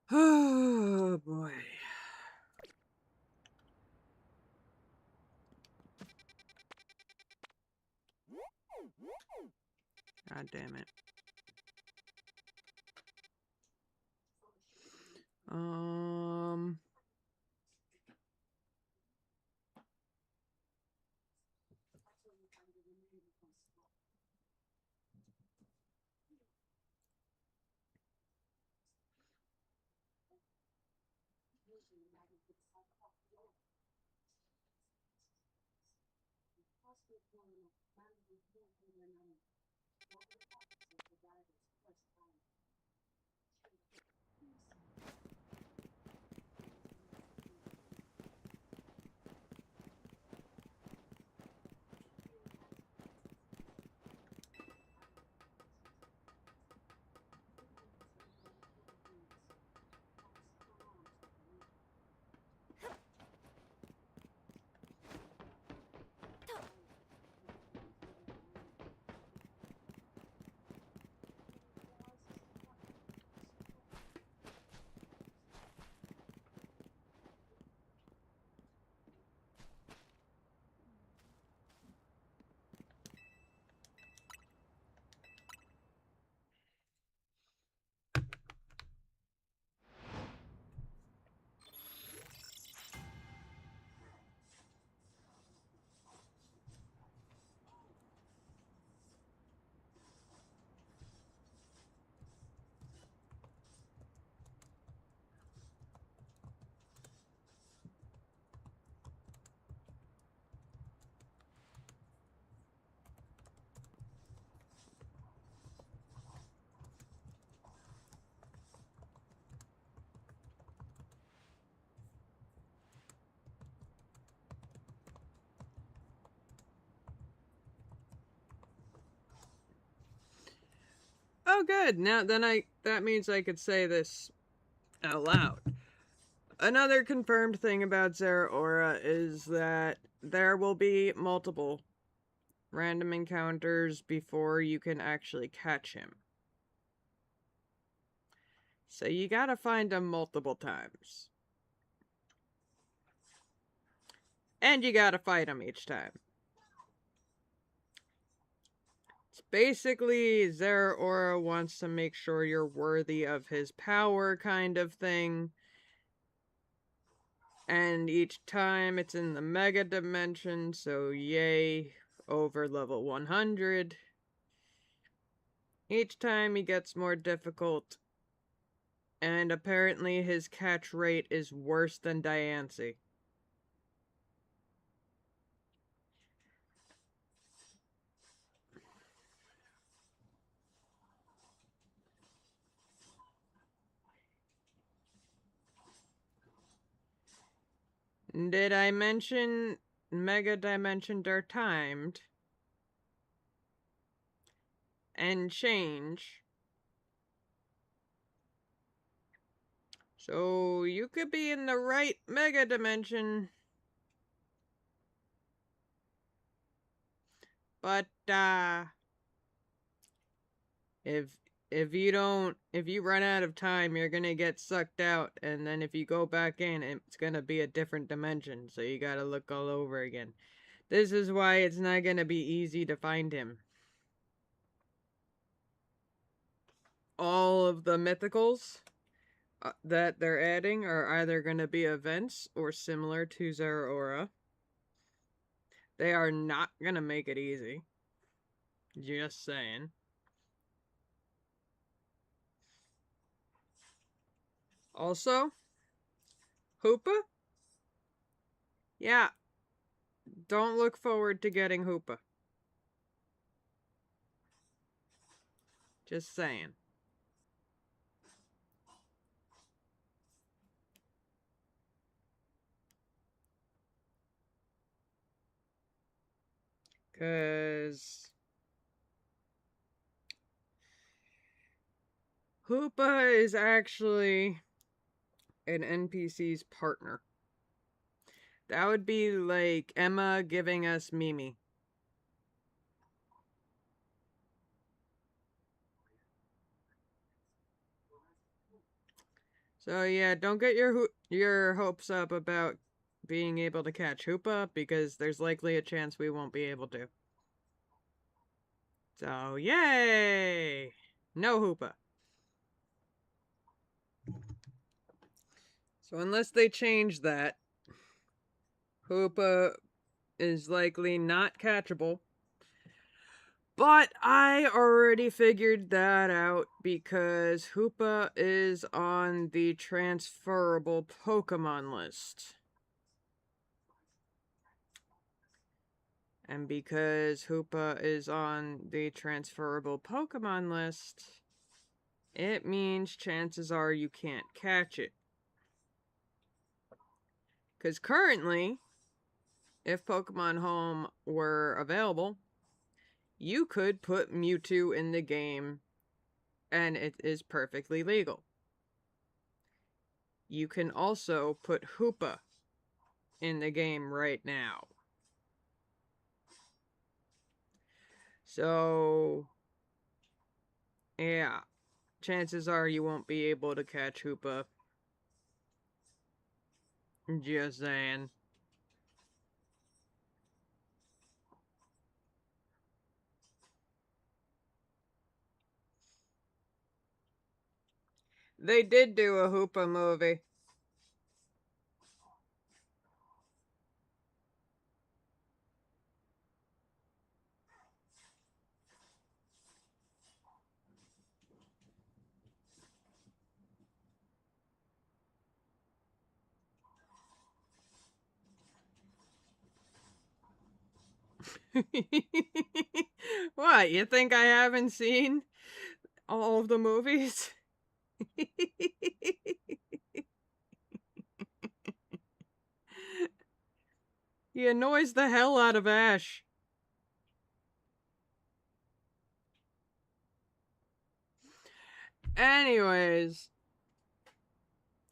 A: Oh boy. God damn it. Oh, good. Now, that means I could say this out loud. Another confirmed thing about Zeraora is that there will be multiple random encounters before you can actually catch him. So you gotta find him multiple times. And you gotta fight him each time. It's basically Zeraora wants to make sure you're worthy of his power kind of thing. And each time it's in the Mega Dimension, so yay, over level 100. Each time he gets more difficult. And apparently his catch rate is worse than Diancie. Did I mention Mega Dimensions are timed and change? So you could be in the right Mega Dimension, but if you run out of time, you're gonna get sucked out, and then if you go back in, it's gonna be a different dimension, so you gotta look all over again. This is why it's not gonna be easy to find him. All of the mythicals that they're adding are either gonna be events or similar to Zeraora. They are not gonna make it easy. Just saying. Also, Hoopa? Yeah, don't look forward to getting Hoopa. Just saying. Cause Hoopa is actually an NPC's partner. That would be like Emma giving us Mimi. So yeah, don't get your hopes up about being able to catch Hoopa, because there's likely a chance we won't be able to. So yay! No Hoopa. So unless they change that, Hoopa is likely not catchable. But I already figured that out because Hoopa is on the transferable Pokemon list. And because Hoopa is on the transferable Pokemon list, it means chances are you can't catch it. Because currently, if Pokemon Home were available, you could put Mewtwo in the game, and it is perfectly legal. You can also put Hoopa in the game right now. So, yeah, chances are you won't be able to catch Hoopa. Just saying. They did do a Hoopa movie. What, you think I haven't seen all of the movies? He annoys the hell out of Ash. Anyways,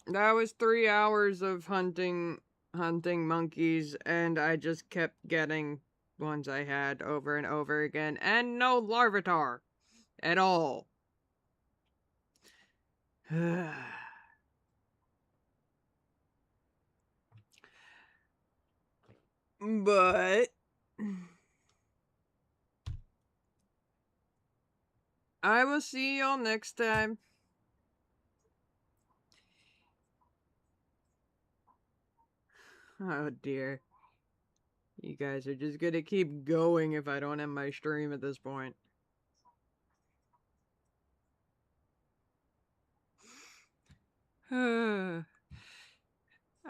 A: that was 3 hours of hunting monkeys, and I just kept getting ones I had over and over again, and no Larvitar at all. But I will see y'all next time. Oh dear. You guys are just gonna keep going if I don't end my stream at this point.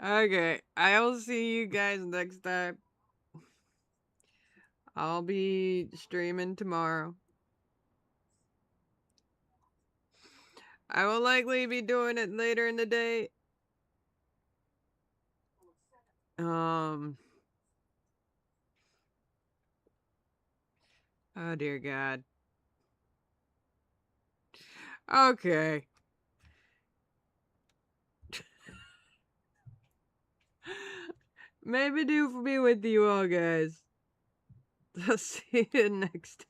A: Okay, I'll see you guys next time. I'll be streaming tomorrow. I will likely be doing it later in the day. Oh dear God. Okay. Maybe do be with you all, guys. I'll see you next time.